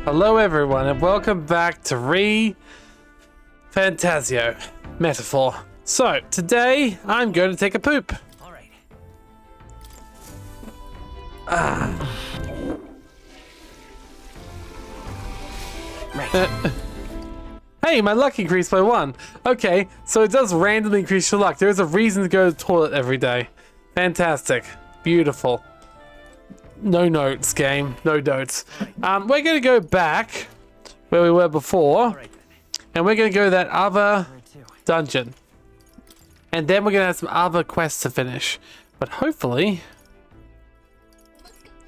Hello everyone and welcome back to ReFantazio Metaphor. So, today I'm going to take a poop. Alright. Hey, my luck increased by 1. Okay, so it does randomly increase your luck. There's a reason to go to the toilet every day. Fantastic. Beautiful. No notes, game. No notes. We're going to go back where we were before. And we're going to go to that other dungeon. And then we're going to have some other quests to finish. But hopefully...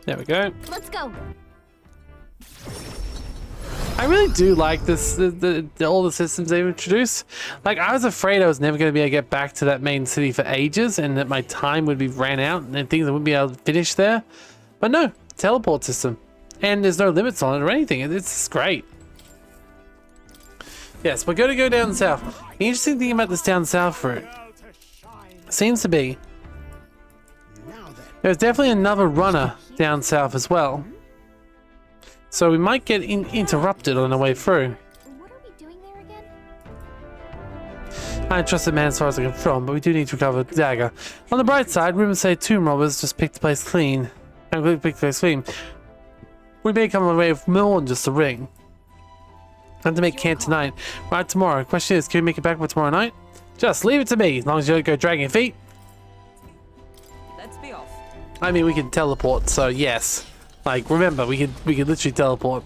There we go. Let's go. I really do like this, all the systems they've introduced. Like, I was afraid I was never going to be able to get back to that main city for ages and that my time would be ran out and things I wouldn't be able to finish there. But no, teleport system. And there's no limits on it or anything. It's just great. Yes, we're going to go down south. The interesting thing about this down south route seems to be there's definitely another runner down south as well. So we might get interrupted on the way through. What are we doing there again? I trust the man as far as I can throw him, but we do need to recover the dagger. On the bright side, rumors say tomb robbers just picked the place clean. We may come away with more than just a ring. Time to make camp tonight. Right, tomorrow. Question is, can we make it back by tomorrow night? Just leave it to me, as long as you don't go dragging your feet. Let's be off. I mean, we can teleport, so yes. Like, remember, we could literally teleport.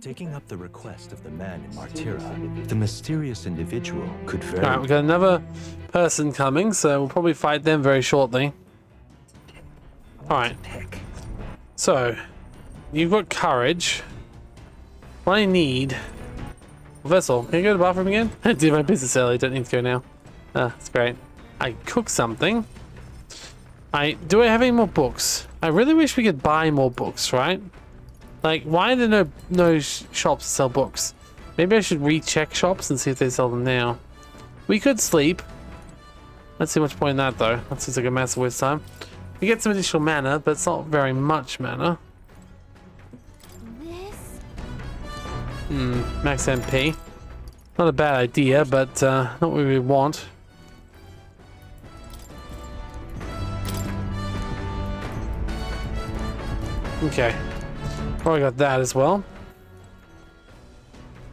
Taking up the request of the man in Martyra, the mysterious individual could very... Alright, we've got another person coming, so we'll probably fight them very shortly. Alright. So, you've got courage. What I need... Vessel, can you go to the bathroom again? I did my business early, don't need to go now. That's great. I cook something. Do I have any more books? I really wish we could buy more books, right? Like, why are there no shops that sell books? Maybe I should recheck shops and see if they sell them now. We could sleep. Let's see much point in that, though. That seems like a massive waste of time. We get some additional mana, but it's not very much mana. This? Max MP. Not a bad idea, but not what we want. Okay. Oh, I got that as well.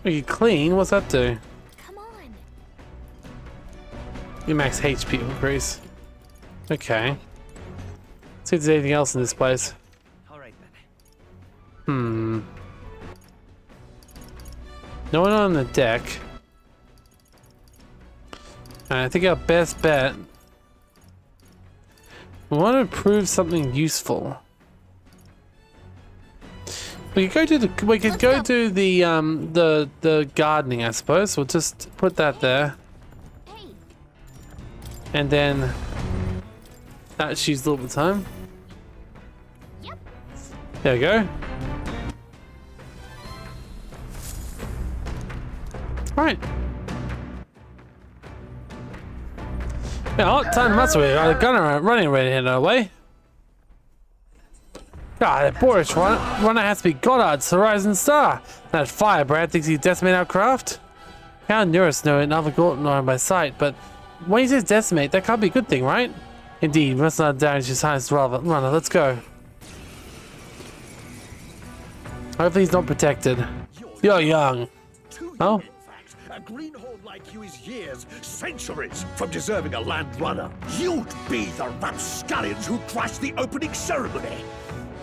We can clean. What's that do? Come on. Your max HP increase. Okay. See if there's anything else in this place. Alright then. No one on the deck. And I think our best bet. We want to prove something useful. We could go to the gardening, I suppose. We'll just put that there. Hey. And then that she's a little bit of time. Yep. There we go. Alright. Yeah, time to mess with it. Got a gunner running right here our way. God, that Boris runner has to be Goddard's Horizon Star. That firebrand thinks he decimated our craft. How Neurus know another Gorton on by sight, but when he says decimate, that can't be a good thing, right? Indeed, we must not damage his highest runner. Let's go. Hopefully he's not protected. You're young. Oh? A greenhorn like you is years, centuries from deserving a land runner. You'd be the rapscallions who crashed the opening ceremony.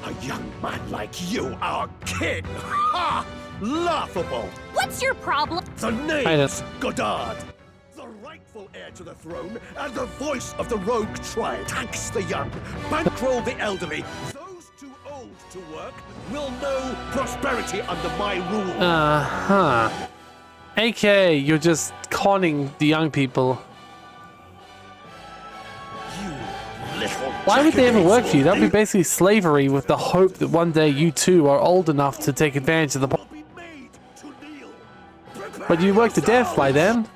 A young man like you, our king. Ha! Laughable. What's your problem? The name's Goddard. The rightful heir to the throne and the voice of the rogue tribe. Tax the young, bankroll the elderly. Those too old to work will know prosperity under my rule. Uh-huh. AKA, you're just conning the young people. Why would they ever work for you? That would be basically slavery with the hope that one day you too are old enough to take advantage of the... But you work to death by then.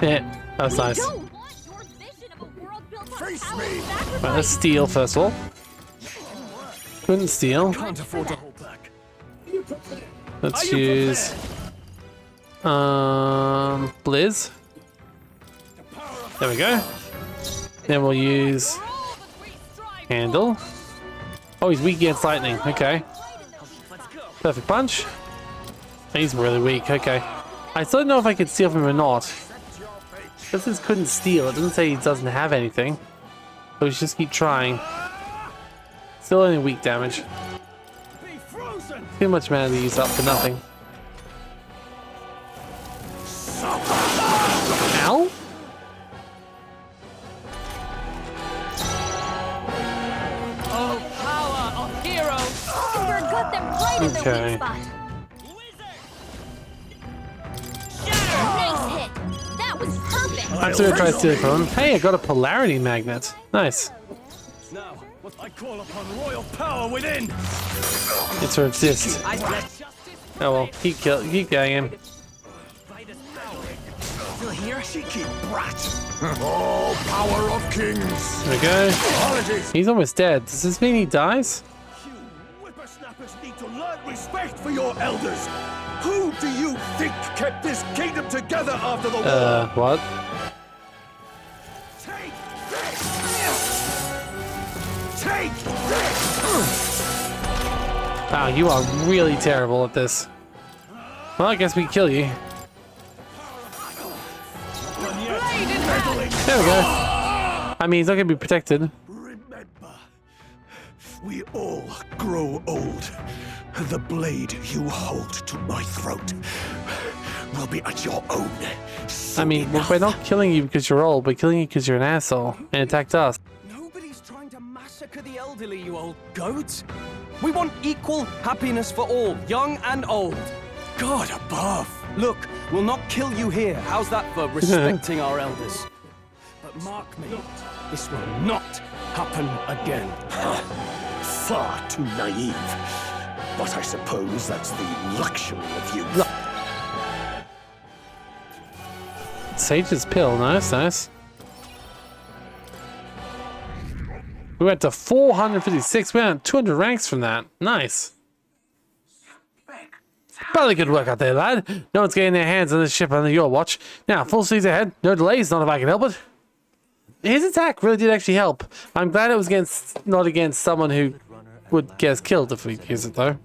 Yeah. That's nice. Don't want your vision of a world built on Face power me. and sacrifice. Right, let's steal first of all. Couldn't steal. Can't afford to hold back. Let's Are you use Blizz. There we go. Then we'll use Handle. Oh, he's weak against lightning. Okay. Perfect punch. He's really weak. Okay. I still don't know if I can steal from him or not. This says couldn't steal. It doesn't say he doesn't have anything. So we should just keep trying. Still only weak damage. Be frozen. Too much mana to use up for nothing. Ow! Oh, power of heroes! Ember got them right in their Okay. weak spot. Nice hit. That was perfect. I'm still gonna try to steal it from him. Hey, I got a polarity magnet. Nice. Now, I call upon royal power within. It's to resist. I let justice Oh well, keep getting him. fight his power. Still here? Cheeky brat. Oh, power of kings. There we go. Apologies. He's almost dead. Does this mean he dies? You whippersnappers need to learn respect for your elders. Who do you think kept this kingdom together after the war? What? Take this! Take this! Wow, you are really terrible at this. Well, I guess we kill you. There we go. I mean, he's not gonna be protected. Remember, we all grow old. The blade you hold to my throat will be at your own. I mean, we're not killing you because you're old, we're killing you because you're an asshole and attacked us. Nobody's trying to massacre the elderly, you old goat. We want equal happiness for all, young and old. God above. Look, we'll not kill you here. How's that for respecting our elders? But mark me, this will not happen again. Far too naive. But I suppose that's the luxury of youth. Sage's pill, nice, nice. We went to 456, we went 200 ranks from that. Nice. Probably good work out there, lad. No one's getting their hands on this ship under your watch. Now, full speed ahead. No delays, not if I can help it. His attack really did actually help. I'm glad it was against, not against someone who would get us killed if we use it, though.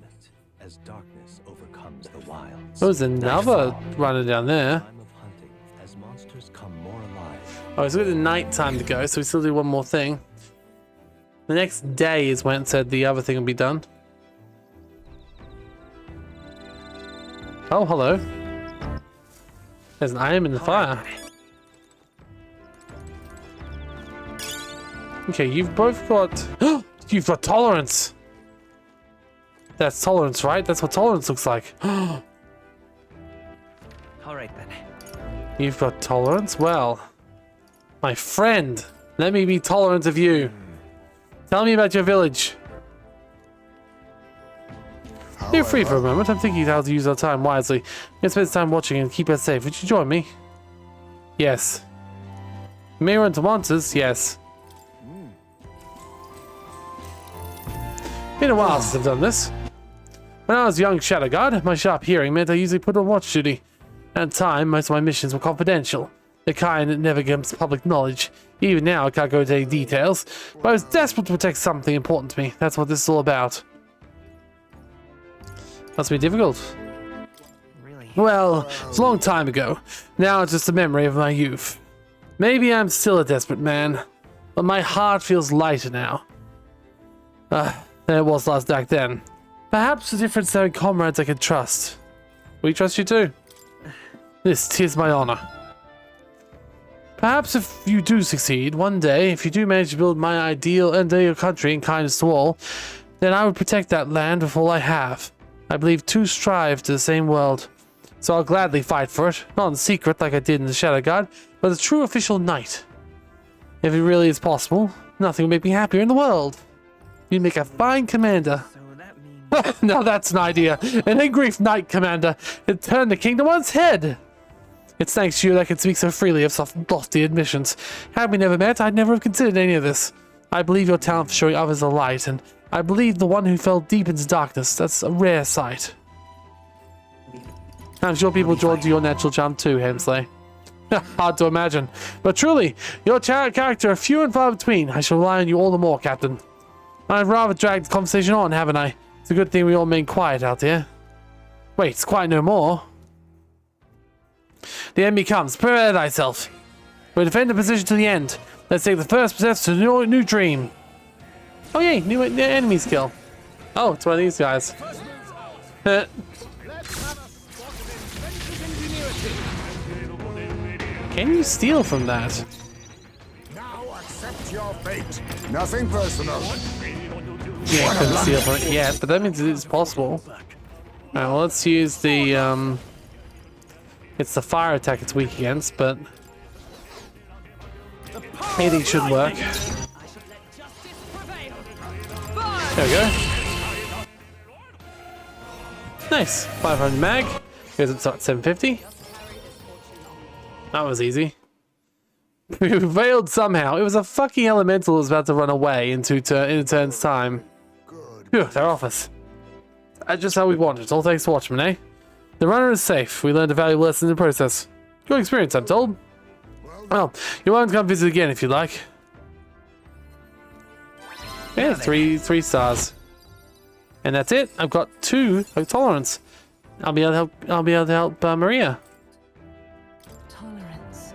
As darkness overcomes the wilds. There was another runner down there. Time of hunting, as monsters come more alive. Oh, it's got the night time to go, so we still do one more thing. The next day is when it said the other thing will be done. Oh, hello. There's an item in the fire. Okay, you've both got... You've got tolerance. That's tolerance, right? That's what tolerance looks like. All right then. You've got tolerance? Well, my friend, let me be tolerant of you. Tell me about your village. You're free for a moment. I'm thinking how to use our time wisely. I'm gonna spend some time watching and keep us safe. Would you join me? Yes. May run to monsters? Yes. Been a while since I've done this. When I was a young Shadow Guard, my sharp hearing meant I usually put on watch duty. At the time, most of my missions were confidential. The kind that never comes to public knowledge. Even now, I can't go into any details. But I was desperate to protect something important to me. That's what this is all about. Must be difficult. Really? Well, it's a long time ago. Now it's just a memory of my youth. Maybe I'm still a desperate man, but my heart feels lighter now. Than it was back then. Perhaps a different set of comrades I can trust. We trust you too. This is my honor. Perhaps if you do succeed, one day, if you do manage to build my ideal country in kindness to all, then I would protect that land with all I have. I believe two strive to the same world, so I'll gladly fight for it, not in secret like I did in the Shadow Guard, but as a true official knight. If it really is possible, nothing would make me happier in the world. You'd make a fine commander. So that means Now that's an idea. An angry knight commander. It turned the kingdom on its head. It's thanks to you that I can speak so freely of soft, lofty admissions. Had we never met, I'd never have considered any of this. I believe your talent for showing others the light, and I believe the one who fell deep into darkness. That's a rare sight. I'm sure people drawn to your natural charm too, Hensley. Hard to imagine. But truly, your character are few and far between. I shall rely on you all the more, Captain. I've rather dragged the conversation on, haven't I? It's a good thing we all remain quiet out here. Wait, it's quiet no more. The enemy comes. Prepare thyself. We'll defend the position to the end. Let's take the first steps to a new dream. Oh yay, new enemy skill. Oh, it's one of these guys. Can you steal from that? Now accept your fate. Nothing personal. Yeah, I couldn't steal from it yet, but that means it's possible. Alright, well, let's use the, it's the fire attack it's weak against, but anything should work. There we go. Nice. 500 mag. Goes up to 750. That was easy. We prevailed somehow. It was a fucking elemental that was about to run away in a turn's time. Phew, they're off us. That's just how we want it. All thanks to Watchman, eh? The runner is safe. We learned a valuable lesson in the process. Good experience, I'm told. Well, you're welcome to come visit again if you like. Yeah, three stars. And that's it. I've got 2 of tolerance. I'll be able to help Maria. Tolerance.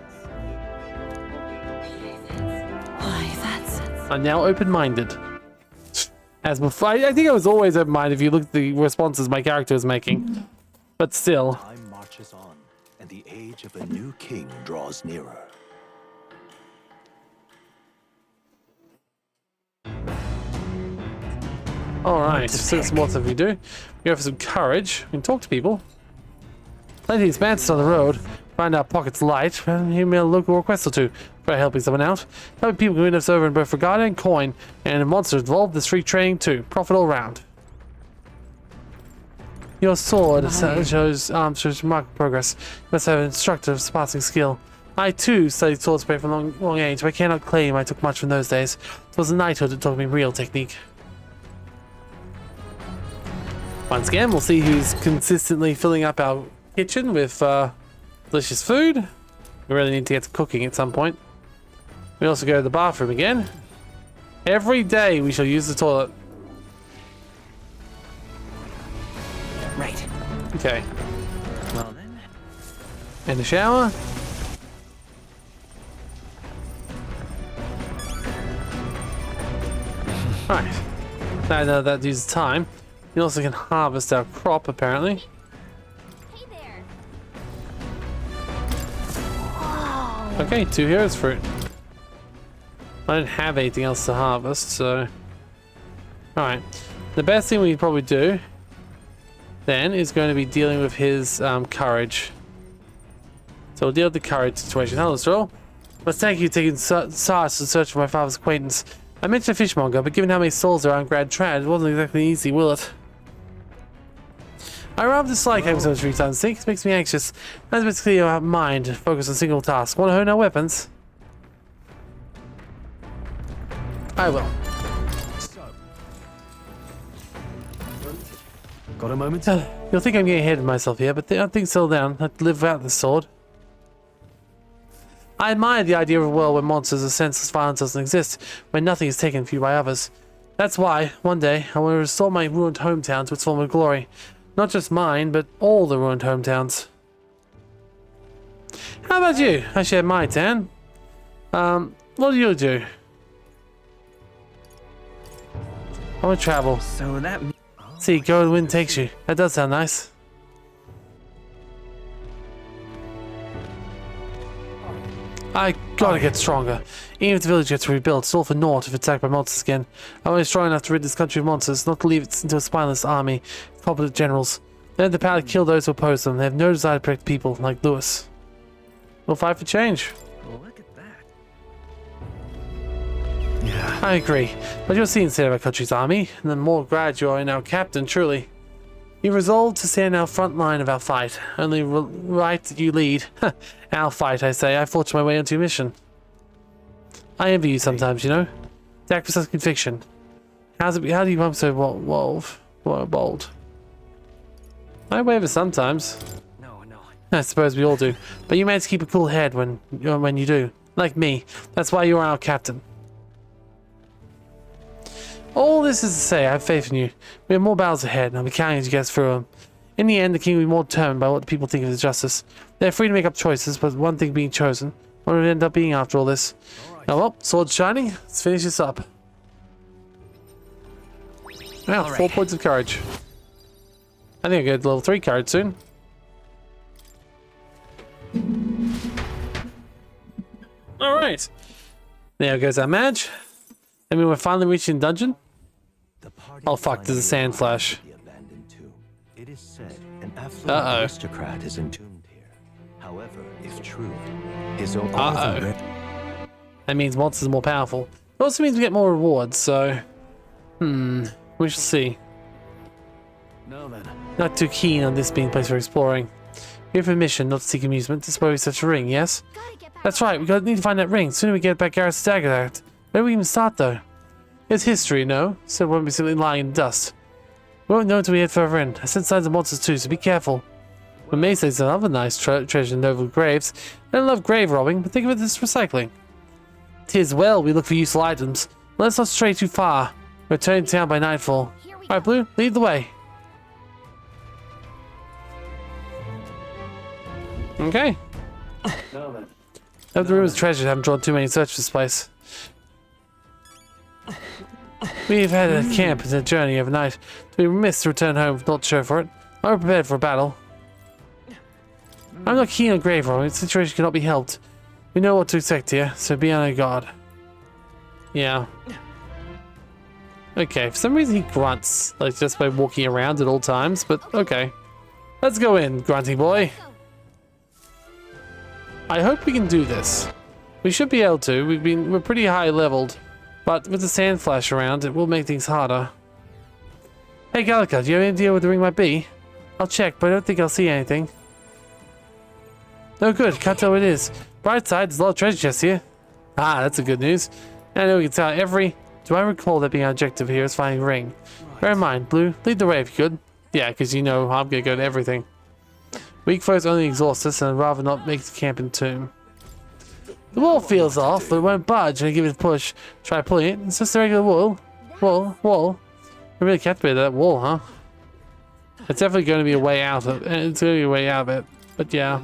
Why, that's... I'm now open-minded. As before, I think I was always open-minded if you look at the responses my character is making. But still. Time marches on, and the age of a new king draws nearer. Alright, so some more stuff we do. We go for some courage. We can talk to people. Plenty of expanses on the road. Find our pockets light. And hear me a local request or two. Try helping someone out. Helping people can win us over in both regard and coin. And if monsters involved, there's free trading too. Profit all round. Your sword shows remarkable progress. You must have an instructor of surpassing skill. I too studied swordplay from a long age, but I cannot claim I took much from those days. It was the knighthood that taught me real technique. Once again, we'll see who's consistently filling up our kitchen with delicious food. We really need to get to cooking at some point. We also go to the bathroom again. Every day we shall use the toilet. Right. Okay. Well then. In the shower. Right. Now I know that uses time. We also can harvest our crop, apparently. Hey there. Okay, 2 heroes fruit. I don't have anything else to harvest, so... Alright. The best thing we can probably do then is going to be dealing with his courage. So we'll deal with the courage situation. Hello, Stroll. Must thank you for taking SARS to search for my father's acquaintance. I mentioned a fishmonger, but given how many souls are on Grand Trad, it wasn't exactly easy, will it? I rather dislike having so much free time to think. It makes me anxious. That's basically our mind, focus on a single task. Want to hone our weapons? I will. Got a moment? You'll think I'm getting ahead of myself here, but I think settle down. I'd live without this sword. I admire the idea of a world where monsters or senseless violence doesn't exist, where nothing is taken from you by others. That's why, one day, I want to restore my ruined hometown to its former glory. Not just mine, but all the ruined hometowns. How about you? I share my town. What do you do? I want to travel. So that... See, go where the wind takes you. That does sound nice. I gotta get stronger. Even if the village gets rebuilt, it's all for naught if it's attacked by monsters again. I'm only strong enough to rid this country of monsters, not to leave it into a spineless army. Competent generals. They have the power to kill those who oppose them. They have no desire to protect people like Lewis. We'll fight for change. Look at that. I agree. But you'll see instead of our country's army, and the more glad you are in our captain, truly. You resolved to stand our front line of our fight. Only right that you lead. Our fight, I say. I forged my way onto your mission. I envy you sometimes, you know. To act with such conviction. How do you become so bold? I waver sometimes. No, no. I suppose we all do. But you manage to keep a cool head when you do. Like me. That's why you are our captain. All this is to say, I have faith in you. We have more battles ahead, and I'll be counting as you get through them. In the end, the king will be more determined by what the people think of his justice. They're free to make up choices, but one thing being chosen. What will it end up being after all this? Now, well, sword's shining. Let's finish this up. Wow, 4 points of courage. I think I'll get level 3 courage soon. Alright. There goes our match. I mean, we're finally reaching the dungeon. Oh fuck, there's a sand flash. It is said an affluent aristocrat is entombed here. However, if true, his own That means monsters are more powerful. It also means we get more rewards, so... we shall see. Now then. Not too keen on this being a place for exploring. Here for a mission, not to seek amusement. This is where we search a ring, yes? That's right, we need to find that ring. Sooner we get back Garrett's dagger act. Where do we even start, though? It's history, no? So it won't be simply lying in dust. We won't know until we head further in. I sense signs of monsters too, so be careful. But May says another nice treasure in noble graves. I don't love grave robbing, but think of it as recycling. 'Tis well, we look for useful items. Let's not stray too far. We're returning to town by nightfall. Alright, Blue, lead the way. Okay. Hope the room's treasures haven't drawn too many search for this place. We've had a camp and a journey overnight. To be remiss to return home not sure for it. I'm prepared for a battle. I'm not keen on grave robbing. The situation cannot be helped. We know what to expect here, so be on our guard. Yeah. Okay, for some reason he grunts, like just by walking around at all times, but okay. Let's go in, grunty boy. I hope we can do this. We should be able to. We're pretty high leveled, but with the sand flash around, it will make things harder. Hey Gallica, do you have any idea where the ring might be? I'll check, but I don't think I'll see anything. No good, can't tell what it is. Bright side, there's a lot of treasure chests here. Ah, that's the good news. I know we can tell do I recall that being our objective here is finding a ring? Bear in mind, Blue, lead the way if you could. Yeah, because you know I'm gonna go to everything. Weak foes only exhaust us, and I'd rather not make the camp in tomb. The wall feels off, but it won't budge and I give it a push. Try pulling it. It's just a regular wall. Wall. I really can't be that wall, huh? It's definitely going to be a way out of it. It's going to be a way out of it. But yeah.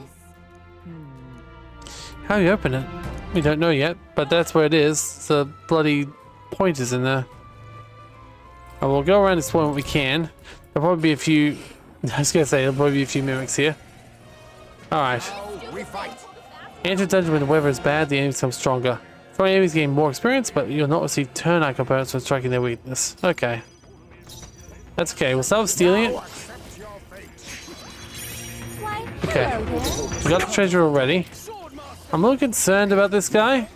How do you open it? We don't know yet, but that's where it is. The bloody pointers in there. And we'll go around exploring what we can. There'll probably be a few... I was going to say, there'll probably be a few mimics here. Alright. Enter dungeon when the weather is bad, the enemies become stronger. Some enemies gain more experience, but you'll not receive turn-out components for striking their weakness. Okay. That's okay, we'll start with stealing it. Okay. We got the treasure already. I'm a little concerned about this guy.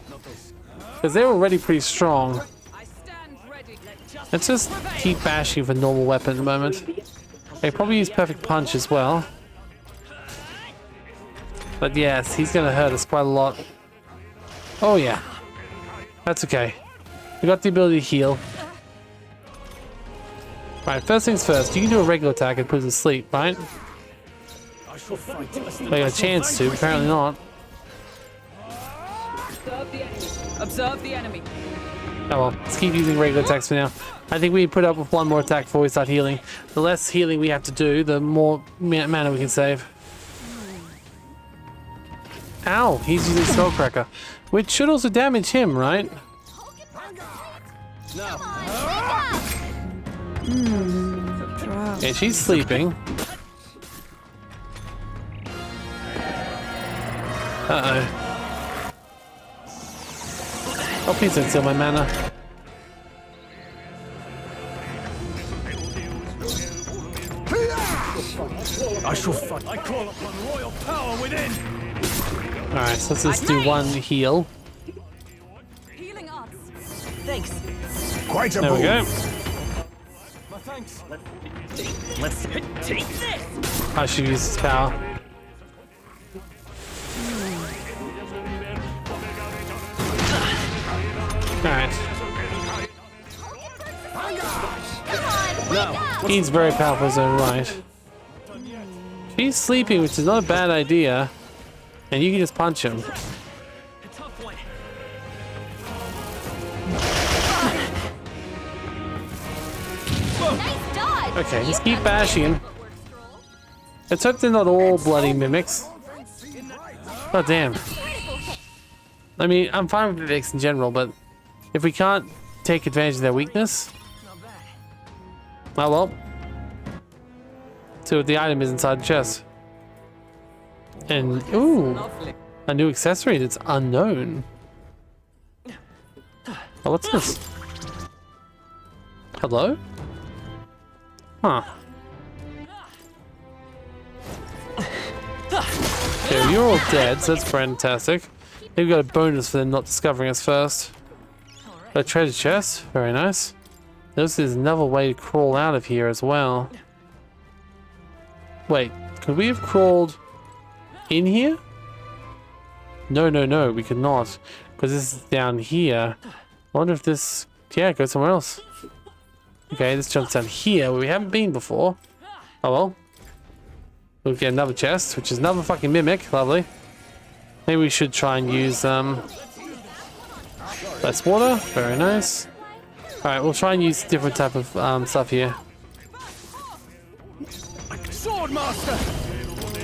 Because they're already pretty strong. Let's just keep bashing with a normal weapon at the moment. I probably use perfect punch as well. But yes, he's gonna hurt us quite a lot. Oh yeah. That's okay. We got the ability to heal. Right, first things first, you can do a regular attack and put him to sleep, right? I got a chance to, apparently not. Observe the enemy. Oh well, let's keep using regular attacks for now. I think we put up with one more attack before we start healing. The less healing we have to do, the more mana we can save. Ow, he's using Skullcracker, which should also damage him, right? Yeah, she's sleeping. Uh-oh. Oh, please don't steal my mana. I shall fight. I call upon royal power within. Alright, so let's just do one heal. Healing arts. Thanks. Quite a There we go. move. Thanks. Let's take this. I should use this power. Alright. He's very powerful in his own right. He's sleeping, which is not a bad idea. And you can just punch him. Nice dodge. Okay, just keep bashing him. Let's hope they're not all bloody mimics. Oh damn. I mean, I'm fine with mimics in general, but if we can't take advantage of their weakness, oh well. See what the item is inside the chest. And ooh, a new accessory that's unknown. Oh, what's this? Hello? Huh. Okay, you're all dead, so that's fantastic. Maybe we got a bonus for them not discovering us first. A treasure chest, very nice. Notice there's another way to crawl out of here as well. Wait, could we have crawled in here? No, no, no, we could not. Because this is down here. I wonder if this... yeah, go somewhere else. Okay, this jumps down here where we haven't been before. Oh well. We'll get another chest, which is another fucking mimic. Lovely. Maybe we should try and use less water. Very nice. Alright, we'll try and use different type of stuff here. Sword master.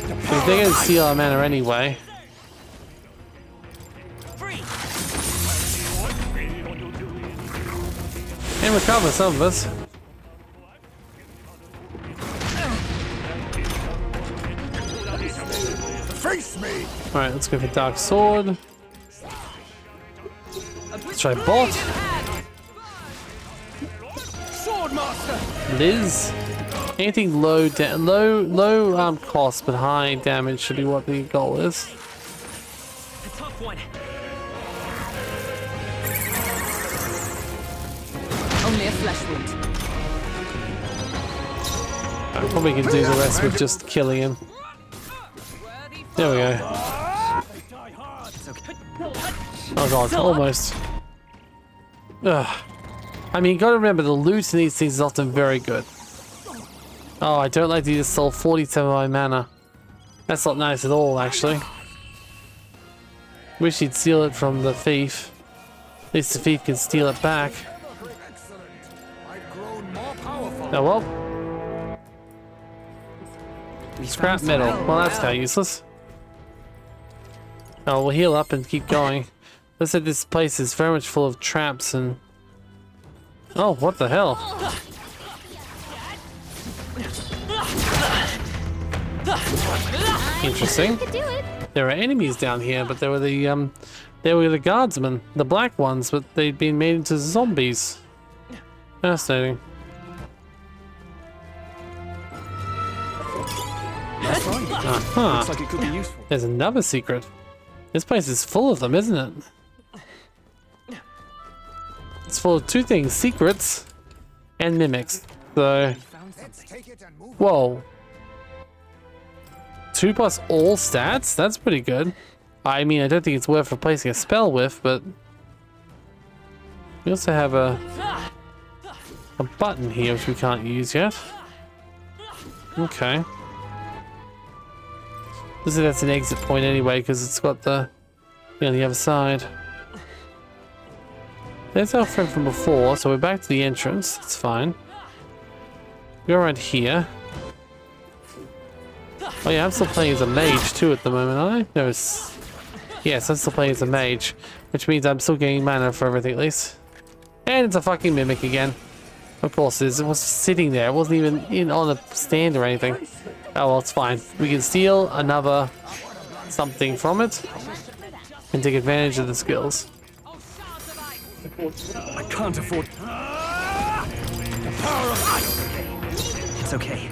Because they're gonna steal our mana anyway. And recover some of us. Face me! Alright, let's go for Dark Sword. Let's try Bolt. Sword master. Liz. Anything low cost but high damage should be what the goal is. A tough one. Only a flesh wound. I probably can do the rest with just killing him. There we go. Oh god, almost. Ugh. I mean, you gotta remember the loot in these things is often very good. Oh, I don't like to just sold 47 of my mana. That's not nice at all, actually. Wish he'd steal it from the thief. At least the thief can steal it back. Oh well. Scrap metal. Well, that's kind of useless. Oh, we'll heal up and keep going. Let's say this place is very much full of traps and... oh, what the hell? Interesting. There are enemies down here, but they were the guardsmen, the black ones, but they'd been made into zombies. Fascinating. Looks like it could be useful. There's another secret. This place is full of them, isn't it? It's full of two things, secrets and mimics. So, whoa. 2 plus all stats? That's pretty good. I mean, I don't think it's worth replacing a spell with, but we also have a button here which we can't use yet. Okay. Looks like that's an exit point anyway, because it's got the thing on the other side. There's our friend from before, so we're back to the entrance. It's fine. Go around here. Oh yeah, I'm still playing as a mage too at the moment, aren't I? No, yes, I'm still playing as a mage, which means I'm still getting mana for everything at least. And it's a fucking mimic again. Of course it is. It was sitting there. It wasn't even on a stand or anything. Oh well, it's fine. We can steal another something from it and take advantage of the skills. I can't afford. The power of ice. It's okay.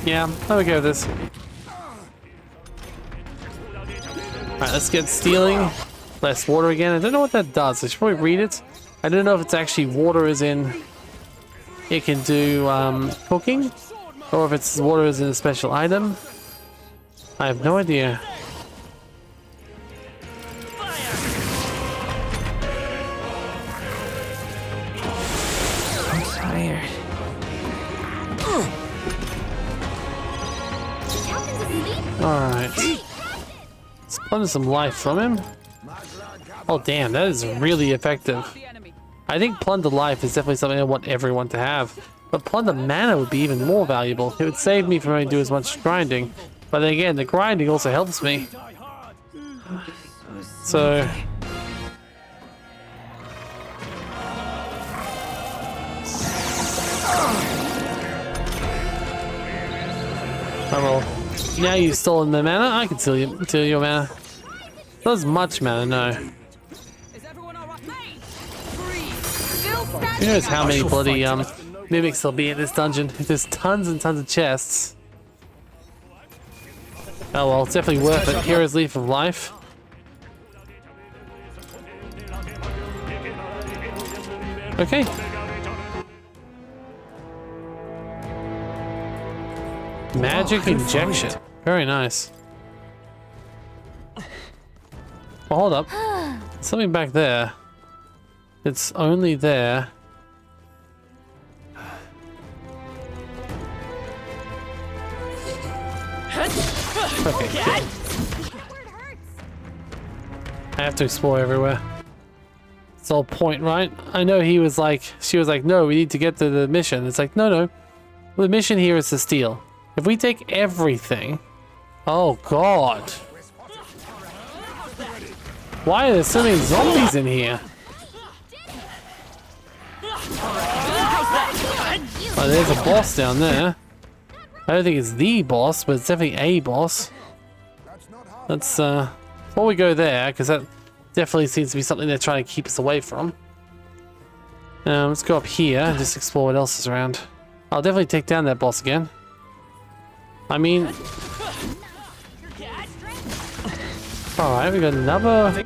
Yeah, I'm okay with this. Alright, let's get stealing. less water again. I don't know what that does. I should probably read it. I don't know if it's actually water as in it can do cooking, or if it's water as in a special item. I have no idea. I'm tired. Alright. Let's plunder some life from him. Oh damn, that is really effective. I think plunder life is definitely something I want everyone to have. But plunder mana would be even more valuable. It would save me from having to do as much grinding. But then again, the grinding also helps me. So... oh well. Now you've stolen the mana, I can steal your mana. Not as much mana, no. Who knows how many bloody mimics there'll be in this dungeon. There's tons and tons of chests. Oh well, it's definitely worth it. Hero's Leaf of Life. Okay. Magic injection. Very nice. Well, hold up. Something back there. It's only there. Okay, good. I have to explore everywhere. It's the whole point, right? I know he was like, she was like, no, we need to get to the mission. It's like, no, no. The mission here is to steal. If we take everything... oh, God. Why are there so many zombies in here? Oh, there's a boss down there. I don't think it's the boss, but it's definitely a boss. Let's, before we go there, because that definitely seems to be something they're trying to keep us away from. Let's go up here and just explore what else is around. I'll definitely take down that boss again. I mean... alright, we got another...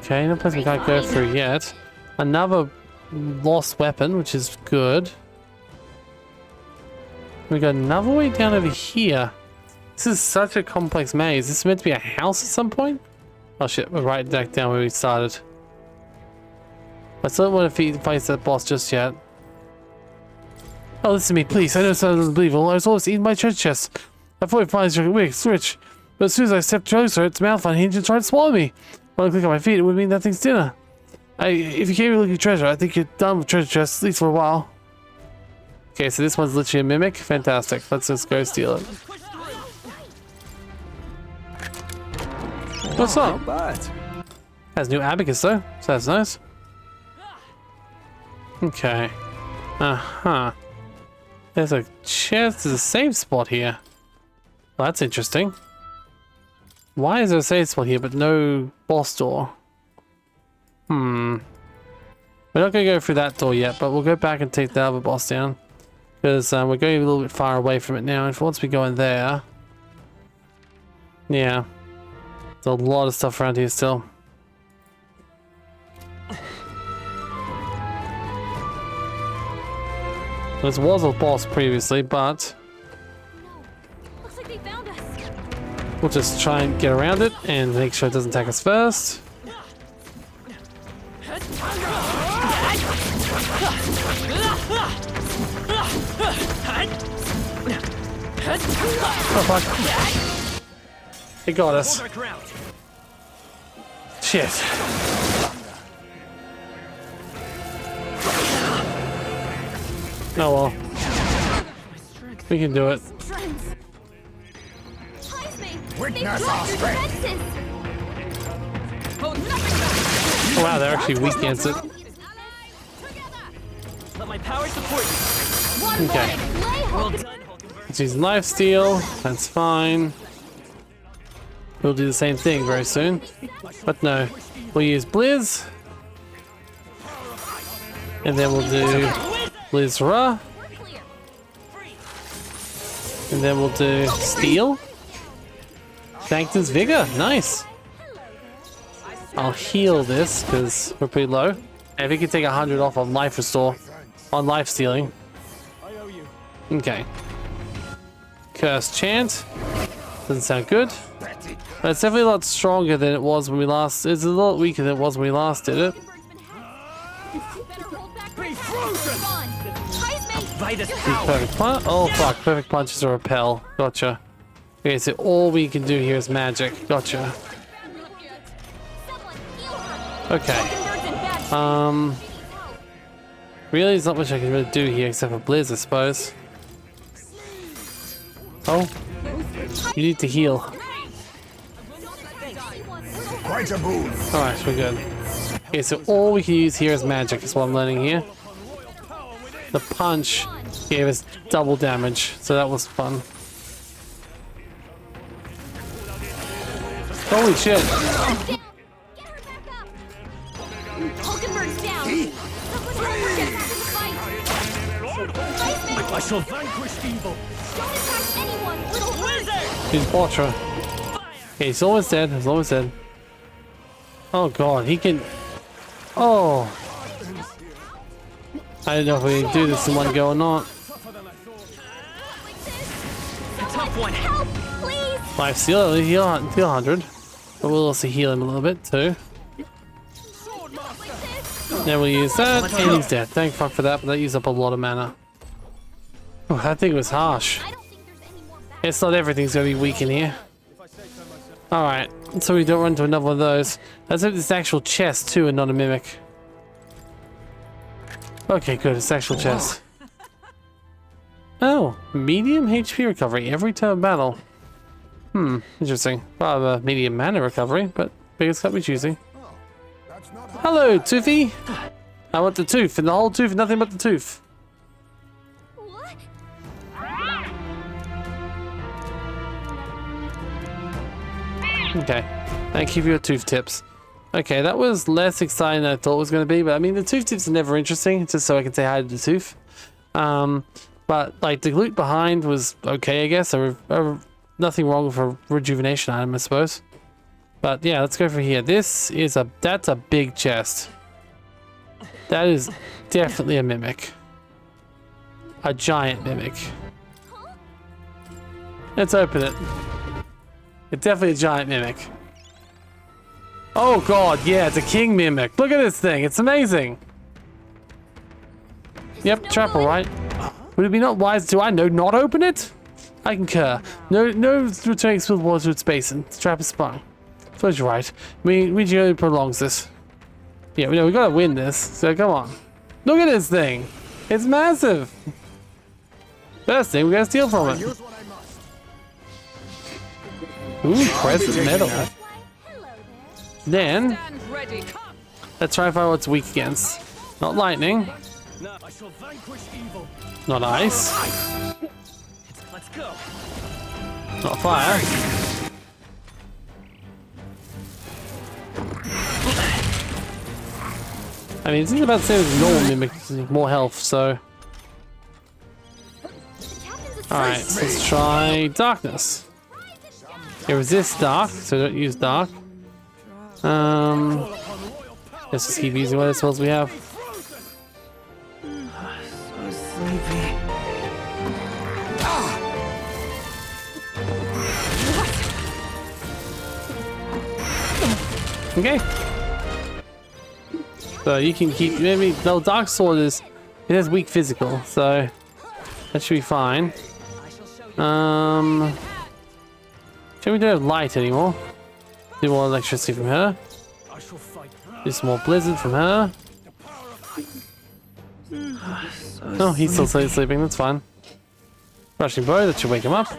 okay, no place we can't go through yet. Another lost weapon, which is good. We got another way down over here. This is such a complex maze. This is meant to be a house at some point? Oh shit, we're right back down where we started. I still don't want to fight that boss just yet. Oh, listen to me, please. I know it sounds unbelievable. I was always eating my treasure chest. I thought it finds your wig switch. But as soon as I stepped closer, its mouth unhinged and tried to swallow me. When I click on my feet, it would mean nothing's dinner. If you can't look at treasure, I think you're done with treasure chests, at least for a while. Okay, so this one's literally a mimic. Fantastic. Let's just go steal it. What's up? Has new abacus though, so that's nice. Okay. Uh-huh. There's a chest, there's a save spot here. Well, that's interesting. Why is there a save spot here but no boss door? We're not going to go through that door yet, but we'll go back and take the other boss down. Because we're going a little bit far away from it now. And once we go in there... yeah. There's a lot of stuff around here still. This was a boss previously, but... looks like they found us. we'll just try and get around it and make sure it doesn't attack us first. Oh fuck. It got us. Shit. Oh well. We can do it. Witness our strength. Oh wow, they're actually weak against it. Let my power support you. Okay. Well done, Let's use lifesteal. That's fine. We'll do the same thing very soon. But no. We'll use Blizz. And then we'll do Blizzra. And then we'll do Steel. Sanctus Vigor. Nice. I'll heal this because we're pretty low. And if we can take 100 off on life restore, on life stealing. Okay. Curse chant. Doesn't sound good. But it's definitely a lot stronger than it was when we last. It's a lot weaker than it was when we last did it. Perfect punch. Oh fuck! Perfect punch is a repel. Gotcha. Okay, so all we can do here is magic. Gotcha. Okay. Really, there's not much I can really do here except for Blizz, I suppose. Oh, you need to heal. Quite a boon. Alright, we're good. Okay, so all we can use here is magic, is what I'm learning here. The punch gave us double damage, so that was fun. Holy shit! I shall vanquish evil. Don't attack anyone, little wizard! He's Ultra. Okay, he's almost dead. He's almost dead. Oh god, he can. Oh. I don't know if we can do this in one go or not. Tough one. Help, please! Life steal, heal 100. But we'll also heal him a little bit too. Then we'll use that, and he's dead. Thank fuck for that, but that used up a lot of mana. Oh, that thing was harsh. It's not everything's gonna be weak in here. Alright, so we don't run into another one of those. Let's hope this actual chest too and not a mimic. Okay, good, it's actual chest. Oh, medium HP recovery every turn battle. Interesting. Well, a medium mana recovery, but biggest cut we're choosing. Hello, Toothy! I want the tooth, and the whole tooth, and nothing but the tooth. What? Okay, thank you for your tooth tips. Okay, that was less exciting than I thought it was going to be, but I mean, the tooth tips are never interesting, just so I can say hi to the tooth. But, like, the loot behind was okay, I guess. Nothing wrong with a rejuvenation item, I suppose. But yeah, let's go for here. That's a big chest. That is definitely a mimic. A giant mimic. Let's open it. It's definitely a giant mimic. Oh god, yeah, it's a king mimic. Look at this thing, it's amazing. Yep, trap alright. Would it be not wise to, I know, not open it? I concur. No returning spilled water to its basin. The trap is sprung. Suppose you're right. Regio prolongs this. Yeah, we know we gotta win this, so come on. Look at this thing! It's massive! First thing, we gotta steal from it. Ooh, crescent metal. Then, let's try and find what's weak against. Not lightning. I shall vanquish evil. Not ice. Let's go. Not fire. I mean, it's about the same as normal mimic, more health, so. Alright, so let's try darkness. It resists dark, so don't use dark. Let's just keep using whatever spells we have. So sleepy. Okay. So you can keep, maybe, no, dark sword is, it has weak physical, so that should be fine. We don't have light anymore. Do more electricity from her. Do some more blizzard from her. Oh, he's still sleeping, that's fine. Rushing bow, that should wake him up.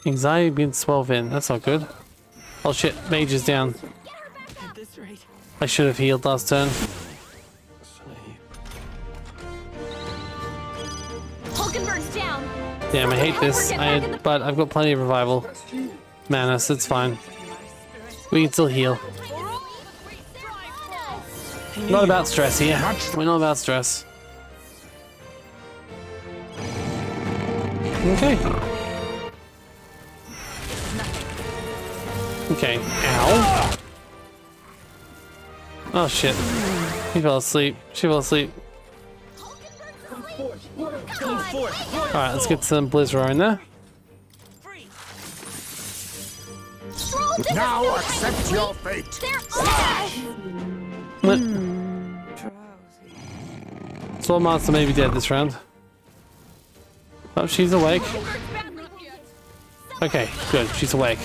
Anxiety being 12 in, that's not good. Oh shit, mage is down. I should have healed last turn. Hulkenberg's down. Damn, I hate this. But I've got plenty of revival mana, so it's fine. We can still heal. Not about stress here. We're not about stress. Okay. Okay. Ow. Oh shit. He fell asleep. She fell asleep. Alright, let's get some Blizzard in there. Now accept your fate. Sword Monster may be dead this round. Oh, she's awake. Okay, good. She's awake.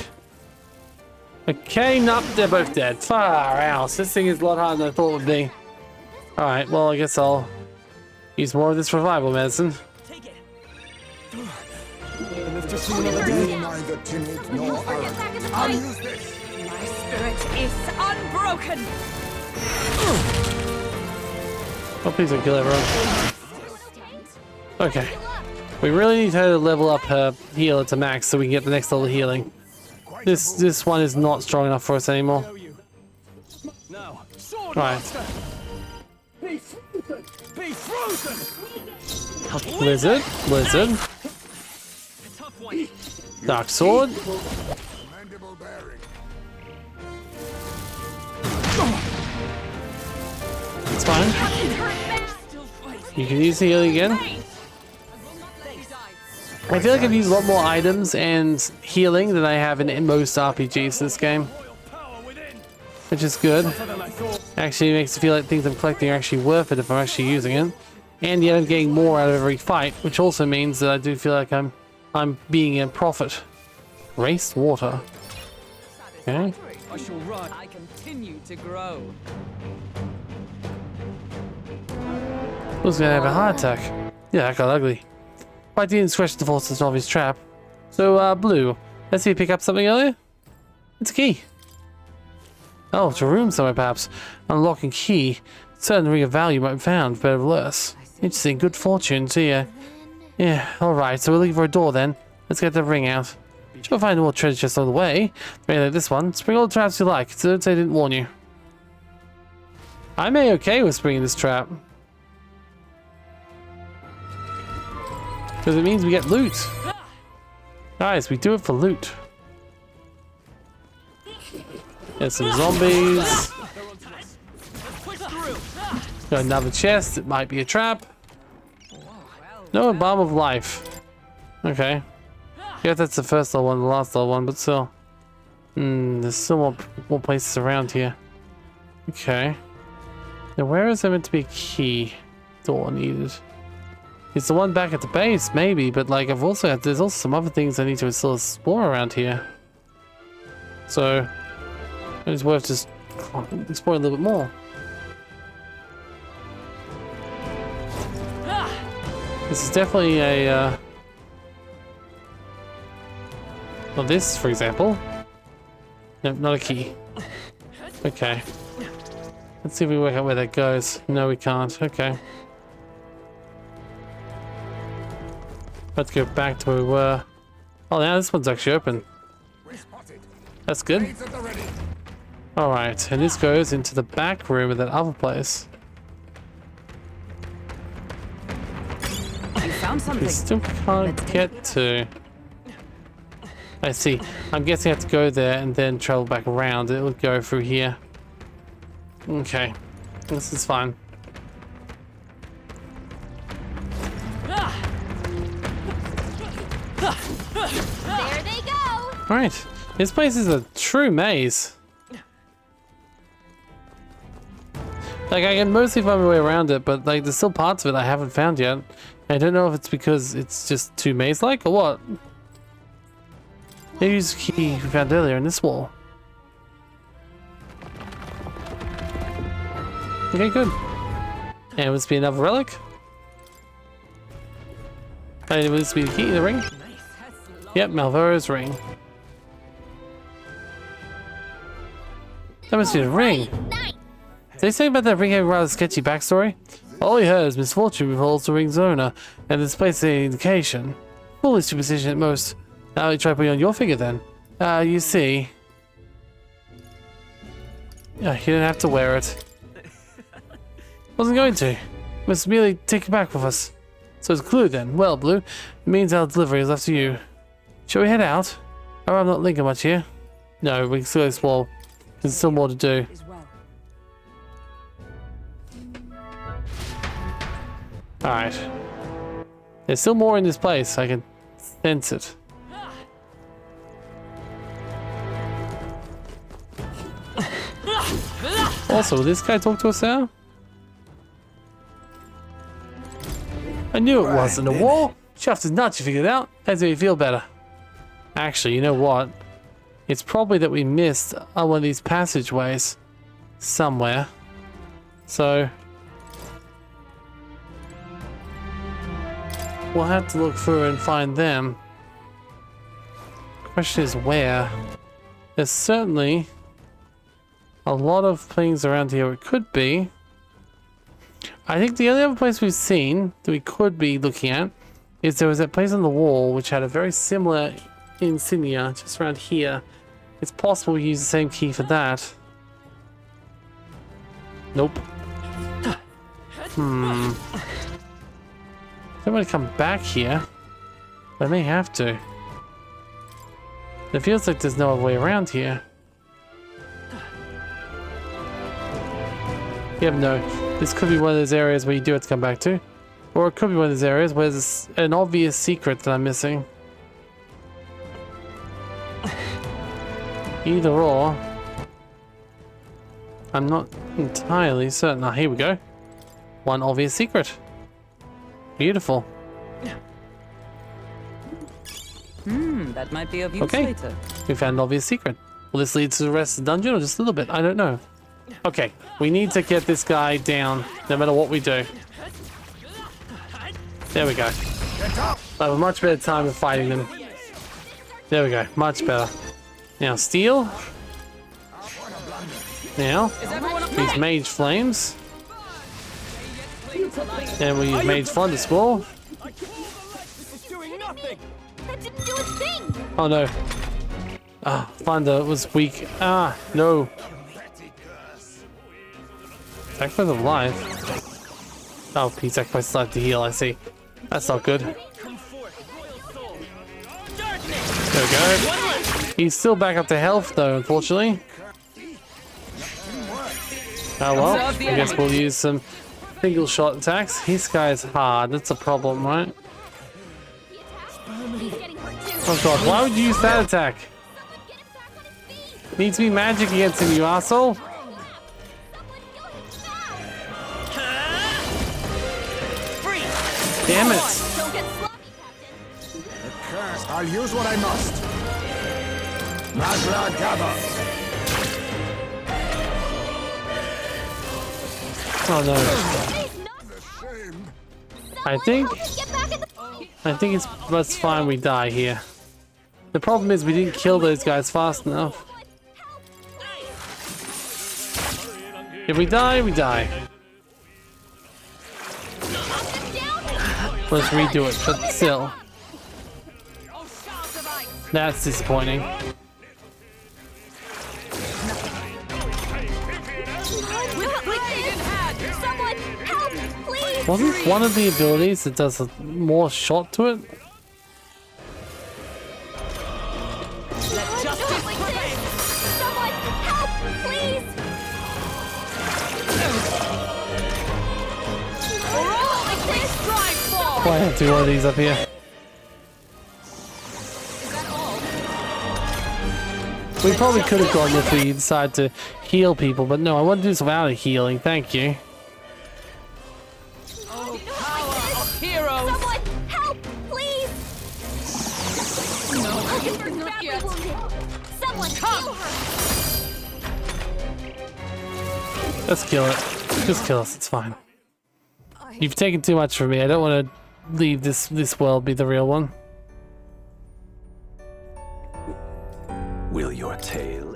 Okay, nope, they're both dead. Far out. This thing is a lot harder than I thought it would be. Alright, well, I guess I'll use more of this revival medicine. Take it. Neither timid nor arrogant. I'll use this. My spirit is unbroken. Oh, please don't kill everyone. Okay. We really need her to level up her healer to max so we can get the next level of healing. This one is not strong enough for us anymore. Now, sword Right. master. Be frozen. Be frozen. Blizzard, Blizzard, Tough one. Dark Sword. Mandible bearing. It's fine. Still fight. You can use the healing again. I feel like I've used a lot more items and healing than I have in most RPGs this game, Royal power within. which is good. Tougher than I thought. Actually, it makes it feel like things I'm collecting are actually worth it if I'm actually using it. And yet I'm getting more out of every fight, which also means that I do feel like I'm being in profit. Raced water. Okay. I shall run. I continue to grow. Who's gonna have a heart attack? Yeah, that got ugly. Quite the indiscretion to force us off his trap. So, Blue, let's see you pick up something earlier. It's a key. Oh, it's a room somewhere perhaps. Unlocking key. Certain ring of value might be found, but less. Interesting, good fortune, see ya. Yeah, alright, so we're looking for a door then. Let's get the ring out. Sure find more treasure chests on the way. Maybe like this one. Spring all the traps you like, so don't say I didn't warn you. I'm A-okay with springing this trap. Because it means we get loot. Guys, we do it for loot. There's some zombies. Got another chest. It might be a trap. No, a balm of life. Okay. Yeah, that's the first level one, the last level one, but still. There's still more places around here. Okay. Now, where is there meant to be a key? Door needed. It's the one back at the base, maybe, but like there's also some other things I need to still explore around here. So it's worth just exploring a little bit more. This is definitely a well, this, for example. Nope, not a key. Okay. Let's see if we work out where that goes. No, we can't. Okay. Let's go back to where we were. Oh, now this one's actually open. That's good. Alright, and this goes into the back room of that other place. You found We something. still can't get to. I see. I'm guessing I have to go there and then travel back around. It will go through here. Okay. This is fine. There they go. Alright. This place is a true maze. Like, I can mostly find my way around it, but like, there's still parts of it I haven't found yet. I don't know if it's because it's just too maze-like or what. Maybe it's the key we found earlier in this wall. Okay, good. And will this be another relic? And will this be the key, the ring? Yep, Malvera's ring. That must be the ring. Nice. Did they say about that ring having a rather sketchy backstory? All we heard is misfortune befalls the ring's owner, and this place is an indication. Foolish superstition at most. Now you try putting on your finger then. You see. Yeah, you didn't have to wear it. Wasn't going to. Must merely take it back with us. So it's a clue then. Well, Blue, it means our delivery is left to you. Shall we head out? Or I'm not lingering much here. No, we can still explore. There's still more to do. As well. Alright. There's still more in this place. I can sense it. Also, will this guy talk to us now? I knew it wasn't a wall. Shaft is nuts, you figured it out. That's made me feel better. Actually, you know what? It's probably that we missed one of these passageways somewhere. So we'll have to look through and find them. Question is where? There's certainly a lot of things around here it could be. I think the only other place we've seen that we could be looking at is there was that place on the wall which had a very similar insignia just around here. It's possible we use the same key for that. Nope. Don't want to come back here. I may have to. It feels like there's no other way around here. Yeah, no. This could be one of those areas where you do have to come back to. Or it could be one of those areas where there's an obvious secret that I'm missing. Either or. I'm not entirely certain. Ah, here we go. One obvious secret. Beautiful. That might be of use Okay. later. We found an obvious secret. Will this lead to the rest of the dungeon or just a little bit? I don't know. Okay, we need to get this guy down no matter what we do. There we go. I have a much better time of fighting them. There we go, much better. Now steel. Now, use mage flames. And we use mage thunder squall. That didn't do a thing! Oh no. Ah, thunder was weak. Ah, no. Sacrifice of life. Oh, he sacrificed life to heal, I see. That's not good. There we go. He's still back up to health though, unfortunately. Oh well, I guess we'll use some single shot attacks. This guy's hard, that's a problem, right? Oh god, why would you use that attack? Needs to be magic against him, you asshole. Damn it. Don't get sloppy, Captain. Curse, I'll use what I must. Magla gather. Oh no. I think that's fine we die here. The problem is we didn't kill those guys fast enough. If we die, we die. Let's redo it, but still. That's disappointing. Someone help, please! Wasn't one of the abilities that does more shot to it? Let justice prevail! Someone help, please! Why have two of these up here? We probably could have gone if we decided to heal people, but no, I want to do this without a healing, thank you. Heroes! Someone help, please! No, not yet. Someone heal her! Let's kill it. Just kill us, it's fine. You've taken too much from me, I don't want to leave this world be the real one. Will your tale?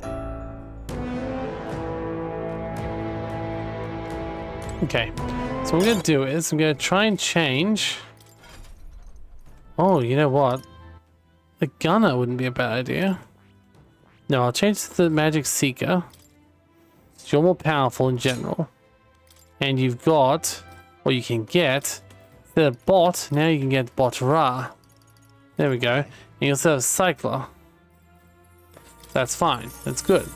Okay, so what I'm going to do is I'm going to try and change. Oh, you know what? The gunner wouldn't be a bad idea. No, I'll change to the magic seeker. You're more powerful in general. And you've got, or you can get, instead of bot, now you can get bot Ra. There we go. And you also have cycler. That's fine. That's good.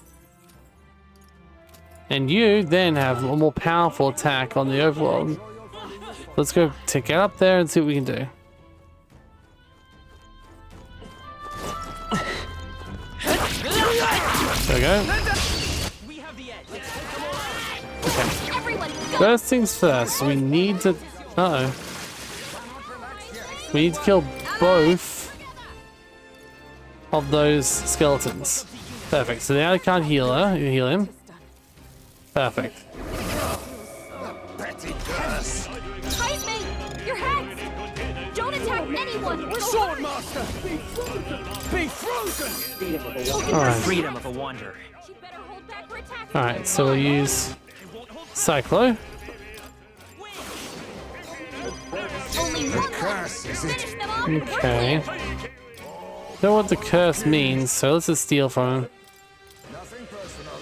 And you then have a more powerful attack on the overworld. Let's go get up there and see what we can do. There we go. We have the edge. Okay. Everyone, go! First things first, we need to... Uh-oh. We need to kill both of those skeletons. Perfect. So now I can't heal her. You heal him. Perfect. Hide me! Your heads! Don't attack anyone! Go Sword hard. Master! Be frozen! Alright. Freedom of a wanderer. She better hold back her attacks. Alright, so we'll use Cyclo. Only one Curse is it? Finish them off and we're Okay. clear. Know what the curse means, so let's just steal from him. Nothing personal.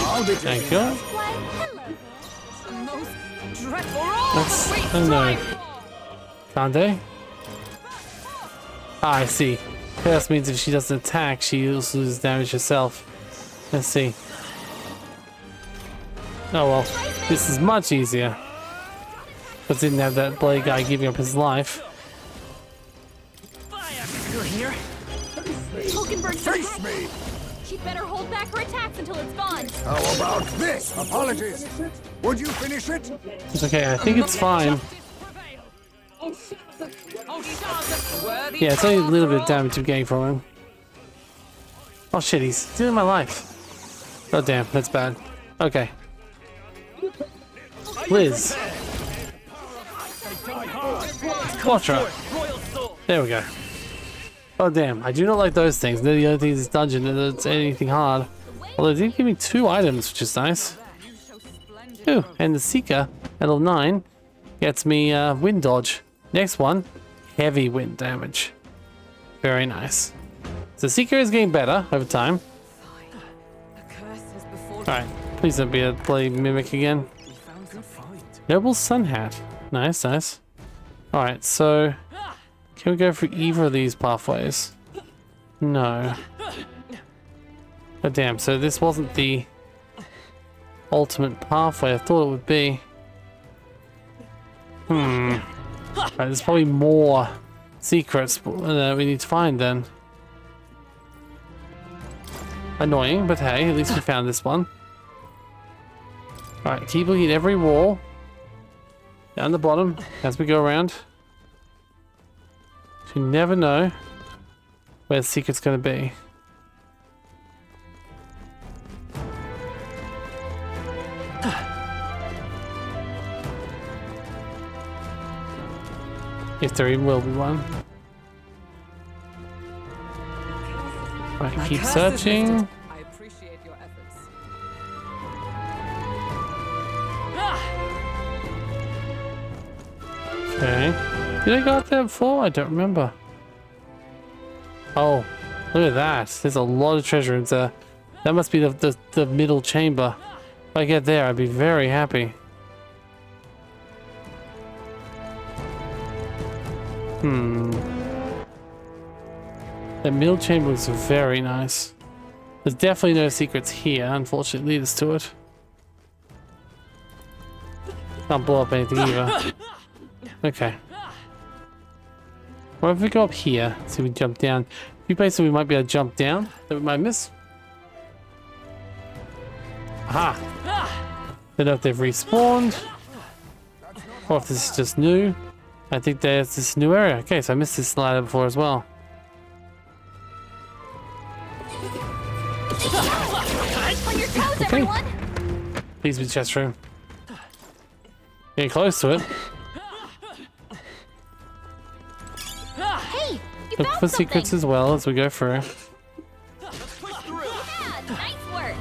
I'll be Thank taking you. Why, hello. The most dreadful. That's... Oh no. Can't they? Ah, I see. Curse means if she doesn't attack, she also loses damage herself. Let's see. Oh well. This is much easier. But didn't have that blade guy giving up his life. Still here? Hulkenberg's Face attack. me! She'd better hold back her attacks until it's gone. How about this? Apologies. Would you finish it? It's okay, I think it's fine. Yeah, it's only a little bit of damage I'm getting from him. Oh shit, he's stealing my life. Oh damn, that's bad. Okay. Liz. Quattro. There we go. Oh damn, I do not like those things. They're the only things in this dungeon that's anything hard. Although they did give me 2 items, which is nice. Ooh, and the Seeker at level 9 gets me wind dodge. Next one, heavy wind damage. Very nice. So Seeker is getting better over time. Alright, please don't be a bloody mimic again. Noble Sun Hat. Nice, nice. Alright, so can we go through either of these pathways? No. Oh damn, so this wasn't the ultimate pathway I thought it would be. Right, there's probably more secrets that we need to find then. Annoying, but hey, at least we found this one. Alright, keep looking at every wall. Down the bottom as we go around. You never know where the secret's going to be. If there even will be one. Right, keep searching. I appreciate your efforts. Okay. Did I go up there before? I don't remember. Oh, look at that. There's a lot of treasure in there. That must be the middle chamber. If I get there, I'd be very happy. The middle chamber looks very nice. There's definitely no secrets here, unfortunately, lead us to it. Can't blow up anything either. Okay. What if we go up here? See if we jump down. A few places we might be able to jump down that we might miss. Aha! Don't know if they've respawned or if this is just new. I think there's this new area. Okay, so I missed this ladder before as well. On your toes, everyone! Please be chest room. Getting close to it. Hey, you Look found for something! secrets as well as we go through. Yeah, nice work!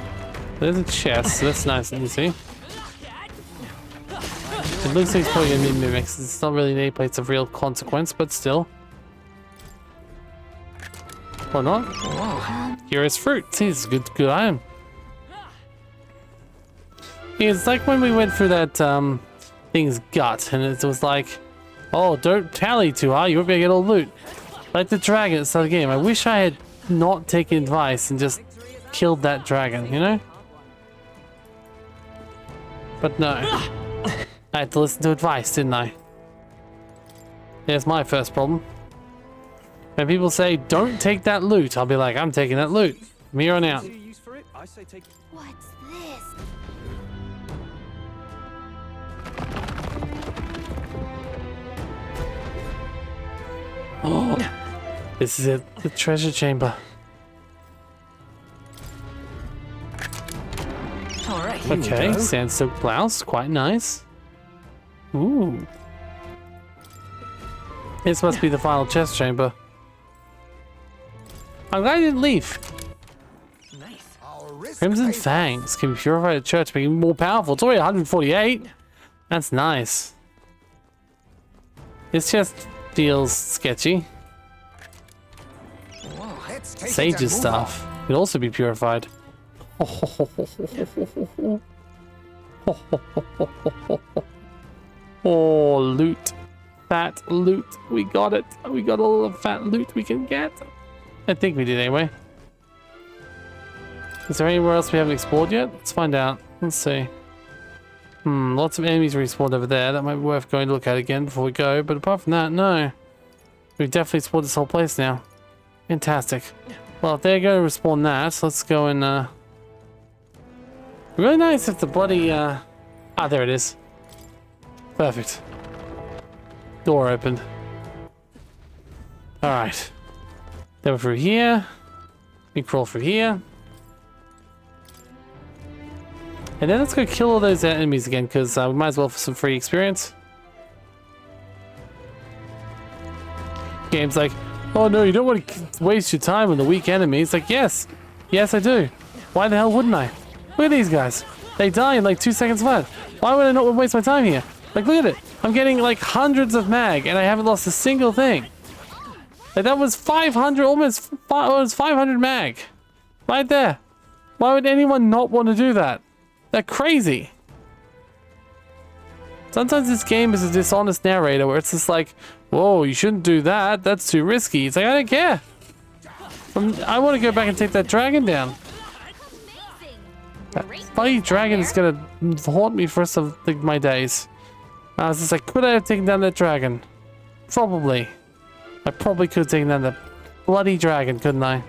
There's a chest, so that's nice and easy. It looks like it's probably gonna be mimics. It's not really any place of real consequence, but still. Or not. Here is fruit. See, it's a good item. Yeah, it's like when we went through that thing's gut, and it was like, oh, don't tally too hard, you won't be able to get all loot. Like the dragon at the start of the game. I wish I had not taken advice and just killed that dragon, you know? But no. I had to listen to advice, didn't I? There's my first problem. When people say, don't take that loot, I'll be like, I'm taking that loot. From here on out. See a use for it? I say take. What's this? Oh, this is it. The treasure chamber. All right. Okay, sand silk blouse. Quite nice. Ooh. This must be the final chest chamber. I'm glad I didn't leave. Nice. Our risk Crimson pays off. Fangs can be purified at church, making it more powerful. It's already 148. That's nice. This chest feels sketchy. Let's take it and Sage's move stuff could also be purified. Oh, loot. Fat loot. We got it. We got all the fat loot we can get. I think we did anyway. Is there anywhere else we haven't explored yet? Let's find out. Let's see. Lots of enemies respawned over there. That might be worth going to look at again before we go. But apart from that, no. We've definitely explored this whole place now. Fantastic. Well, if they're going to respawn that, let's go and, really nice if the bloody, ah, there it is. Perfect. Door opened. Alright. Then we're through here. We crawl through here. And then let's go kill all those enemies again, because we might as well for some free experience. Game's like, oh no, you don't want to waste your time on the weak enemies. Like, yes. Yes, I do. Why the hell wouldn't I? Look at these guys. They die in like 2 seconds flat. Why would I not waste my time here? Like, look at it. I'm getting like hundreds of mag, and I haven't lost a single thing. Like, that was 500, almost 500 mag. Right there. Why would anyone not want to do that? They're crazy. Sometimes this game is a dishonest narrator where it's just like, whoa, you shouldn't do that. That's too risky. It's like, I don't care. I want to go back and take that dragon down. That bloody dragon is going to haunt me for the rest of my days. I was just like, could I have taken down that dragon? Probably. I probably could have taken down that bloody dragon, couldn't I?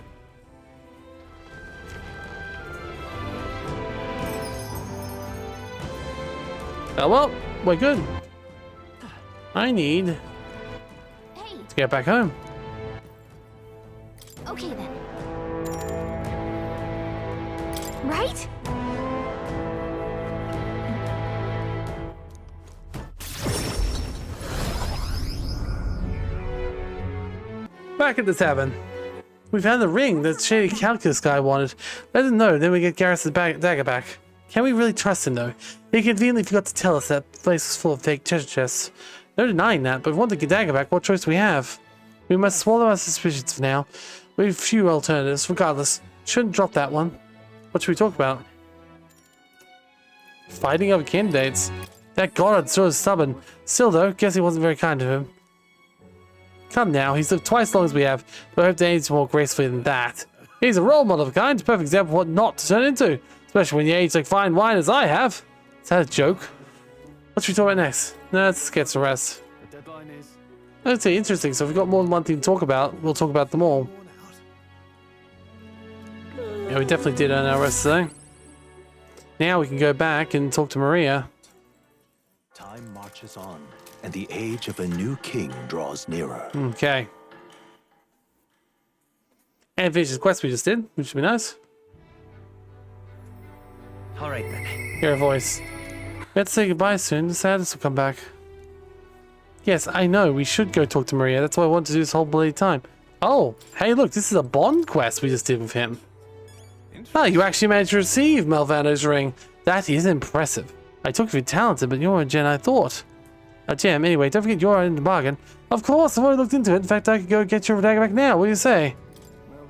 Oh well, we're good. I need Hey, to get back home. okay then. Right? Back at the tavern. We found the ring that shady calculus guy wanted. Let him know, then we get Garrus's dagger back. Can we really trust him though? He conveniently forgot to tell us that place was full of fake treasure chests. No denying that, but if we want to get dagger back, what choice do we have? We must swallow our suspicions for now. We have few alternatives, regardless. Shouldn't drop that one. What should we talk about? Fighting other candidates. That god so stubborn. Still though, guess he wasn't very kind to him. Come now, he's lived twice as long as we have, but I hope to age more gracefully than that. He's a role model of a kind, a perfect example of what not to turn into, especially when you age like fine wine as I have. Is that a joke? What should we talk about next? No, let's get some rest. The deadline is. That's interesting, so if we've got more than one thing to talk about, we'll talk about them all. Yeah, we definitely did earn our rest today. Now we can go back and talk to Maria. Time marches on, and the age of a new king draws nearer. Okay. And finish the quest we just did, which would be nice. All right then. Hear a voice. We have to say goodbye soon. The sadness will come back. Yes, I know. We should go talk to Maria. That's what I want to do this whole bloody time. Oh, hey, look. This is a Bond quest we just did with him. Oh, you actually managed to receive Malvano's ring. That is impressive. I took you for talented, but you're more gen I thought. Jim, anyway, don't forget you're in the bargain. Of course, I've already looked into it. In fact, I could go get your dagger back now. What do you say?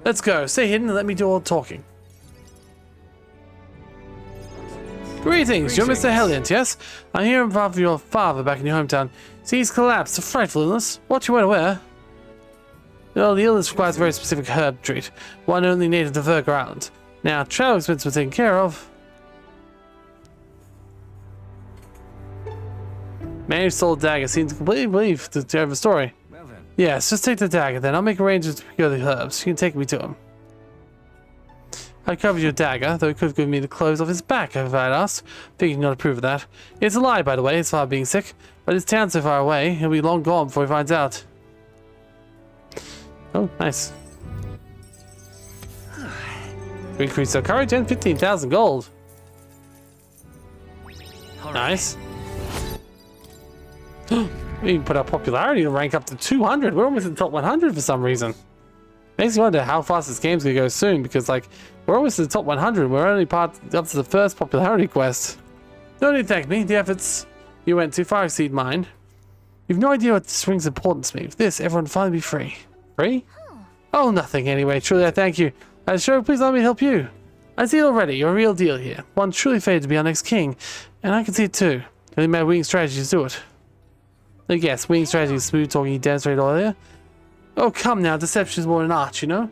Let's go. Stay hidden and let me do all the talking. Greetings, you're Mr. Helliant, yes? I'm here on behalf of your father back in your hometown. See, he's collapsed, a frightful illness. What you weren't aware? Well, the illness requires a very specific herb treat, one only native to Virgo Island. Now, travel expenses were taken care of. Man who stole the dagger seems to completely believe the terrible story. Well then. Yes, just take the dagger, then I'll make arrangements to procure the herbs. You can take me to him. I covered your dagger, though he could have given me the clothes off his back if I'd asked. Figured not approve of that. It's a lie, by the way, as far as being sick. But his town's so far away, he'll be long gone before he finds out. Oh, nice. We increased our courage and 15,000 gold. Nice. We can put our popularity and rank up to 200. We're almost in the top 100 for some reason. Makes me wonder how fast this game's gonna go soon, because like we're almost in the top 100. We're only up to the first popularity quest. No need to thank me. The efforts you went to far exceed mine. You've no idea what this brings importance to me. With this, everyone will finally be free. Free? Oh, nothing anyway. Truly, I thank you. Sure, please let me help you. I see it already. You're a real deal here. One truly fated to be our next king, and I can see it too. Only my winning strategies do it. Yes, winning strategies, smooth talking you demonstrated earlier. Oh, come now. Deception is more an art, you know?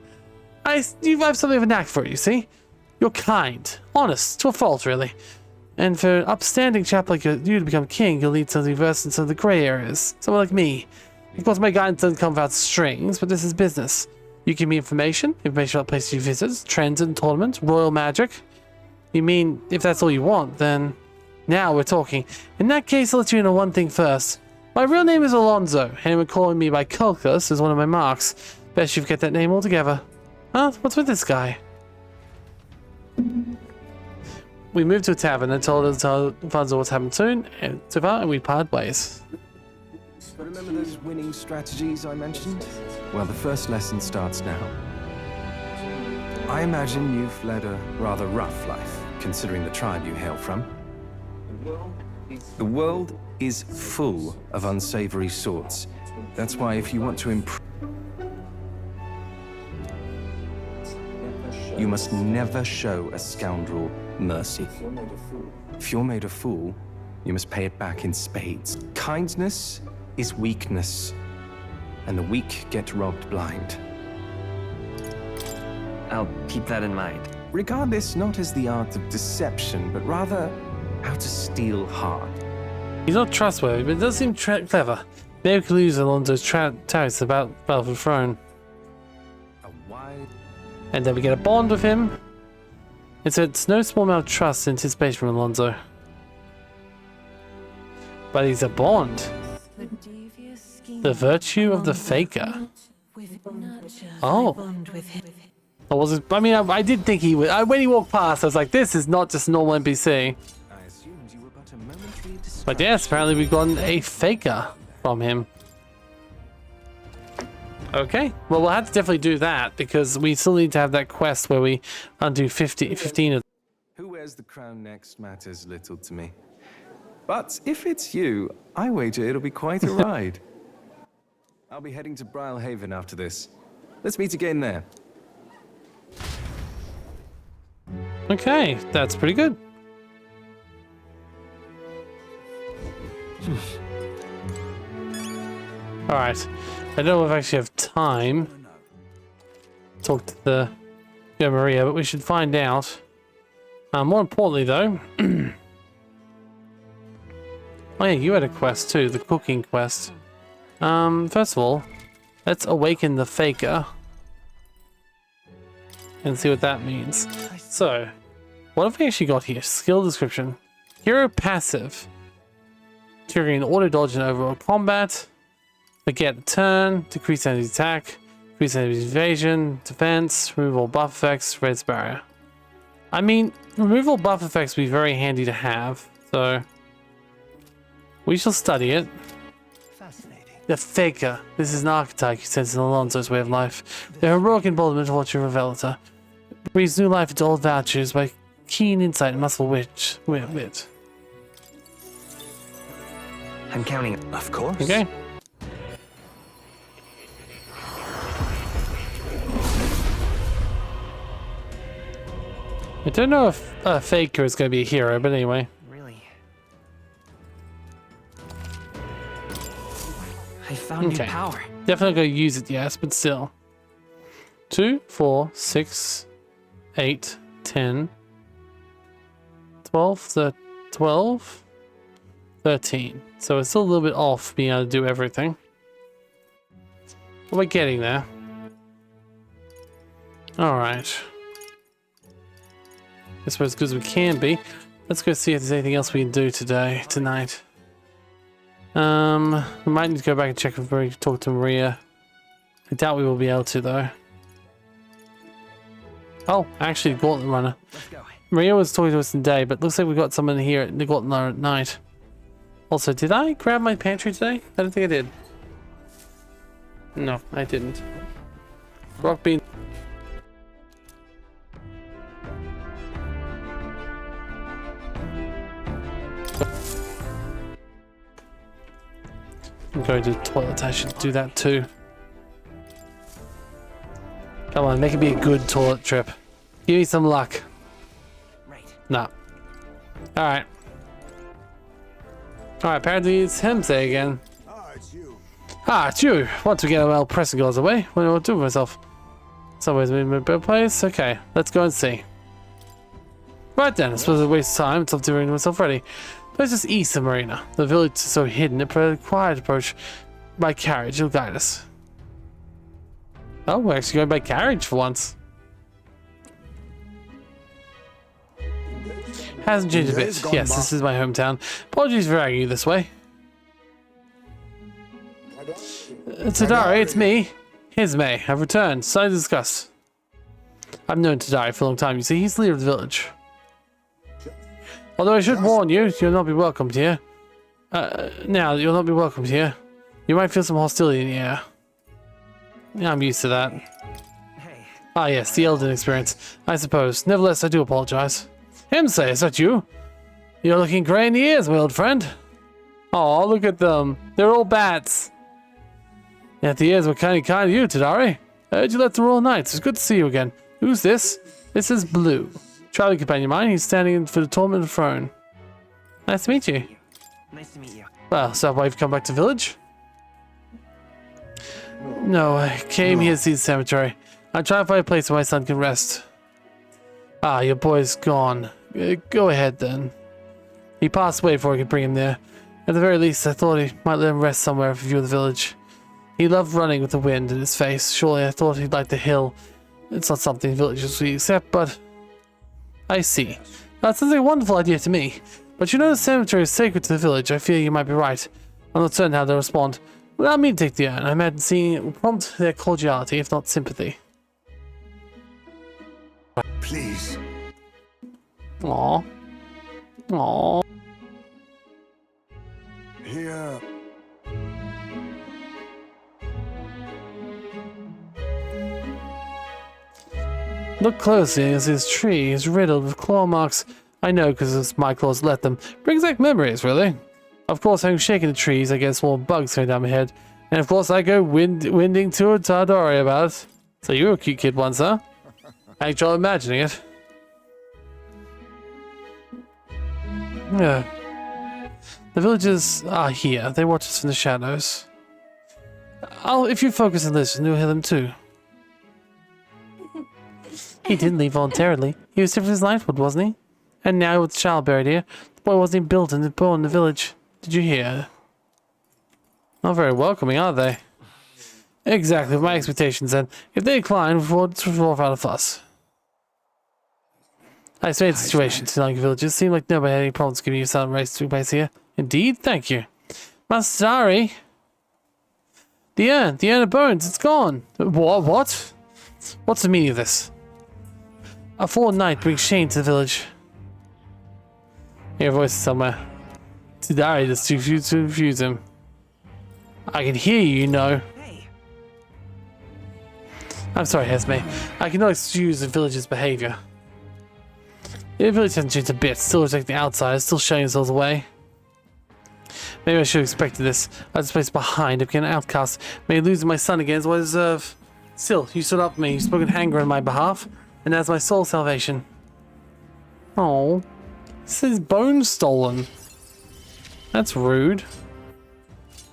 I have something of a knack for it, you see? You're kind. Honest. To a fault, really. And for an upstanding chap like you to become king, you'll need something versed in some of the grey areas. Someone like me. Of course, my guidance doesn't come without strings, but this is business. You give me information about places you visit, trends and tournaments, royal magic. You mean, if that's all you want, then now we're talking. In that case, I'll let you know one thing first. My real name is Alonzo. Anyone calling me by Culcus is one of my marks. Best you forget that name altogether. Huh? What's with this guy? We moved to a tavern and told Alonzo what's happened soon, and so far, and we parted ways. Remember those winning strategies I mentioned? Well, the first lesson starts now. I imagine you've led a rather rough life, considering the tribe you hail from. The world is full of unsavory sorts. That's why if you want to improve, you must never show a scoundrel mercy. If you're made a fool, you must pay it back in spades. Kindness is weakness, and the weak get robbed blind. I'll keep that in mind. Regard this not as the art of deception, but rather how to steal hard. He's not trustworthy, but it does seem clever. Maybe we could lose Alonzo's tariffs about Battlefield Throne. And then we get a bond with him. It's no small amount of trust and anticipation from Alonzo. But he's a bond. The virtue of the faker. Oh. I wasn't. I mean, I did think he would. When he walked past, I was like, "This is not just a normal NPC." But yes, apparently we've gotten a faker from him. Okay, well, we'll have to definitely do that because we still need to have that quest where we undo 15 of. Who wears the crown next matters little to me. But if it's you, I wager it'll be quite a ride. I'll be heading to Brylehaven after this. Let's meet again there. Okay, that's pretty good. Alright, I don't know if I actually have time to talk to the Maria, but we should find out. More importantly though, oh yeah, you had a quest too, the cooking quest. First of all, let's awaken the faker and see what that means. So, what have we actually got here? Skill description. Hero passive. Triggering auto dodge in overall combat. Forget a turn. Decrease enemy attack. Increase enemy evasion. Defense. Remove all buff effects. Raise barrier. I mean, removal buff effects would be very handy to have. So, we shall study it. The faker. This is an archetype who senses Alonzo's way of life. The heroic embodiment of what you revealed her. Breathes new life into old virtues by keen insight and muscle wit. I'm counting. Of course. Okay. I don't know if a faker is going to be a hero, but anyway. Really? I found new power. Definitely going to use it, yes, but still. 2, 4, 6, 8, 10, 12, 12, 13. So it's still a little bit off being able to do everything. But we're getting there. Alright. I suppose as good as we can be. Let's go see if there's anything else we can do tonight. We might need to go back and check if we can talk to Maria. I doubt we will be able to though. Oh, actually, Gauntlet Runner. Let's go. Maria was talking to us today, but looks like we got someone here at the Gauntlet Runner at night. Also, did I grab my pantry today? I don't think I did. No, I didn't. Rock bean. I'm going to the toilet. I should do that too. Come on, make it be a good toilet trip. Give me some luck. Right. No. Alright. Alright, apparently it's Hemsey again. It's you. Ah, it's you! Once we get our pressing goes away, what do I do with myself? Somewhere's in a better place? Okay, let's go and see. Right then, I suppose it's a waste of time. It's up to getting myself ready. Let's just east of Marina. The village is so hidden, a quiet approach by carriage will guide us. Oh, we're actually going by carriage for once. Hasn't changed a bit. Yes, this is my hometown. Apologies for dragging you this way. Tadari, it's me. Here's May. I've returned. Something to discuss. I've known Tadari for a long time. You see, he's the leader of the village. Although I should warn you, you'll not be welcomed here. Now, you'll not be welcomed here. You might feel some hostility in the air. Yeah, I'm used to that. Hey. Ah, yes, the Elden experience, I suppose. Nevertheless, I do apologize. Hemsey, is that you? You're looking grey in the ears, my old friend. Oh, look at them. They're all bats. Yet the ears were kind of you, Tadari. I heard you left the Royal Knights. It's good to see you again. Who's this? This is Blue. Traveling companion of mine. He's standing in for the Tormented Throne. Nice to meet you. Nice to meet you. Well, so why you've come back to village? No, I came here to see the cemetery. I'm trying to find a place where my son can rest. Ah, your boy's gone. Go ahead then. He passed away before I could bring him there. At the very least, I thought he might let him rest somewhere with a view of the village. He loved running with the wind in his face. Surely I thought he'd like the hill. It's not something villagers would accept, but... I see. That sounds like a wonderful idea to me. But you know the cemetery is sacred to the village. I fear you might be right. I'm not certain how they'll respond. Without me to take the urn, I imagine seeing it will prompt their cordiality, if not sympathy. Please. Aww. Aww. Here. Look closely as this tree is riddled with claw marks. I know because my claws let them. Brings back memories, really. Of course, I'm shaking the trees, I get small bugs coming down my head. And of course, I go winding to Tadari about it. So you were a cute kid once, huh? I enjoy imagining it. Yeah. The villagers are here. They watch us from the shadows. If you focus and listen, you'll hear them too. He didn't leave voluntarily. He was different as Lightwood, wasn't he? And now with the child buried here, the boy wasn't even built and born in the village. Did you hear? Not very welcoming, are they? Exactly, my expectations then. If they decline, we'll roll out a fuss. I explained the situation to the villagers. Seemed like nobody had any problems giving you some race to place here. Indeed, thank you. Master Dari. The urn of bones, it's gone. What? What's the meaning of this? A fallen knight brings shame to the village. Hear a voice somewhere. Tadari just to confuse him. I can hear you, you know. Hey. I'm sorry, Esme. I cannot excuse the village's behavior. The village hasn't changed a bit, still rejecting outsiders, still showing themselves away. Maybe I should have expected this. I was placed behind, I became an outcast. Maybe losing my son again is what I deserve. Still, you stood up for me, you spoke in anger on my behalf, and that's my soul's salvation. Oh, this is bone stolen. That's rude.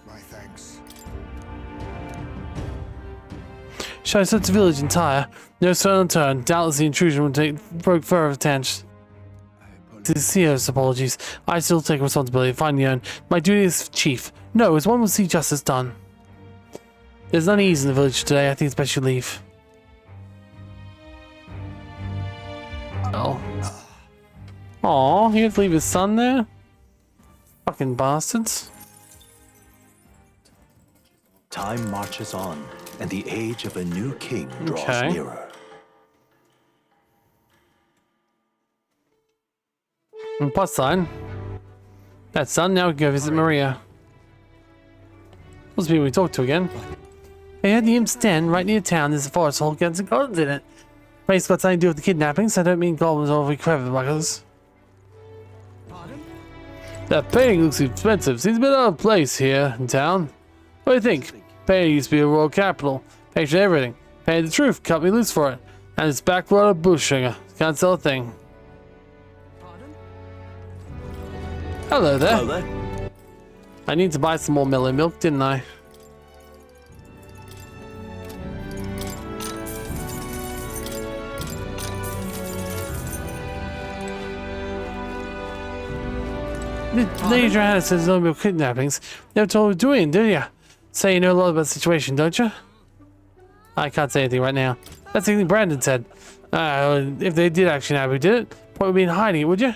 My thanks. Shall I search the village entire? No stone unturned. Doubtless the intrusion would broke further attention. Sincerest apologies. I still take responsibility. Find your own. My duty as chief. No, as one will see justice done. There's none ease in the village today. I think it's best you leave. Oh. Aw, he had to leave his son there? Fucking bastards. Time marches on, and the age of a new king draws Okay. nearer. And plus sign. That's done. Now we can go visit Maria. Those people we talked to again. They had the imp's den right near town. There's a forest hall with guns and goblins in it. Place got something to do with the kidnappings. I don't mean goblins or clever buggers. That painting looks expensive. Seems a bit out of place here in town. What do you think? Painting used to be a royal capital. Picture everything. Painted the truth. Cut me loose for it. And it's backwater bullshinger. Can't sell a thing. Hello there. Hello there. I need to buy some more mellow milk, didn't I? Lady Johanna says no more kidnappings. Never told her doing, do ya? Say you know a lot about the situation, don't you? I can't say anything right now. That's something Brandon said. If they did actually know who did it, point would be in hiding it, would you?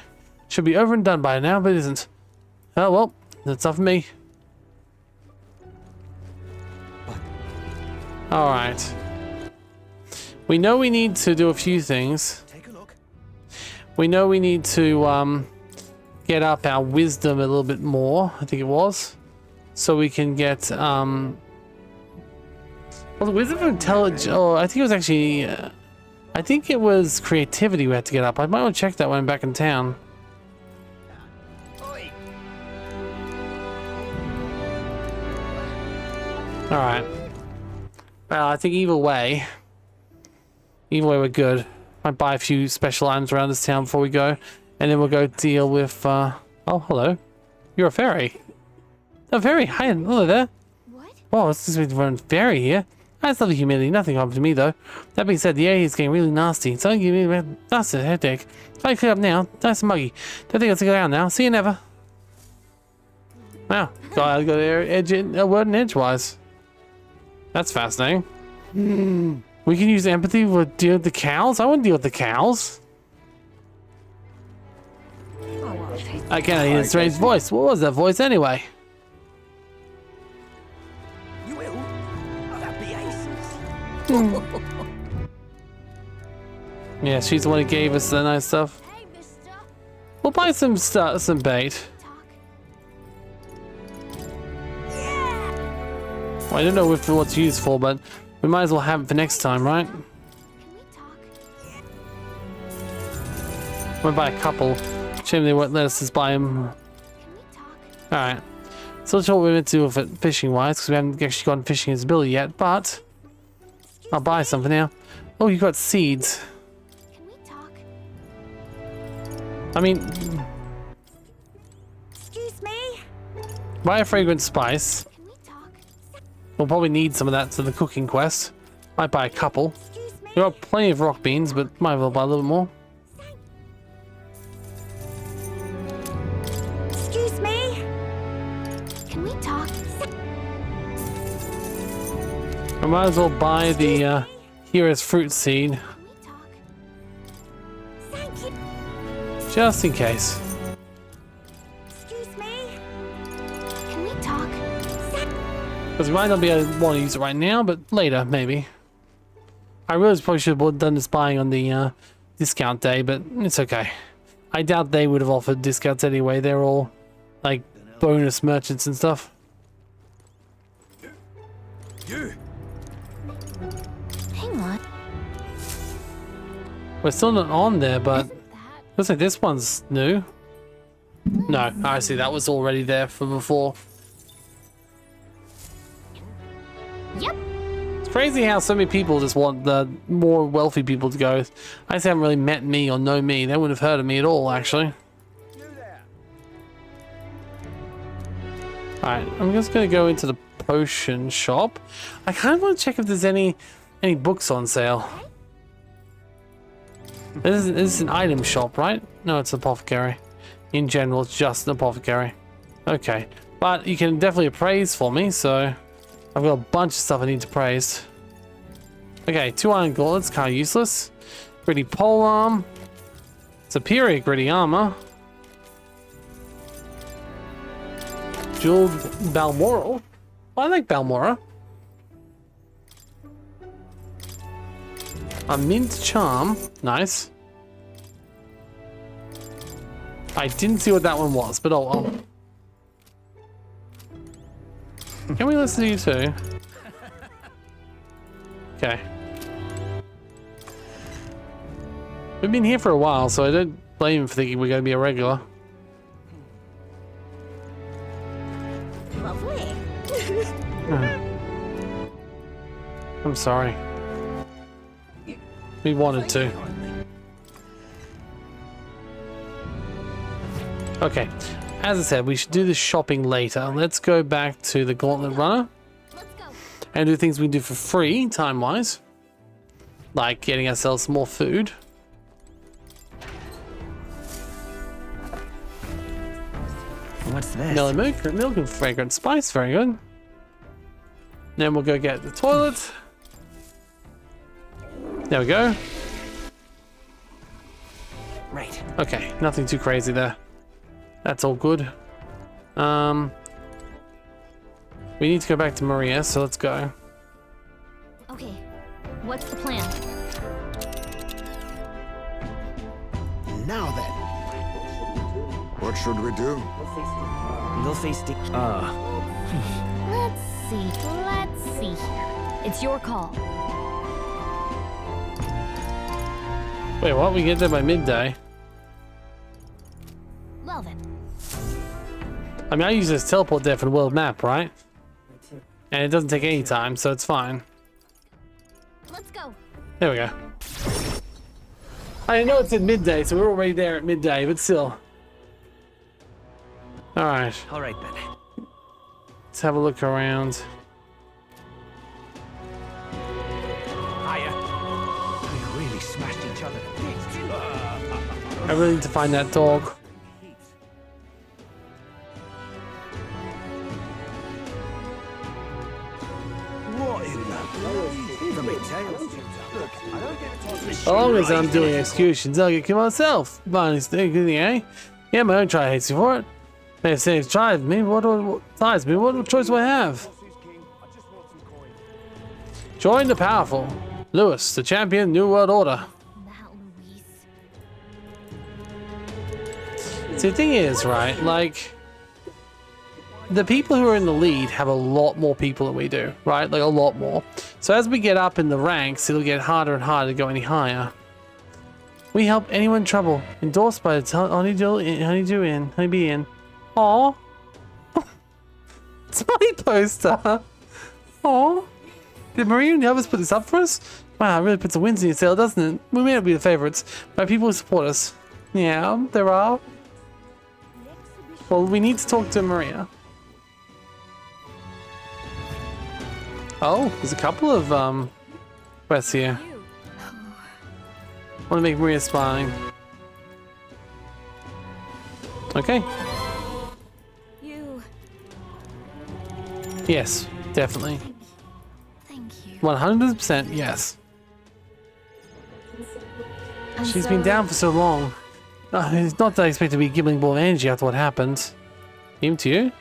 Should be over and done by now, but it isn't. Oh well, that's not for me. Alright. We know we need to do a few things. Take a look. We know we need to get up our wisdom a little bit more, I think it was. So we can get well, the wisdom of intelligence, oh, I think it was actually I think it was creativity we had to get up. I might want to check that when I'm back in town. Alright. Well, I think either way we're good. Might buy a few special items around this town before we go. And then we'll go deal with, oh, hello. You're a fairy. A fairy. Hi, hello there. What? Whoa, it's just been a fairy here. That's lovely humidity. Nothing happened to me, though. That being said, the air is getting really nasty. It's only giving me a nasty headache. If I clear up now, nice and muggy. Don't think I'll take it down now. See you never. Wow. I got a word in edgewise. That's fascinating. We can use empathy to deal with the cows? I wouldn't deal with the cows. I can't hear a strange voice. What was that voice anyway? You will? Oh, that'd be aces. Yeah, she's the one who gave us the nice stuff. Hey, mister. We'll buy some bait. Well, I don't know if what's used for, but we might as well have it for next time, right? Can we talk? We'll buy a couple. Shame they won't let us just buy them. Can we talk? Alright. So that's what we're meant to do with it fishing-wise, because we haven't actually gotten fishing as ability yet, but I'll buy something now. Oh, you got seeds. Can we talk? I mean, Excuse me. buy a fragrant spice. Can we talk? We'll probably need some of that to the cooking quest. Might buy a couple. Excuse me. There are plenty of rock beans, but might as well buy a little more. Excuse me. Can we talk? I might as well buy the hero's fruit seed, Can we talk? Thank you. just in case. Excuse me. Can we talk? Because we might not be able to want to use it right now, but later, maybe. I really probably should have done this buying on the discount day, but it's okay. I doubt they would have offered discounts anyway. They're all, like, bonus merchants and stuff. You. Hang on. We're still not on there, but That. looks like this one's new. No, I see. That was already there from before. Yep. It's crazy how so many people just want the more wealthy people to go. I just haven't really met me or know me. They wouldn't have heard of me at all, actually. Alright, I'm just going to go into the potion shop. I kind of want to check if there's any books on sale. This is an item shop, right? No, it's an apothecary. In general, it's just an apothecary. Okay. But you can definitely appraise for me, so I've got a bunch of stuff I need to praise. Okay, 2 iron gauntlets, kind of useless. Gritty polearm. Superior gritty armor. Jeweled Balmoral. I like Balmora. A mint charm. Nice. I didn't see what that one was, but oh well. Can we listen to you too? Okay. We've been here for a while, so I don't blame him for thinking we're going to be a regular. Lovely. I'm sorry. We wanted to. Okay. As I said, we should do the shopping later. Let's go back to the Gauntlet Runner. Let's go. And do things we can do for free, time-wise. Like getting ourselves more food. What's this? Mellow milk and fragrant spice, very good. Then we'll go get the toilet. There we go. Right. Okay, nothing too crazy there. That's all good. We need to go back to Maria, so let's go. Okay. What's the plan? Now then. What should we do? Little face stick. Let's see here. It's your call. Wait, what? We get there by midday? Well then. I mean, I use this teleport there for the world map, right? And it doesn't take any time, so it's fine. Let's go. There we go. I know it's at midday, so we're already there at midday, but still. Alright, All right then. let's have a look around. Hiya. We really smashed each other to bits. I really need to find that dog. What in the even my tails? Look, I don't get to toss As long as I'm doing executions, I'll get killed myself. Bonnie's thinking, eh? Yeah, my own tribe hates you for it. May have saved tribe me. What ties me? What choice do I have? Join the powerful. Lewis, the champion, New World Order. That Luis. See, the thing is, right, like, the people who are in the lead have a lot more people than we do, right? Like, a lot more. So as we get up in the ranks, it'll get harder and harder to go any higher. We help anyone in trouble. Endorsed by the Honeybee Inn. Aww. Smiley poster. Aww. Did Maria and the others put this up for us? Wow, it really puts the winds in your sail, doesn't it? We may not be the favorites, but people who support us. Yeah, there are. Well, we need to talk to Maria. Oh, there's a couple of quests here. I want to make Maria smiling. Okay. You. Yes, definitely. Thank you. 100% yes. I'm She's so- been down for so long. It's not that I expect to be giggling ball of energy after what happened. Even to you?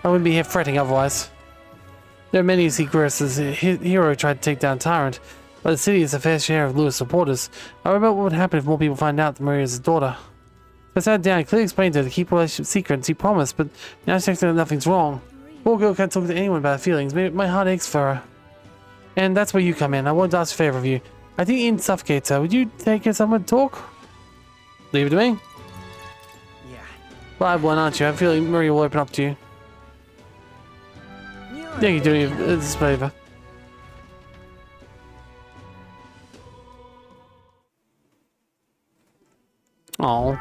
I wouldn't be here fretting otherwise. There are many secrets as a hero tried to take down Tyrant, but the city is a fair share of Lewis supporters. I remember what would happen if more people find out that Maria is his daughter. I sat down and clearly explained to her to keep the relationship secret, and she promised, but now she's acting like nothing's wrong. Poor girl can't talk to anyone about her feelings. My heart aches for her. And that's where you come in. I wanted to ask a favor of you. I think Ian suffocates her. Would you take her somewhere to talk? Leave it to me. Yeah. Live one, aren't you? I feel like Maria will open up to you. Yeah, you're doing this favor. Oh.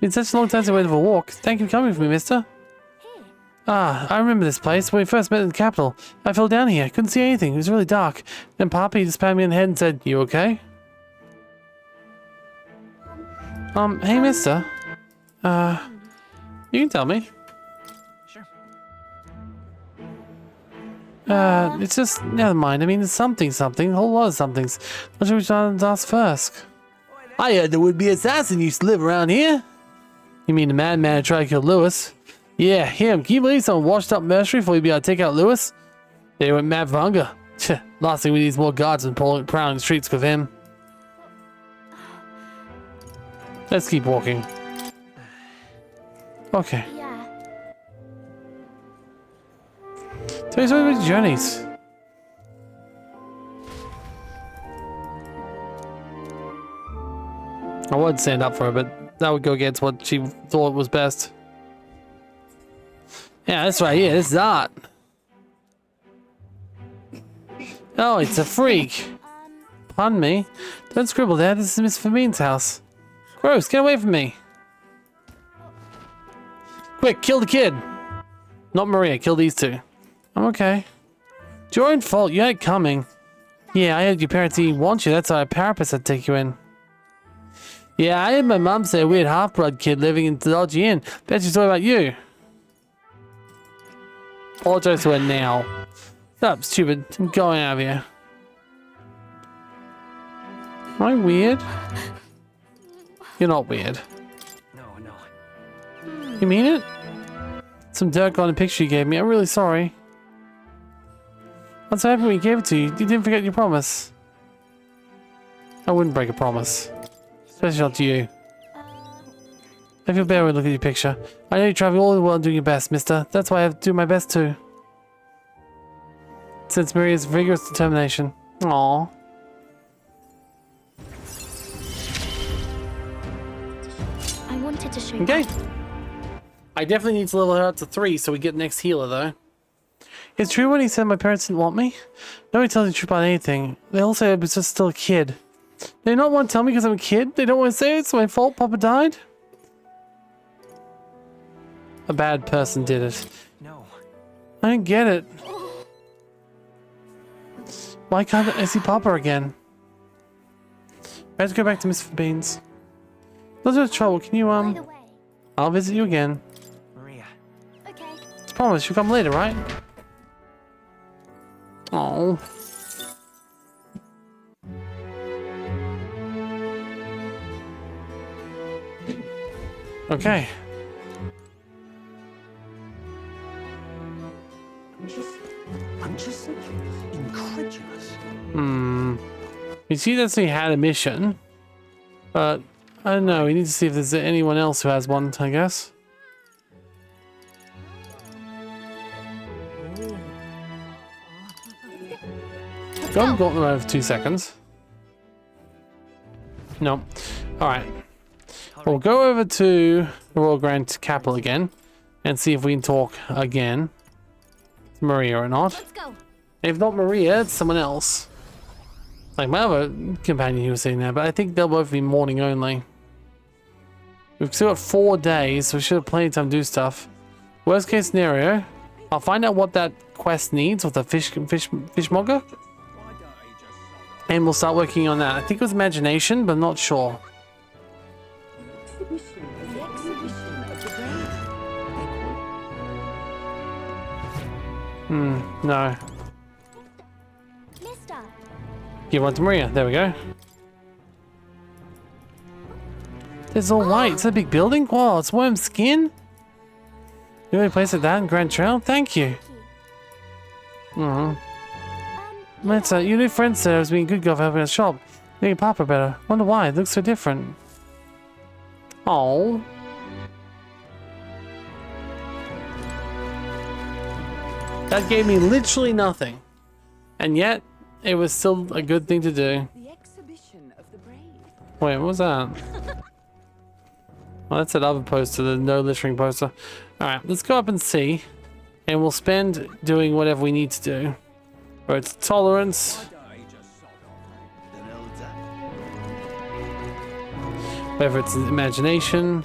Been such a long time since I went for a walk. Thank you for coming for me, mister. Ah, I remember this place. When we first met in the capital, I fell down here. Couldn't see anything. It was really dark. Then Poppy just patted me on the head and said, "You okay?" Hey, mister. You can tell me. Sure. It's just, never mind. I mean, it's something, a whole lot of somethings. What should we try to ask first? I heard the would-be assassin used to live around here. You mean the madman who tried to kill Lewis? Yeah, him. Can you believe someone washed up mercenary before he'd be able to take out Lewis? They went mad for hunger. Last thing we need is more guards and prowling the streets with him. Let's keep walking. Okay. Yeah. Tell us about your journeys. I would stand up for her, but that would go against what she thought was best. Yeah, that's right. Yeah, this is art. Oh, it's a freak. Pardon me. Don't scribble there. This is Miss Famine's house. Gross, get away from me. Quick, kill the kid. Not Maria, kill these two. I'm okay. It's your own fault. You had it coming. Yeah, I heard your parents didn't want you. That's why a parapet had to take you in. Yeah, I heard my mom say a weird half-blood kid living in the dodgy inn. Bet she's talking about you. Apologize to her now. Stop, stupid. I'm going out of here. Am I weird? You're not weird. No. You mean it? Some dirt got on a picture you gave me. I'm really sorry. I'm so happy when you gave it to you. You didn't forget your promise. I wouldn't break a promise. Especially not to you. I feel better when I look at your picture. I know you travel all the world doing your best, mister. That's why I have to do my best too. Since Maria's vigorous determination. Aww. I wanted to show you. Okay. I definitely need to level her up to 3 so we get next healer though. It's true when he said my parents didn't want me? Nobody tells the truth about anything. They all say I was just still a kid. They don't want to tell me because I'm a kid? They don't want to say it's my fault Papa died? A bad person did it. No. I don't get it. Why can't I see Papa again? I have to go back to Miss Beans. Not much trouble. Can you, By the way. I'll visit you again. Maria. Okay. It's promise. You'll come later, right? Oh. Okay. I'm just incredulous. You see that he had a mission, but I don't know. We need to see if there's anyone else who has one, I guess. Go and gauntlet mode for 2 seconds. No. Alright. We'll go over to the Royal Grand Capital again and see if we can talk again. It's Maria or not. Let's go. If not Maria, it's someone else. Like my other companion who was sitting there, but I think they'll both be morning only. We've still got 4 days, so we should have plenty of time to do stuff. Worst case scenario, I'll find out what that quest needs with the fishmonger. And we'll start working on that. I think it was imagination, but I'm not sure. No. Mister. Give one to Maria. There we go. It's all white. It's a big building. Wow, it's worm skin. You only place like that in Grand Trail? Thank you. That's your new friend said I was being a good girl for helping us shop. Making Papa better. Wonder why. It looks so different. Oh. That gave me literally nothing. And yet, it was still a good thing to do. The exhibition of the brave. Wait, what was that? Well, that's that other poster, the no littering poster. Alright, let's go up and see. And we'll spend doing whatever we need to do. Whether it's tolerance. Whether it's imagination.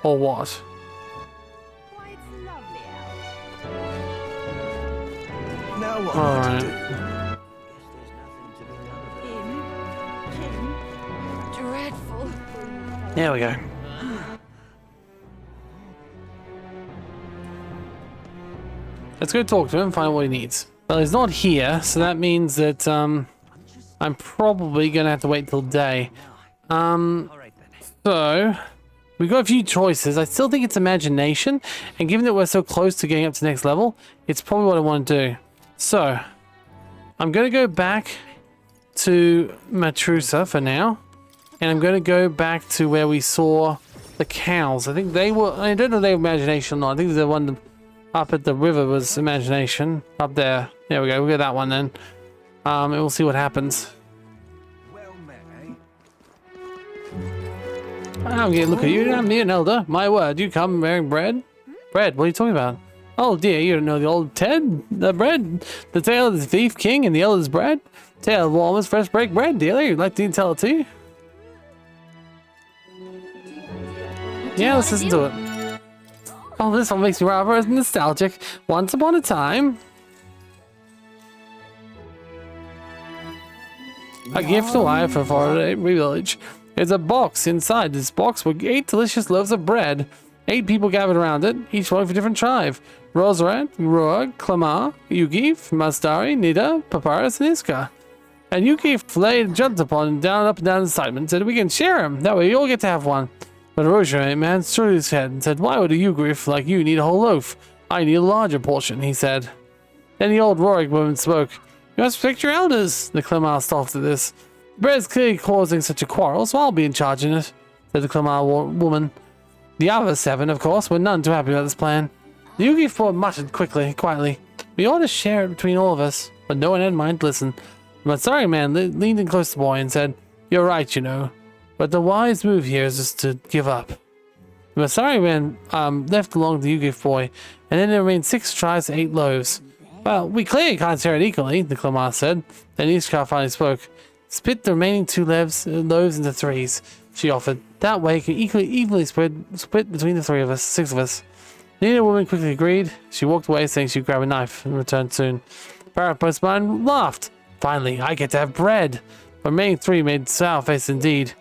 Or what. Why, it's lovely out. Now what All am I right. to do? Dreadful. There we go. Let's go talk to him and find out what he needs. Well, he's not here, so that means that I'm probably gonna have to wait till day. So we've got a few choices. I still think it's imagination, and given that we're so close to getting up to the next level, it's probably what I want to do. So I'm gonna go back to Matrusa for now, and I'm gonna go back to where we saw the cows. I think they were, I don't know if they were imagination or not. I think the one up at the river was imagination. Up there. There we go. We'll get that one then. And we'll see what happens. Well met, eh? I'm getting look at you. I'm an elder. My word. You come bearing bread? Bread? What are you talking about? Oh dear, you don't know the old Ted? The bread? The tale of the thief king and the elder's bread? Tale of Walmer's fresh break bread, dealer. You'd like to tell it to you? Yeah, let's listen to it. Oh, this one makes me rather nostalgic. Once upon a time, a gift to wife for every village. There's a box. Inside this box were 8 delicious loaves of bread. 8 people gathered around it, each one of a different tribe. Rosarat, Ruag, Clamar, Yugif, Mastari, Nida, Papyrus, and Iska. And Yugif flayed, jumped upon, and up and down in excitement, said we can share him. That way you all get to have one. But Rosarat man shook his head and said, why would a Yugif like you need a whole loaf? I need a larger portion, he said. Then the old Rorig woman spoke. You must protect your elders. The Clamar scoffed at this. Bread's clearly causing such a quarrel, so I'll be in charge in it, said the Clamar woman. The other 7, of course, were none too happy about this plan. The Yugi boy muttered quietly, we ought to share it between all of us, but no one had mind to listen. The Matsari man leaned in close to the boy and said, you're right, you know, but the wise move here is just to give up. The Matsari man left along with the Yugi boy, and then there remained 6 tries and 8 loaves. Well, we clearly can't share it equally, the Clamar said. Then Ishkar finally spoke. Split the remaining 2 loaves into 3s, she offered. That way it can evenly split between the 3 of us, 6 of us. The Indian woman quickly agreed. She walked away saying she'd grab a knife and return soon. Barrett Postman laughed. Finally, I get to have bread. The remaining 3 made sour face indeed.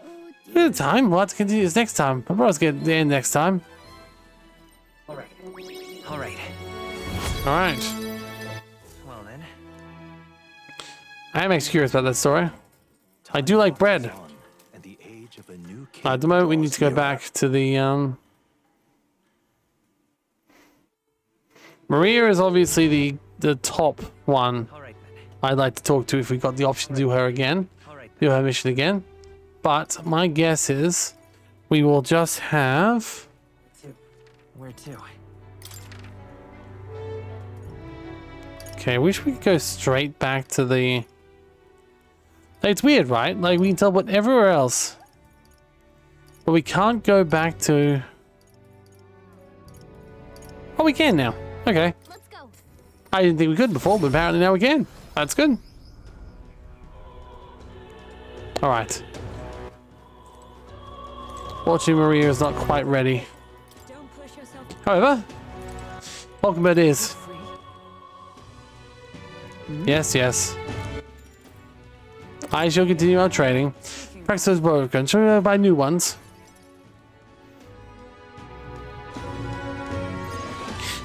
Good time. We'll have to continue this next time. I'll probably get the end next time. Alright. Alright. Well then. I am actually curious about that story. I do like bread. At the moment we need to go back to the Maria is obviously the top one I'd like to talk to if we got the option to do her again. Do her mission again. But my guess is we will just have Where to? Okay, I wish we could go straight back to the it's weird, right? Like we can teleport everywhere else. But we can't go back to oh, we can now. Okay. Let's go. I didn't think we could before, but apparently now we can. That's good. Alright. Watching Maria is not quite ready. Don't push yourself. However, welcome it is. Yes, yes. I shall continue our training. Practice those broken. Shall we buy new ones?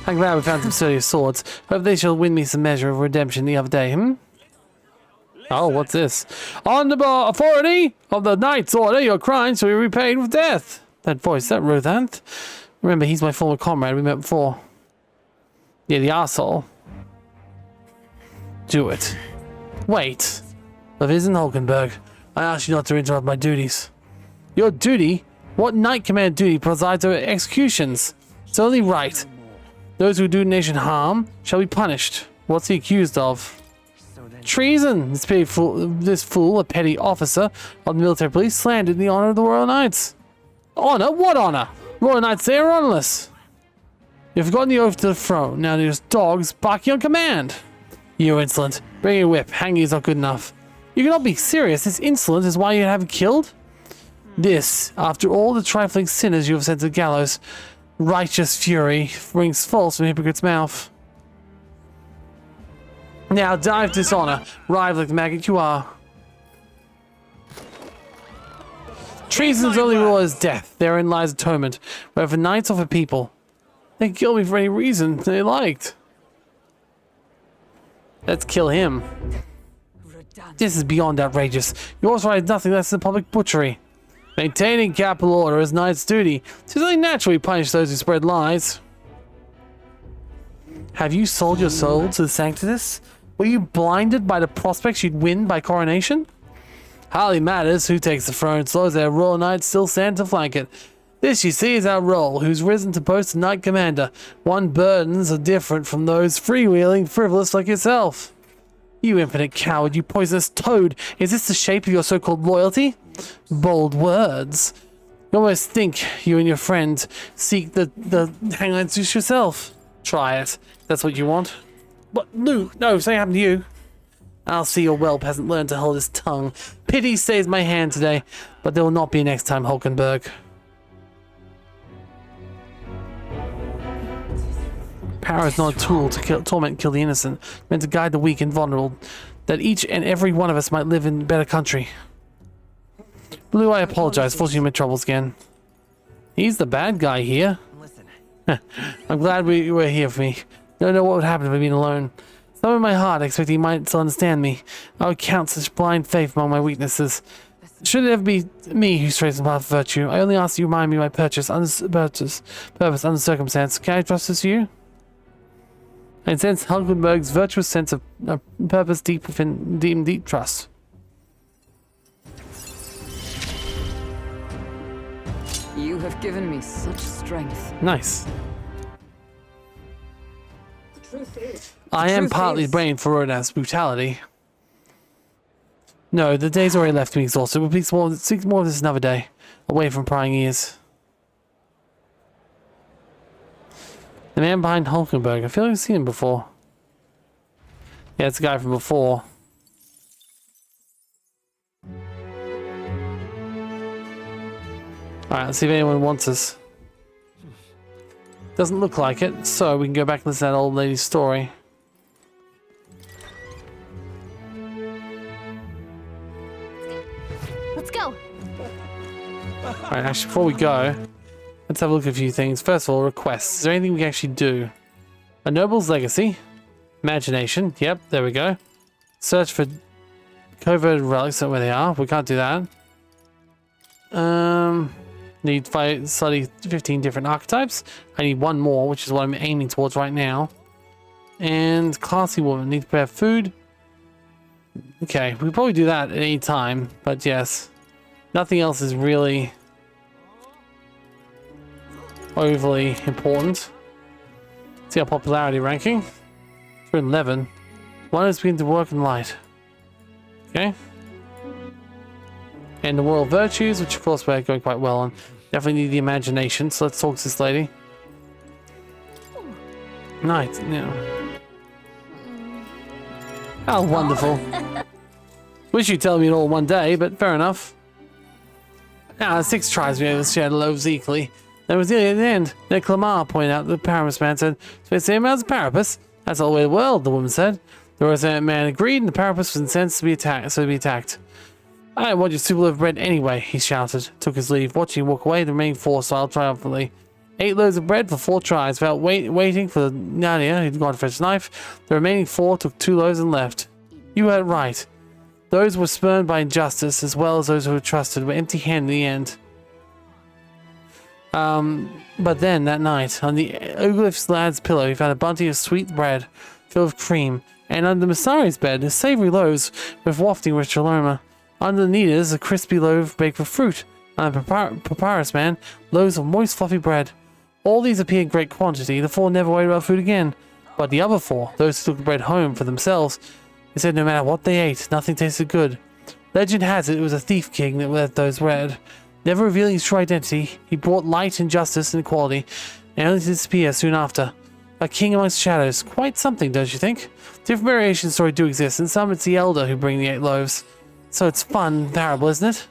I'm glad we found some serious swords. Hope they shall win me some measure of redemption the other day, Oh, what's this? On the authority of the Knight's Order, your crimes shall be repaid with death. That voice, that Rothanth. Remember, he's my former comrade we met before. Yeah, the arsehole. Do it. Wait. Levizen Hulkenberg, I ask you not to interrupt my duties. Your duty? What knight command duty presides over executions? It's only right. Those who do nation harm shall be punished. What's he accused of? Treason! This fool, a petty officer of the military police, slandered the honor of the Royal Knights. Honor? What honor? Royal Knights, they are honorless. You've forgotten the oath to the throne. Now there's dogs barking on command. You insolent. Bring a whip. Hanging is not good enough. You cannot be serious. This insolence is why you have him killed? This, after all the trifling sinners you have sent to the gallows. Righteous fury rings false from a hypocrite's mouth. Now die of dishonor, rival like the maggot you are. Treason's only rule is death. Therein lies atonement, whether for knights or for people. They can kill me for any reason they liked. Let's kill him. This is beyond outrageous. You authorize nothing less than public butchery. Maintaining capital order is knight's duty. So they naturally punish those who spread lies. Have you sold your soul to the Sanctus? Were you blinded by the prospects you'd win by coronation? Hardly matters who takes the throne, so long as their royal knights still stand to flank it. This, you see, is our role, who's risen to post a knight commander. One burdens are different from those freewheeling frivolous like yourself. You infinite coward, you poisonous toad. Is this the shape of your so-called loyalty? Bold words. You almost think you and your friend seek the hangman's noose yourself. Try it. That's what you want. What? No, something happened to you. I'll see your whelp hasn't learned to hold his tongue. Pity stays my hand today, but there will not be next time, Hulkenberg. Power is not a tool to torment and kill the innocent, meant to guide the weak and vulnerable, that each and every one of us might live in a better country. Blue, I apologize, forcing you in troubles again. He's the bad guy here. I'm glad you were here for me. Don't know what would happen if I'd been alone. Some in my heart expecting he might still understand me. I would count such blind faith among my weaknesses. Should it ever be me who strays the path of virtue, I only ask you to remind me of my purpose under circumstance. Can I trust this to you? I sense Hulkenberg's virtuous sense of purpose deep within deep trust. You have given me such strength. Nice. I am partly blamed for Rodin's brutality. No, the day's already left me exhausted. We'll speak more of this another day, away from prying ears. The man behind Hulkenberg. I feel like I've seen him before. Yeah, it's the guy from before. Alright, let's see if anyone wants us. Doesn't look like it, so we can go back and listen to that old lady's story. Let's go. Alright, actually, before we go, let's have a look at a few things. First of all, requests. Is there anything we can actually do? A noble's legacy. Imagination. Yep, there we go. Search for covert relics. Where they are. We can't do that. Need to study 15 different archetypes. I need one more, which is what I'm aiming towards right now. And classy woman. Need to prepare food. Okay, we probably do that at any time, but yes. Nothing else is really overly important. See our popularity ranking. We're 11. One is beginning to work in light. Okay. And the moral virtues, which of course we're going quite well on. Definitely need the imagination, so let's talk to this lady. Nice, yeah. How wonderful. Wish you'd tell me it all one day, but fair enough. Now, 6 tries we able to share the loaves equally. That was nearly at the end. Then Clamar pointed out the Paramus man said, "So it's the same as Parapus? That's all the way the world," the woman said. The resident man agreed, and the Parapus was incensed to be attacked. "I don't want your super loaf of bread anyway," he shouted. Took his leave, watching him walk away. The remaining 4 smiled triumphantly. 8 loaves of bread for 4 tries. Without waiting for Nadia, who'd gone to fetch his knife, the remaining 4 took 2 loaves and left. You heard right. Those were spurned by injustice, as well as those who were trusted, were empty-handed in the end. But then, that night, on the Oglyph's lad's pillow, he found a bunty of sweet bread, filled with cream, and under Masari's bed, savory loaves with wafting rich aroma. Under Nita's, a crispy loaf baked with fruit. And the Papyrus man, loaves of moist, fluffy bread. All these appeared in great quantity. The 4 never worried about food again. But the other 4, those who took the bread home for themselves, they said no matter what they ate, nothing tasted good. Legend has it was a thief king that let those bread. Never revealing his true identity, he brought light and justice and equality, and only to disappear soon after. A king amongst shadows. Quite something, don't you think? Different variations of the story do exist, and some it's the elder who bring the 8 loaves. So it's fun and parable, isn't it?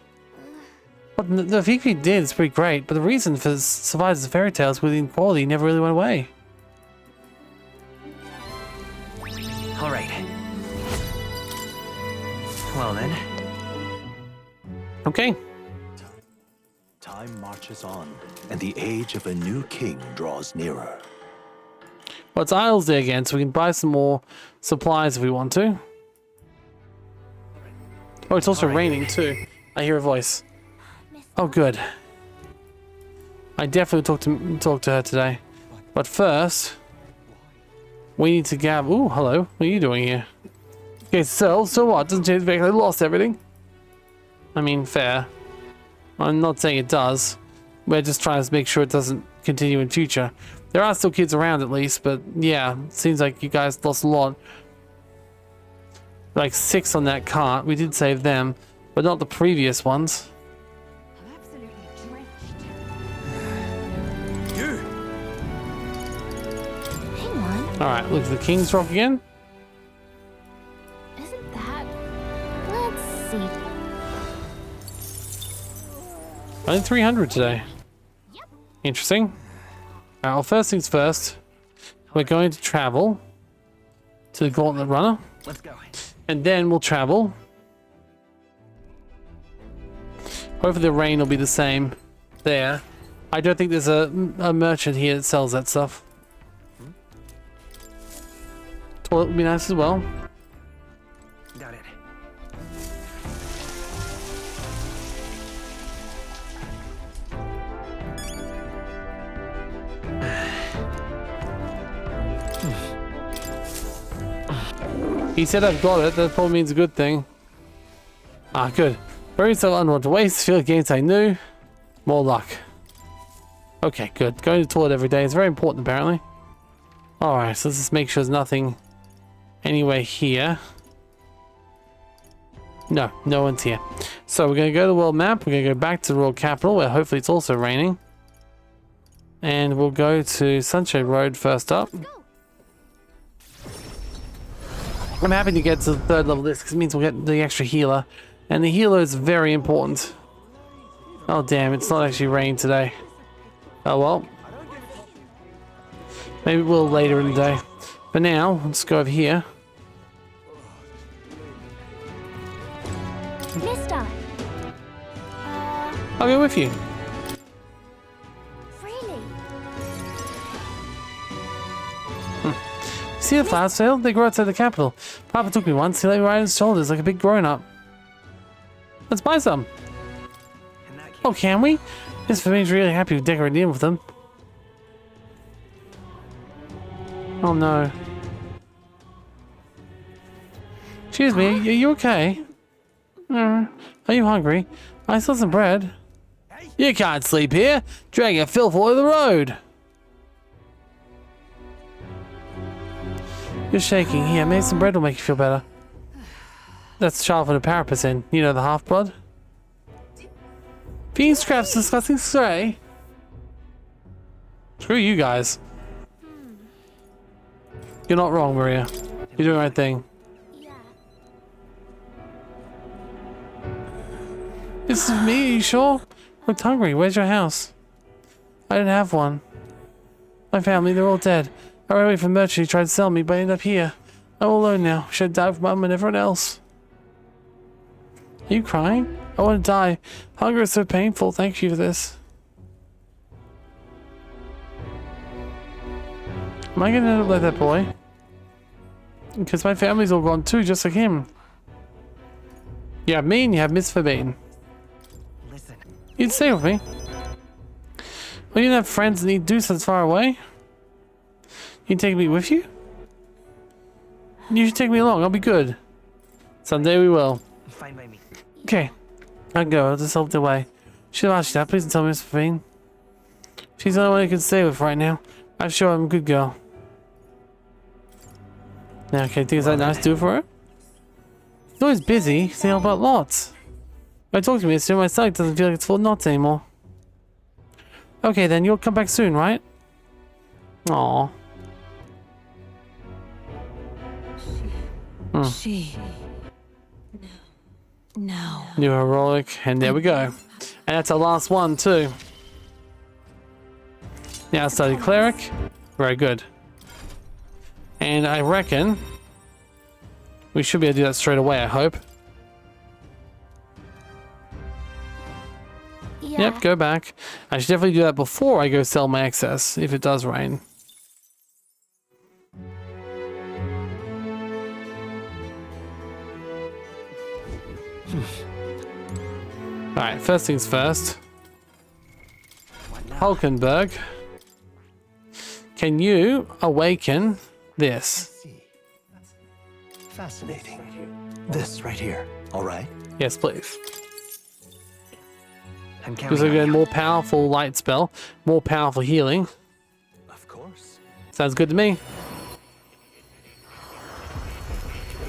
But the thief he did is pretty great, but the reason for survives the fairy tales with the inequality never really went away. Alright. Well then. Okay. Time marches on, and the age of a new king draws nearer. Well, it's Isles Day again, so we can buy some more supplies if we want to. Oh, it's also raining too. I hear a voice. Oh, good. I definitely talk to her today. But first, we need to gather. Ooh, hello. What are you doing here? Okay, so what? Doesn't change the fact I lost everything. I mean, fair. I'm not saying it does. We're just trying to make sure it doesn't continue in future. There are still kids around at least, but yeah, it seems like you guys lost a lot. Like 6 on that cart. We did save them, but not the previous ones. I'm absolutely drenched. You! Hang on. Alright, look at the King's Rock again. Isn't that... Let's see. Only 300 today. Yep. Interesting. Alright, well, first things first. We're going to travel to the Gauntlet Runner. Let's go. And then we'll travel. Hopefully the rain will be the same there. I don't think there's a merchant here that sells that stuff. Toilet would be nice as well. Got it. He said I've got it. That probably means a good thing. Ah, good. Very so unwanted waste. Feel gains I knew. More luck. Okay, good. Going to the toilet every day is very important, apparently. Alright, so let's just make sure there's nothing anywhere here. No, no one's here. So we're going to go to the world map. We're going to go back to the world capital, where hopefully it's also raining. And we'll go to Sunshine Road first up. I'm happy to get to the 3rd level list because it means we'll get the extra healer. And the healer is very important. Oh damn, it's not actually raining today. Oh well. Maybe we'll later in the day. But now, let's go over here. Mister. I'll go with you. Really? See the flowers, Phil? They grow outside the capital. Papa took me once. He let me ride on his shoulders like a big grown-up. Let's buy some. Oh, can we? Miss Famine's really happy to decorate in with them. Oh no. Excuse me, are you okay? Are you hungry? I saw some bread. You can't sleep here. Dragging a filth all over the road. You're shaking. Here, maybe some bread will make you feel better. That's child for the parapet's in. You know, the half-blood. Fiendcraft's disgusting stray. Screw you guys. You're not wrong, Maria. You're doing the right thing. Yeah. This is me, are you sure? Looked hungry. Where's your house? I didn't have one. My family, they're all dead. I ran away from the merchant who tried to sell me, but I ended up here. I'm all alone now. Should have died with Mum and everyone else. Are you crying? I want to die. Hunger is so painful. Thank you for this. Am I going to end up like that boy? Because my family's all gone too, just like him. You have me and you have Miss Verbane. Listen. You'd stay with me. Well, you don't have friends that need deuce far away. You can take me with you? You should take me along. I'll be good. Someday we will. Fine by me. Okay. I'll go. I'll just help the way. She'll ask you that. Please don't tell me, Miss Fane. She's the only one I can stay with right now. I'm sure I'm a good girl. Now, okay, think is that nice to do for her? She's always busy. She's thinking about lots. When I talk to me, it's my stomach doesn't feel like it's full of knots anymore. Okay, then you'll come back soon, right? Aww. She. No. New heroic, and there we go. And that's our last one too. Now study cleric. Very good. And I reckon we should be able to do that straight away, I hope. Yeah. Yep, go back. I should definitely do that before I go sell my excess, if it does rain. Alright, first things first. Hulkenberg. Can you awaken this? See. That's fascinating. This right here. All right. Yes, please. I'm Because we get a more powerful light spell, more powerful healing. Of course. Sounds good to me.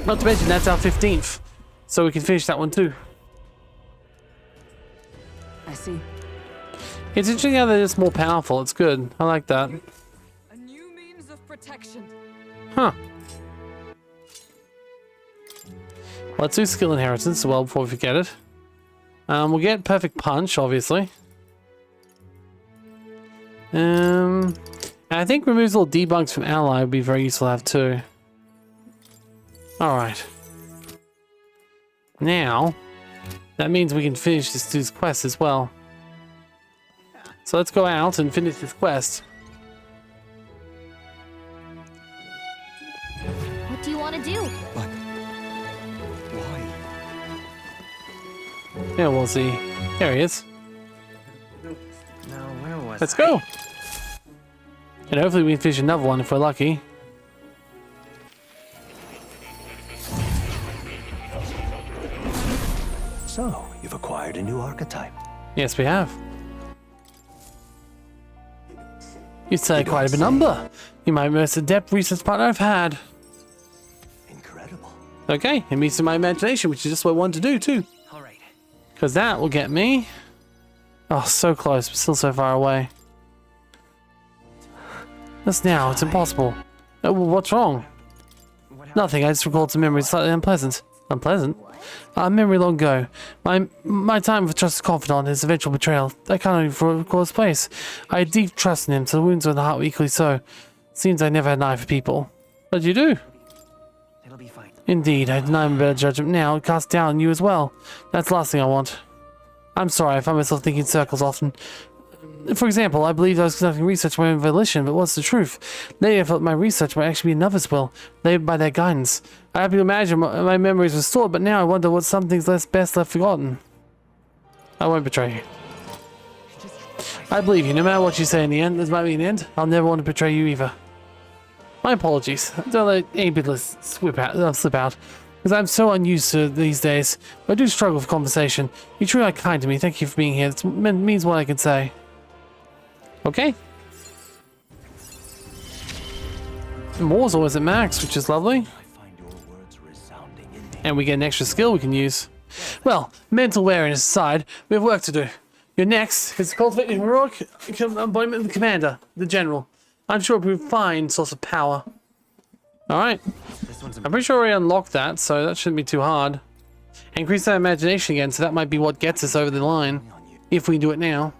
Not to mention, that's our 15th. So we can finish that one too. I see. It's interesting how they're just more powerful. It's good. I like that. A new means of protection. Huh. Let's do skill inheritance as well before we forget it. We'll get perfect punch, obviously. And I think removes all debunks from ally would be very useful to have too. Alright. Now, that means we can finish this quest as well. So let's go out and finish this quest. What do you want to do? But why? Yeah, we'll see. There he is. Now, where was Let's go. And hopefully we can finish another one if we're lucky. So, you've acquired a new archetype. Yes, we have. You say quite a bit number. You might be the most adept research partner I've had. Incredible. Okay, it meets my imagination, which is just what I wanted to do too. All right. Because that will get me... Oh, so close, but still so far away. Just now, it's impossible. Oh, well, what's wrong? Nothing, I just recalled some memories slightly unpleasant. Unpleasant? A memory long ago. My time with trusted confidant, his eventual betrayal. I can't only recall his place. I had deep trust in him, so the wounds on the heart were equally so. Seems I never had an eye for people. But you do. It'll be fine. Indeed, I deny my better judgment now. It casts down on you as well. That's the last thing I want. I'm sorry, I find myself thinking in circles often. For example, I believed I was conducting research by my own volition, but what's the truth? Later I felt my research might actually be another's will, led by their guidance. I happy to imagine my memories restored, but now I wonder what some things best left forgotten. I won't betray you. I believe you, no matter what you say in the end, this might be an end. I'll never want to betray you either. My apologies. Don't let any bit slip out. Because I'm so unused to these days. I do struggle with conversation. You truly are kind to me. Thank you for being here. It means what I can say. Okay. More's always at max, which is lovely. I find your words resounding in me. And we get an extra skill we can use. Well, mental wariness aside, we have work to do. Your next is to cultivate the heroic embodiment of the commander, the general. I'm sure it'll be a fine source of power. Alright. I'm pretty sure we unlocked that, so that shouldn't be too hard. Increase our imagination again, so that might be what gets us over the line. If we do it now.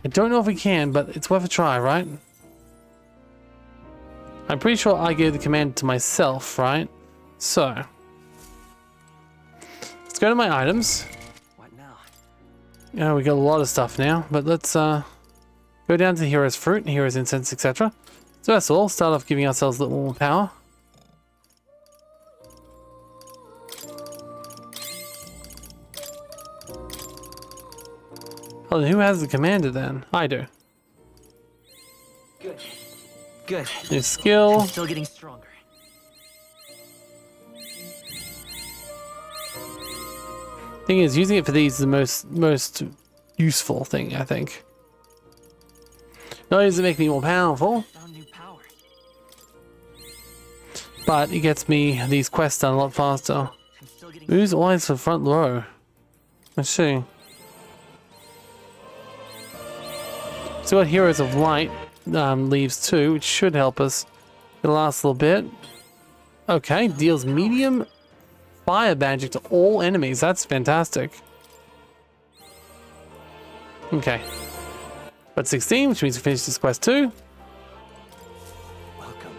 I don't know if we can, but it's worth a try, right? I'm pretty sure I gave the command to myself, right? So. Let's go to my items. What now? Yeah, we got a lot of stuff now, but let's go down to Hero's Fruit, Hero's Incense, etc. So that's all. Start off giving ourselves a little more power. Oh, who has the commander then? I do. Good. Good. New skill. Still getting stronger. Thing is, using it for these is the most useful thing, I think. Not only does it make me more powerful, Found new power. but it gets me these quests done a lot faster. I'm still getting Who's always for front row? Let's see. So what Heroes of Light leaves too, which should help us. It'll last a little bit. Okay, deals medium fire magic to all enemies. That's fantastic. Okay. But 16, which means we finish this quest too. Welcome.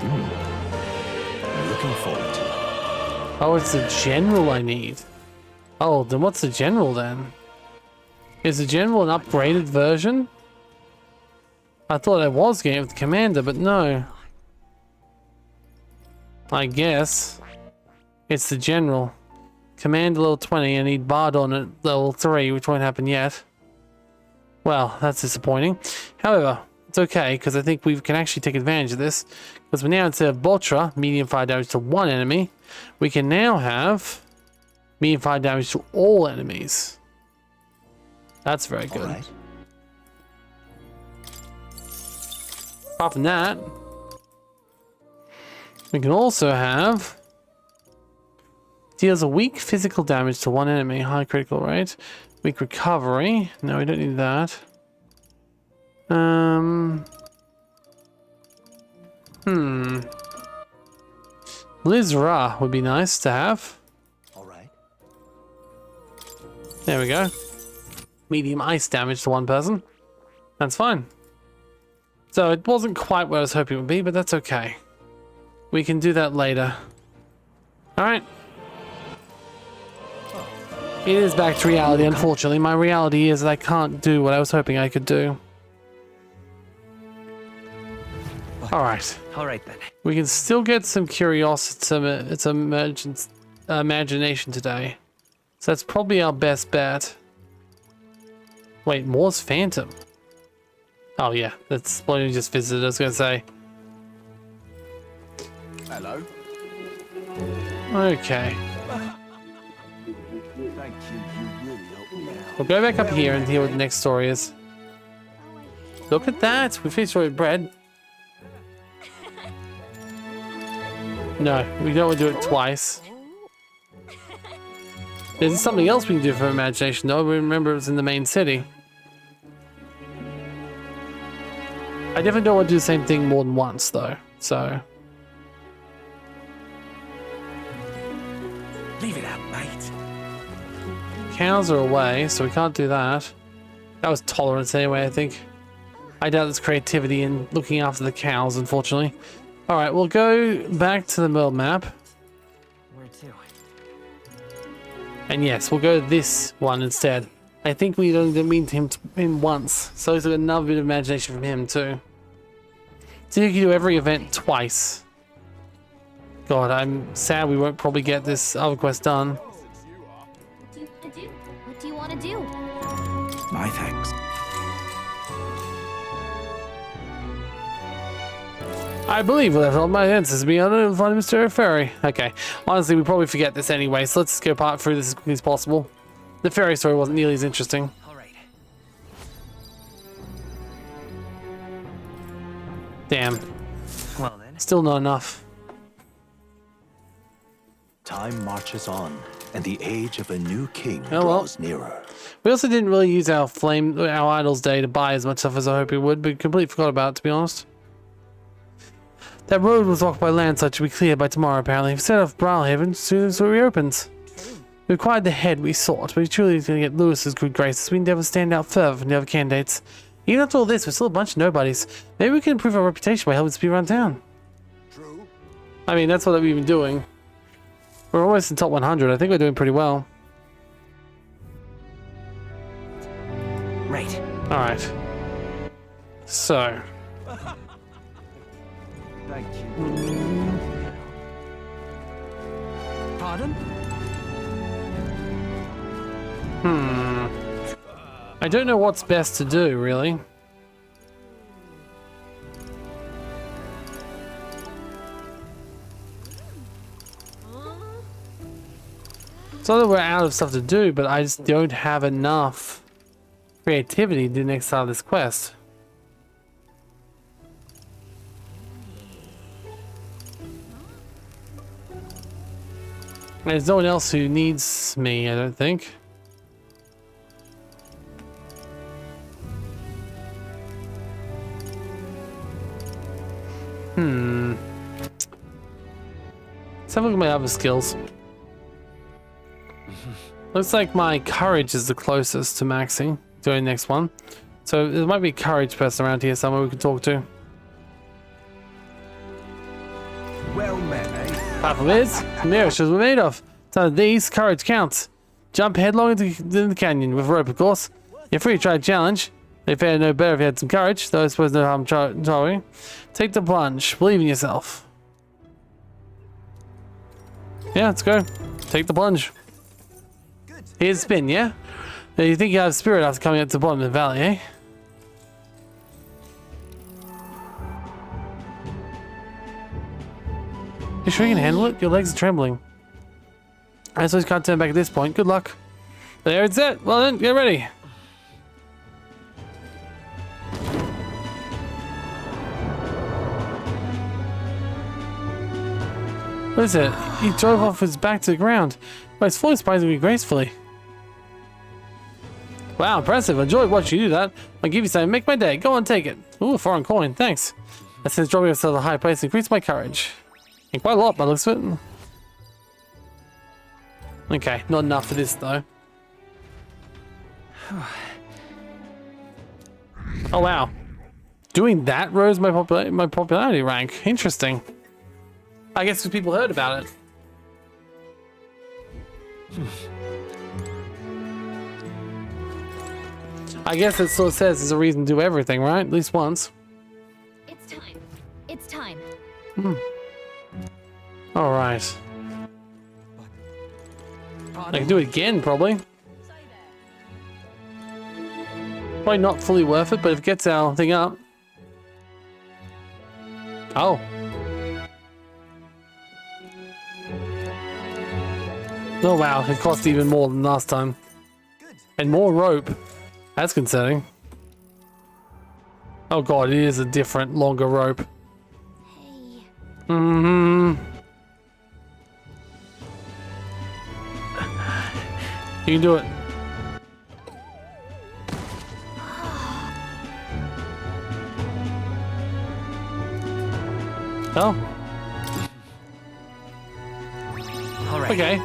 I'm looking forward to it. Oh, it's the general I need. Oh, then what's the general then? Is the general an upgraded version? I thought I was getting it with the commander, but no. I guess it's the general. Commander level 20 and need Bardon at level 3, which won't happen yet. Well, that's disappointing. However, it's okay, because I think we can actually take advantage of this. Because we now, instead of Botra, medium fire damage to one enemy, we can now have medium fire damage to all enemies. That's very good. Right. Apart from that, we can also have deals a weak physical damage to one enemy, high critical rate, weak recovery. No, we don't need that. Lizra would be nice to have. All right. There we go. Medium ice damage to one person. That's fine. So it wasn't quite what I was hoping it would be, but that's okay. We can do that later. Alright. It is back to reality, unfortunately. My reality is that I can't do what I was hoping I could do. Alright. Alright then. We can still get some curiosity, it's imagination today. So that's probably our best bet. Wait, Moore's Phantom. Oh yeah, that's what we just visited, I was gonna say. Hello. Okay. Thank you. You really helped me out. We'll go back up here and hear what the next story is. Look at that! We finished with bread. No, we don't want to do it twice. There's something else we can do for imagination though. We remember it was in the main city. I definitely don't want to do the same thing more than once though, so. Leave it out, mate. Cows are away, so we can't do that. That was tolerance anyway, I think. I doubt there's creativity in looking after the cows, unfortunately. Alright, we'll go back to the world map. Where to? And yes, we'll go this one instead. I think we only meet him in once, so there's another bit of imagination from him too. So you can do every event twice. God, I'm sad we won't probably get this other quest done. What do you want to do? My thanks. I believe we left all my answers to be unidentified Mr. Ferry. Okay, honestly, we probably forget this anyway, so let's go part through this as quickly as possible. The ferry story wasn't nearly as interesting. Alright. Damn, Well then. still not enough. Time marches on, and the age of a new king Oh, well. draws nearer. We also didn't really use our Idols Day to buy as much stuff as I hoped we would, but completely forgot about it, to be honest. That road was blocked by landslide to be cleared by tomorrow, apparently. We set off Brawlhaven as soon as it reopens. We acquired the head we sought, but we truly is going to get Lewis's good graces. We endeavor to stand out further from the other candidates. Even after all this, we're still a bunch of nobodies. Maybe we can improve our reputation by helping speed around town. True. I mean, that's what we've been doing. We're almost in top 100. I think we're doing pretty well. Right. Alright. So. Thank you. Pardon? I don't know what's best to do, really. It's not that we're out of stuff to do, but I just don't have enough creativity to do the next side of this quest. There's no one else who needs me, I don't think. Let's have a look at my other skills. Looks like my courage is the closest to maxing. Doing the next one. So there might be a courage person around here somewhere we can talk to. Well met, eh? Apart from this, mirror shows we're made of. So these, courage counts. Jump headlong into the canyon with rope, of course. If You're free to try a challenge. They fared no better if you had some courage, though I suppose no harm trying. Take the plunge. Believe in yourself. Yeah, let's go. Take the plunge. Here's a spin, yeah? Now you think you have spirit after coming up to the bottom of the valley, eh? You sure you can handle it? Your legs are trembling. I suppose you can't turn back at this point. Good luck. There it's it. Well then, get ready. What is it? He drove off his back to the ground. But he's falling surprisingly gracefully. Wow, impressive. I enjoyed watching you do that. I'll give you something. Make my day. Go on, take it. Ooh, a foreign coin. Thanks. That since dropping us to a high place increased my courage. And quite a lot by the looks of it. Okay, not enough for this though. Oh wow. Doing that rose my popularity rank. Interesting. I guess because people heard about it. I guess it sort of says there's a reason to do everything, right? At least once. It's time. It's time. All right. I can do it again, probably. Probably not fully worth it, but if it gets our thing up. Oh. Oh wow, it cost even more than last time. And more rope. That's concerning. Oh god, it is a different, longer rope. Hey. You can do it. Oh. All right. Okay.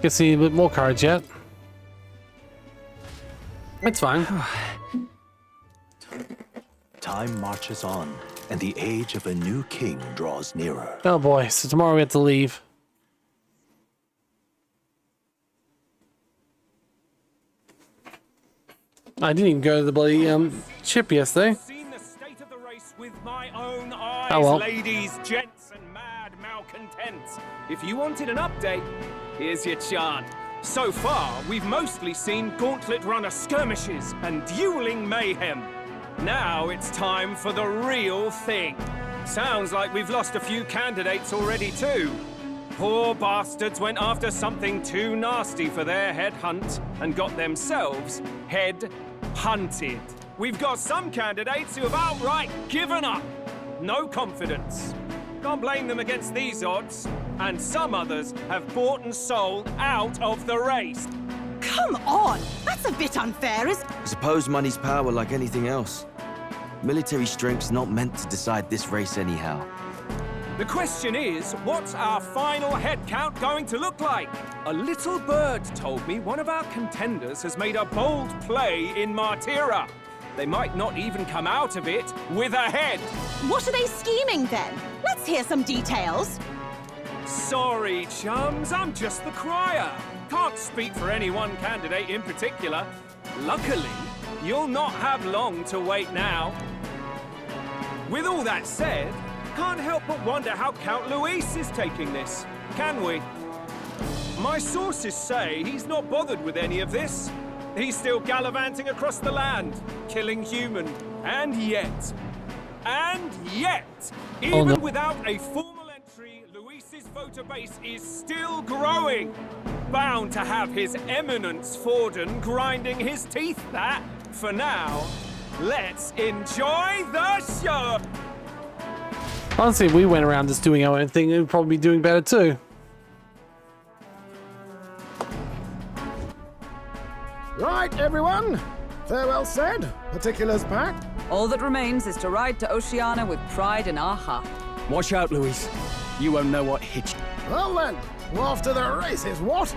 Can see a bit more courage yet. It's fine. Time marches on, and the age of a new king draws nearer. Oh boy, so tomorrow we have to leave. I didn't even go to the bloody ship yesterday. Seen the state of the race with my own eyes, Oh well. ladies, gents, and mad malcontents. If you wanted an update, here's your chant. So far, we've mostly seen gauntlet runner skirmishes and dueling mayhem. Now it's time for the real thing. Sounds like we've lost a few candidates already too. Poor bastards went after something too nasty for their head hunt and got themselves head hunted. We've got some candidates who have outright given up. No confidence. Can't blame them against these odds. And some others have bought and sold out of the race. Come on! That's a bit unfair, I suppose money's power like anything else. Military strength's not meant to decide this race anyhow. The question is, what's our final head count going to look like? A little bird told me one of our contenders has made a bold play in Martira. They might not even come out of it with a head. What are they scheming then? Let's hear some details. Sorry, chums, I'm just the crier. Can't speak for any one candidate in particular. Luckily, you'll not have long to wait now. With all that said, can't help but wonder how Count Luis is taking this, can we? My sources say he's not bothered with any of this. He's still gallivanting across the land, killing human. And yet, even without a formal entry, Luis's voter base is still growing. Bound to have his eminence Forden grinding his teeth that. For now, let's enjoy the show. Honestly, if we went around just doing our own thing, we'd probably be doing better too. Right, everyone. Farewell said. Particulars packed. All that remains is to ride to Oceania with pride in our heart. Watch out, Luis. You won't know what hit you. Well then, off to the races, what?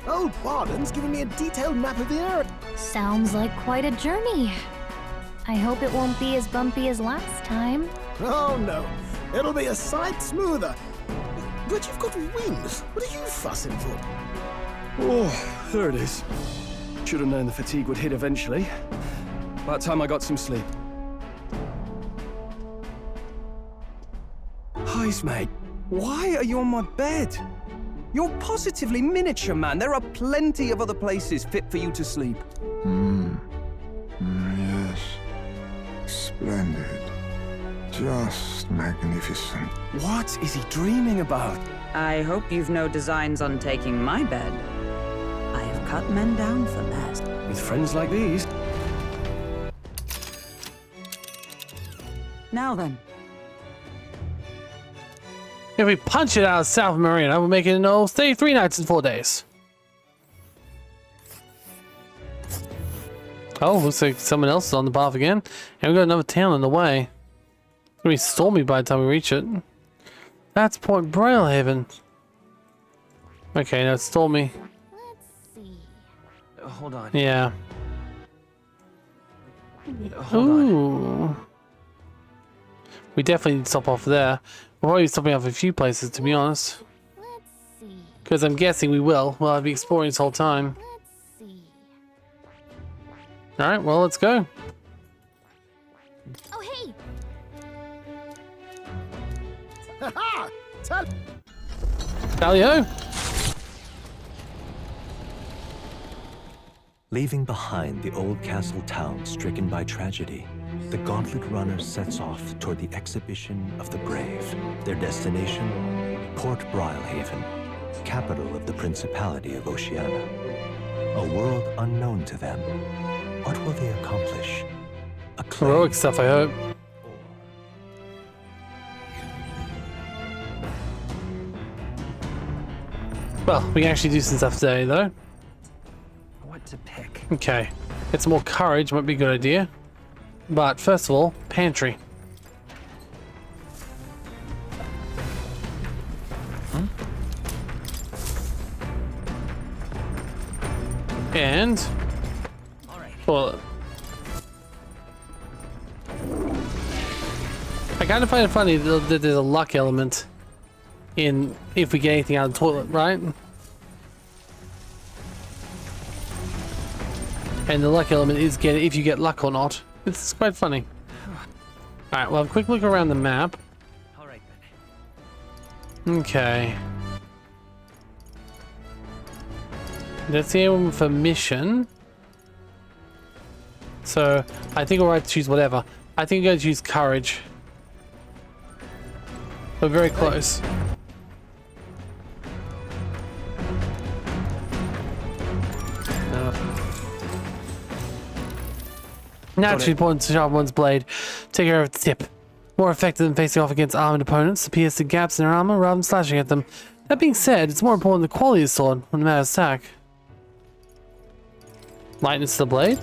Old Pardon's giving me a detailed map of the area. Sounds like quite a journey. I hope it won't be as bumpy as last time. Oh no, it'll be a sight smoother. But you've got wings. What are you fussing for? Oh, there it is. Should have known the fatigue would hit eventually. About time I got some sleep. Heis, mate. Why are you on my bed? You're positively miniature, man. There are plenty of other places fit for you to sleep. Yes. Splendid. Just magnificent. What is he dreaming about? I hope you've no designs on taking my bed. I have cut men down for less. With friends like these. Now then. If we punch it out of South Marina, we'll make it stay 3 nights and 4 days. Oh, looks like someone else is on the path again. And we've got another town on the way. It's gonna be stormy by the time we reach it. That's Port Braillehaven. Okay, now it's stormy. Let's see. Hold on. Yeah. Hold on. Ooh. We definitely need to stop off there. We're probably stopping off a few places, to be honest. Let's see. Because I'm guessing we will. Well, I'll be exploring this whole time. Let's see. Alright, well, let's go. Oh, hey! Ha-ha! Tell Tally-ho! Leaving behind the old castle town stricken by tragedy, the Gauntlet Runner sets off toward the exhibition of the brave. Their destination, Port Braillehaven, capital of the Principality of Oceania. A world unknown to them. What will they accomplish? Heroic stuff, I hope. Well, we can actually do some stuff today, though. What to pick? Okay. Get some more courage, might be a good idea. But first of all, pantry. And well, I kind of find it funny that there's a luck element in if we get anything out of the toilet, right? And the luck element is if you get luck or not. It's quite funny. Alright, well, a quick look around the map. Alright then. Okay. That's the one for mission. So, I think we'll have to choose whatever. I think we're going to choose courage. We're very close. Naturally important to sharpen one's blade. Take care of its tip. More effective than facing off against armored opponents to pierce the gaps in their armor rather than slashing at them. That being said, it's more important the quality of the sword when the matter of attack. Lightness of the blade?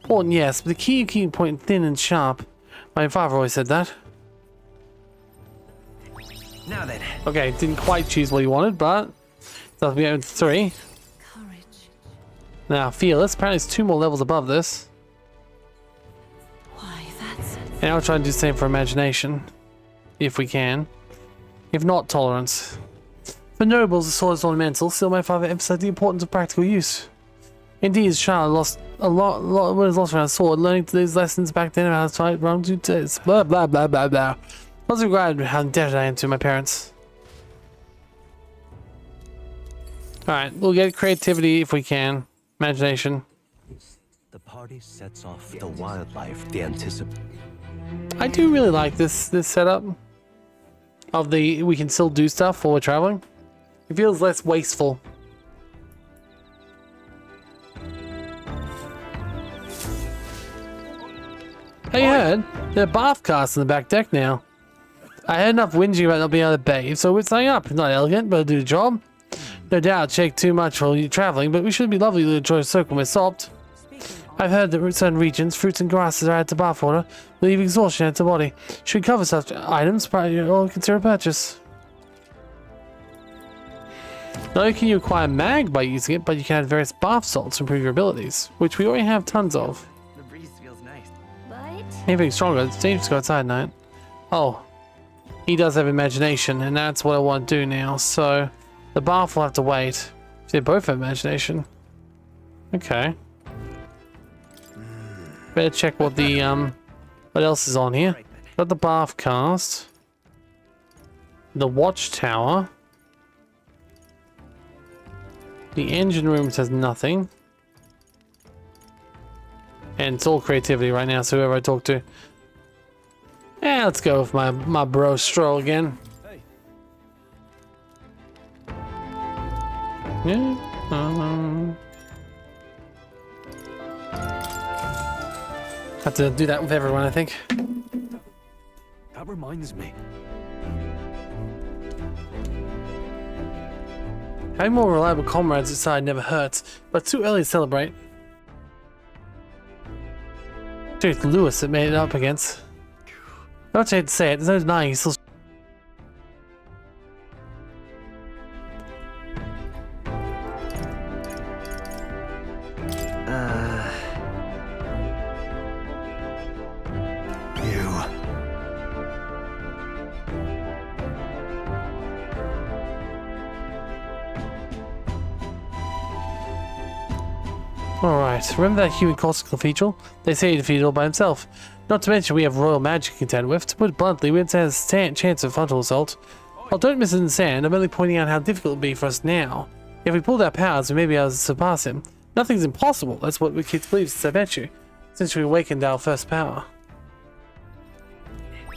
Important, yes, but the key point thin and sharp. My father always said that. Now then. Okay, didn't quite choose what he wanted, but that'll be out 3. Courage. Now, fearless. Apparently, it's 2 more levels above this. Why, that's... And I'll try and do the same for imagination, if we can. If not, tolerance. For nobles, the sword is ornamental. Still, my father emphasized the importance of practical use. Indeed, his child lost a lot was lost around a sword. Learning these lessons back then about how to fight wrong to test. Blah blah blah blah blah. I was regretted how indebted I am to my parents. Alright, we'll get creativity if we can. Imagination. The party sets off the wildlife they anticipate. I do really like this setup. Of the we can still do stuff while we're traveling. It feels less wasteful. Hey, you heard? There are bath casts in the back deck now. I had enough whinging about not being able to bathe, so we're staying up. Not elegant, but it'll do the job. No doubt, shake too much while you're traveling, but we should be lovely to enjoy a soak when we're sopped. I've heard that in certain regions, fruits and grasses are added to bath water, leaving exhaustion into the body. Should we cover such items or consider a purchase? Not only can you acquire mag by using it, but you can add various bath salts to improve your abilities, which we already have tons of. The breeze feels nice. But... Anything stronger, it's dangerous to go outside at night. Oh, he does have imagination, and that's what I want to do now, so the bath will have to wait. They both have imagination. Okay. Better check what the what else is on here. Got the bath cast. The watchtower. The engine room says nothing. And it's all creativity right now, so whoever I talk to. Yeah, let's go with my bro Stroll again. Yeah. Have to do that with everyone, I think. That reminds me. Having more reliable comrades inside never hurts, but too early to celebrate. Dude, Lewis that made it up against. Not hate to say it, there's no denying he's still. Alright, remember that human Corsican cathedral? They say he defeated all by himself. Not to mention we have royal magic to contend with. To put it bluntly, we don't stand a chance of frontal assault. Oh, don't misunderstand, I'm only pointing out how difficult it would be for us now. If we pulled our powers, we may be able to surpass him. Nothing's impossible, that's what we kids believe since I bet you. Since we awakened our first power.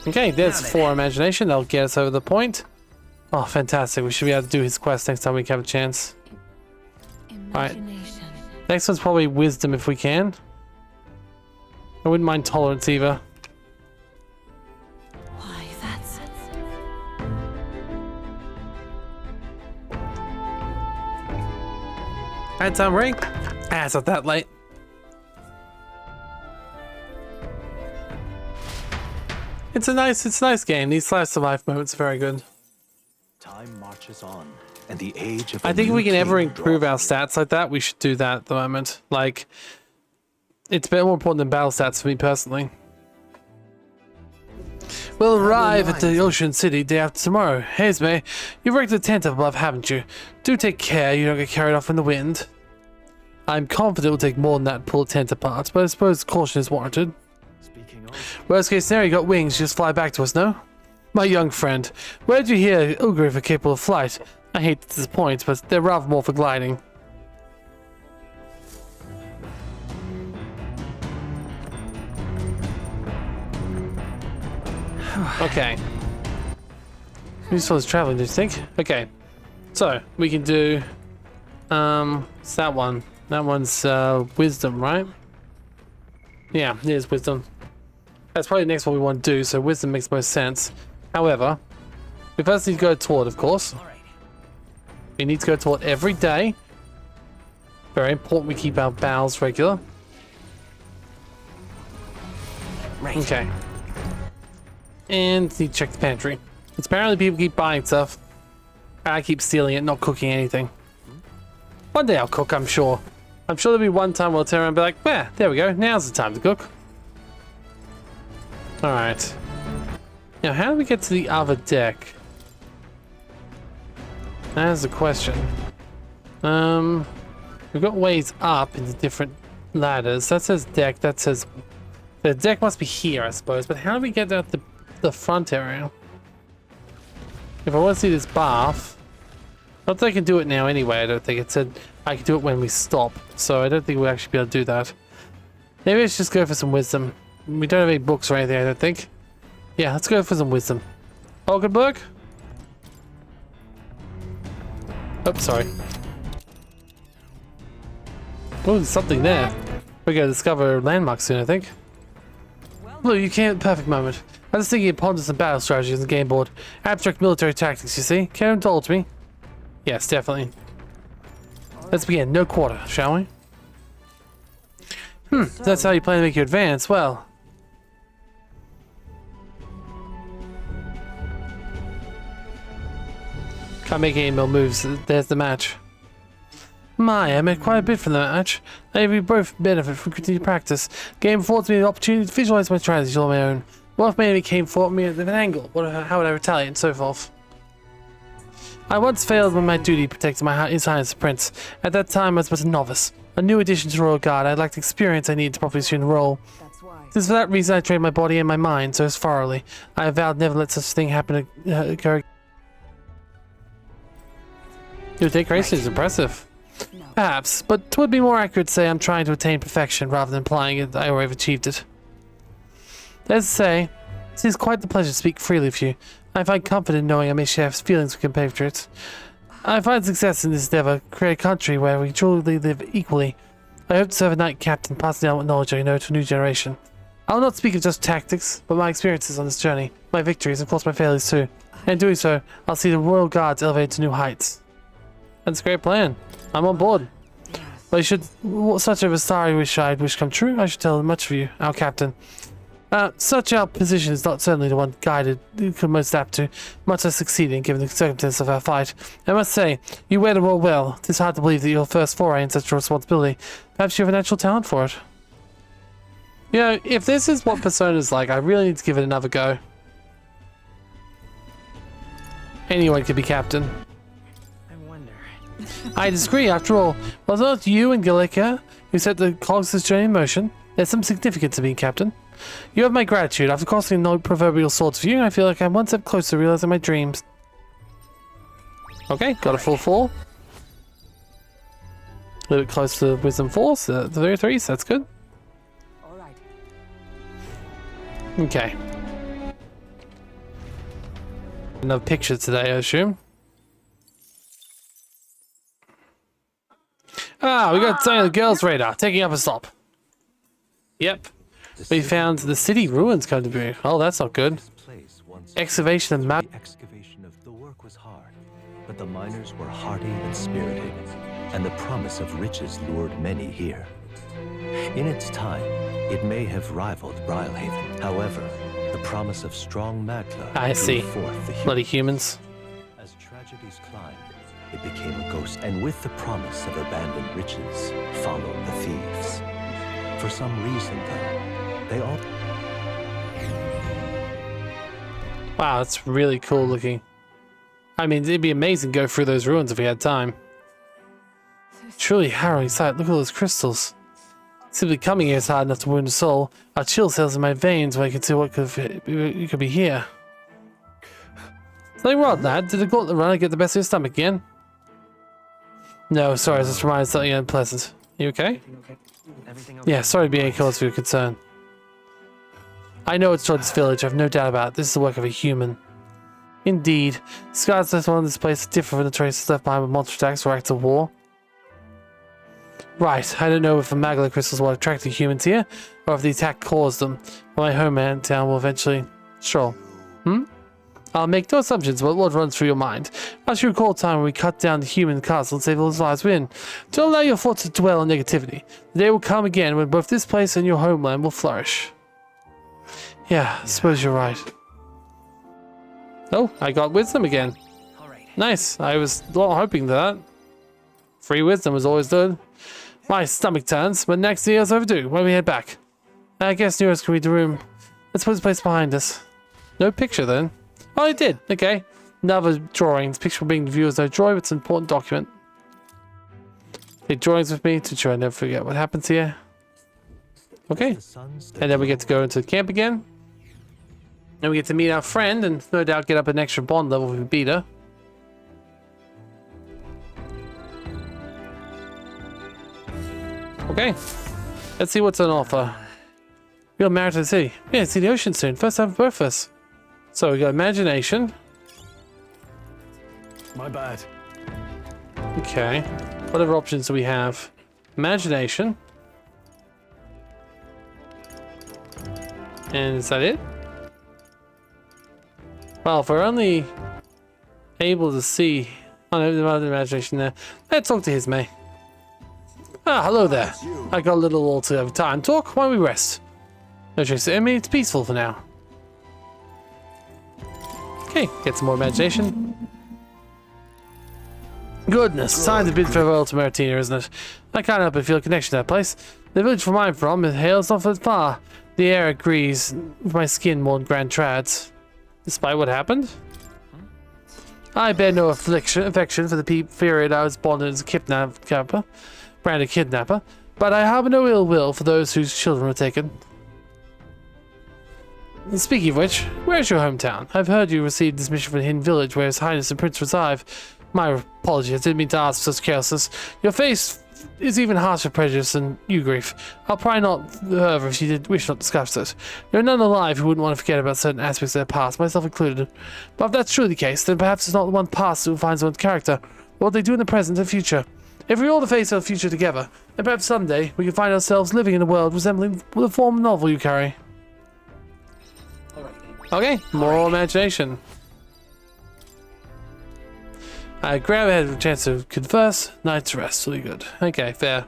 Okay, there's 4 imagination, that'll get us over the point. Oh, fantastic, we should be able to do his quest next time we have a chance. Alright. Next one's probably wisdom if we can. I wouldn't mind tolerance either. Why, that's... Alright, time ring. Ah, it's not that late. It's a nice game. These slice of life moments are very good. Time marches on. And the age of I think if we can ever improve our stats like that, we should do that at the moment. Like, it's a bit more important than battle stats for me personally. We'll arrive at the Ocean City day after tomorrow. Haesme, you've rigged a tent up above, haven't you? Do take care you don't get carried off in the wind. I'm confident it will take more than that to pull a tent apart, but I suppose caution is warranted. Worst case scenario, you got wings, you just fly back to us, no? My young friend, where did you hear Ugriff are capable of flight? I hate to disappoint, but they're rather more for gliding. Okay. Useful as traveling, do you think? Okay. So, we can do... it's that one. That one's wisdom, right? Yeah, it is wisdom. That's probably the next one we want to do, so wisdom makes most sense. However, we first need to go toward, of course. We need to go toward every day. Very important we keep our bowels regular. Okay. And need to check the pantry. It's apparently people keep buying stuff. I keep stealing it, not cooking anything. One day I'll cook, I'm sure. I'm sure there'll be one time we'll turn around and be like, "Yeah, there we go, now's the time to cook." Alright. Now, how do we get to the other deck? That's the question. We've got ways up into different ladders. That says deck, that says... The deck must be here, I suppose, but how do we get out the front area? If I want to see this bath... Not that I can do it now anyway, I don't think. It said I can do it when we stop, so I don't think we'll actually be able to do that. Maybe let's just go for some wisdom. We don't have any books or anything, I don't think. Yeah, let's go for some wisdom. Oldenburg? Oh, sorry. Oh, there's something there. We're gonna discover landmarks soon, I think. Look, you can't. Perfect moment. I was thinking of pondering some battle strategies on the game board. Abstract military tactics, you see? Can you indulge me? Yes, definitely. Let's begin. No quarter, shall we? If that's how you plan to make your advance, well... Can't make any more moves. There's the match. My, I made quite a bit from the match. I think we both benefit from continued practice. Game affords me the opportunity to visualize my strategies on my own. What if my enemy came for me at an angle? How would I retaliate and so forth? I once failed in my duty protecting His Highness the Prince. At that time, I was but a novice. A new addition to the Royal Guard. I lacked the experience I needed to properly assume the role. It is for that reason I trained my body and my mind so thoroughly. I have vowed never let such a thing happen occur. Your take racing is impressive. Perhaps, but it would be more accurate to say I'm trying to attain perfection rather than implying it I already have achieved it. As I say, it is quite the pleasure to speak freely with you. I find comfort in knowing I may share feelings with compatriots. I find success in this endeavor, create a country where we truly live equally. I hope to serve a knight captain, passing down what knowledge I know to a new generation. I will not speak of just tactics, but my experiences on this journey, my victories, and of course my failures too. And in doing so, I'll see the Royal Guards elevated to new heights. That's a great plan. I'm on board. But should such a sorry wish I'd wish come true, I should tell much of you, our captain. Such our position is not certainly the one guided you could most apt to, much less succeeding given the circumstances of our fight. I must say, you wear the role well. It is hard to believe that your first foray in such a responsibility. Perhaps you have a natural talent for it. You know, if this is what Persona's like, I really need to give it another go. Anyone could be captain. I disagree, after all. Was it not you and Gallica who set the cogs of this journey in motion? There's some significance to being captain. You have my gratitude. After crossing no proverbial swords for you, I feel like I'm one step closer to realizing my dreams. Okay, got a full 4. A little bit close to Wisdom 4, so 3, so that's good. Okay. Another picture today, I assume. Ah, we got something on the girls' radar. Taking up a stop. Yep. We found the city ruins come to be. Oh, that's not good. Excavation and map. The excavation of the work was hard, but the miners were hardy and spirited, and the promise of riches lured many here. In its time, it may have rivaled Brylehaven. However, the promise of strong magla I see. Forth the Bloody humans. As tragedies climbed, it became a ghost, and with the promise of abandoned riches followed the thieves. For some reason, though, they all... Wow, that's really cool looking. I mean, it'd be amazing to go through those ruins if we had time. Truly harrowing sight. Look at all those crystals. Simply coming here is hard enough to wound a soul. Our chill cells in my veins when I can see what could be here. Something wrong, lad? Did the gauntlet runner get the best of your stomach again? No, sorry, I was just reminded of something unpleasant. You okay? Yeah, sorry to be any cause for your concern. I know it's Jordan's village, I've no doubt about it. This is the work of a human. Indeed. Scars left on this place are different from the traces left behind with monster attacks or acts of war. Right, I don't know if the Magla crystals will attract the humans here, or if the attack caused them. But my homeland town will eventually... Sure. I'll make no assumptions about what runs through your mind. As you recall a time when we cut down the human castle and saved all those lives within. Don't allow your thoughts to dwell on negativity. The day will come again when both this place and your homeland will flourish. Yeah, I suppose you're right. Oh, I got wisdom again. Nice, I was not hoping that. Free wisdom was always good. My stomach turns, but next year's overdue. When we head back. I guess Neros can read the room. Let's put this place behind us. No picture then. Oh, I did. Okay. Another drawing. This picture will bring the viewers no joy, but it's an important document. Take drawings with me to ensure I never forget what happens here. Okay. And then we get to go into the camp again. And we get to meet our friend and no doubt get up an extra bond level if we beat her. Okay. Let's see what's on offer. We're married to the city. Yeah, see the ocean soon. First time for both of us. So we got imagination. My bad. Okay. What other options do we have? Imagination. And is that it? Well, if we're only able to see... Oh, no, there's imagination there. Let's talk to Hisme. Ah, hello there. I got a little all to have time. Talk while we rest. No trace of enemy. It's peaceful for now. Okay, get some more imagination. Goodness, time to bid farewell to Maratina, isn't it? I can't help but feel a connection to that place. The village from I'm from, it hails not that far. The air agrees with my skin more than grand trads. Despite what happened? I bear no affection for the period I was born as a branded kidnapper, but I harbor no ill will for those whose children were taken. Speaking of which, where's your hometown? I've heard you received this mission from a hidden village where His Highness and Prince reside. My apologies, I didn't mean to ask for such carelessness. Your face is even harsher prejudice than you grief. I'll probably not, however, if you did wish not to discuss it. There are none alive who wouldn't want to forget about certain aspects of their past, myself included. But if that's truly the case, then perhaps it's not the one past who defines one's character, but what they do in the present and future. If we all face our future together, then perhaps someday we can find ourselves living in a world resembling the form of novel you carry. Okay, more imagination. Grab ahead with a chance to converse. Night's rest will be good. Okay, fair.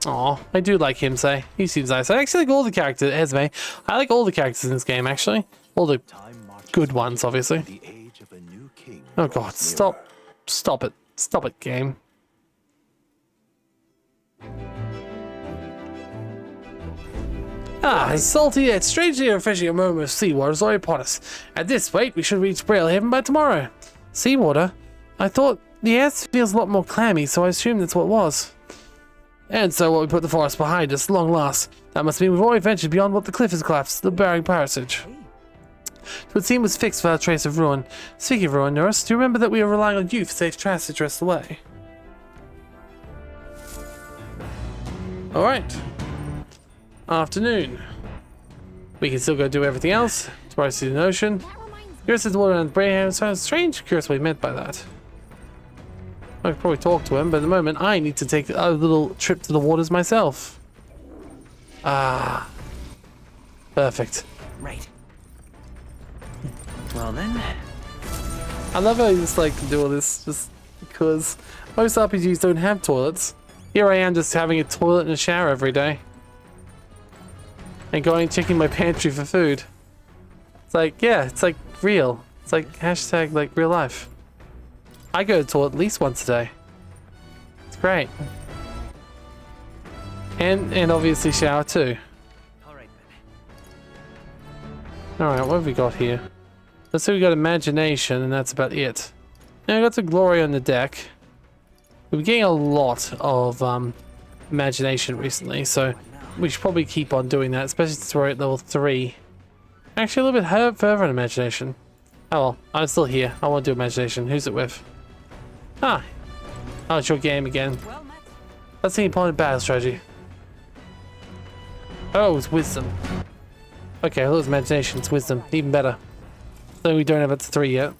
Aw, I do like him, say. He seems nice. I actually like all the characters. Esme. I like all the characters in this game, actually. All the good ones, obviously. Oh god, stop. Stop it. Stop it, game. Ah, a salty yet strangely refreshing moment of seawater is already upon us. At this rate, we should reach Braillehaven by tomorrow. Seawater? I thought the air feels a lot more clammy, so I assumed that's what it was. And so what we put the forest behind us, long last. That must mean we've already ventured beyond what the cliff has collapsed, the bearing passage. It would seem was fixed without a trace of ruin. Speaking of ruin, nurse, do you remember that we are relying on you for safe passage rest away? Alright. Afternoon. We can still go do everything else. Tomorrow see the ocean. Curious as the water around Braillehaven sounds strange. Curious what he meant by that. I could probably talk to him, but at the moment I need to take a little trip to the waters myself. Ah. Perfect. Right. Well then. I love how you just like to do all this just because most RPGs don't have toilets. Here I am just having a toilet and a shower every day. And going and checking my pantry for food. It's like, yeah, it's like real. It's like hashtag like real life. I go to the toilet at least once a day. It's great. And obviously shower too. Alright, what have we got here? Let's say we got imagination and that's about it. Now we got some glory on the deck. We've been getting a lot of imagination recently, so we should probably keep on doing that, especially since we're at level 3. Actually, a little bit further in imagination. Oh well, I'm still here. I want to do imagination. Who's it with? Ah. Oh, it's your game again. Let's see opponent battle strategy. Oh, it's wisdom. Okay, well, it's imagination. It's wisdom. Even better. Though we don't have it to 3 yet.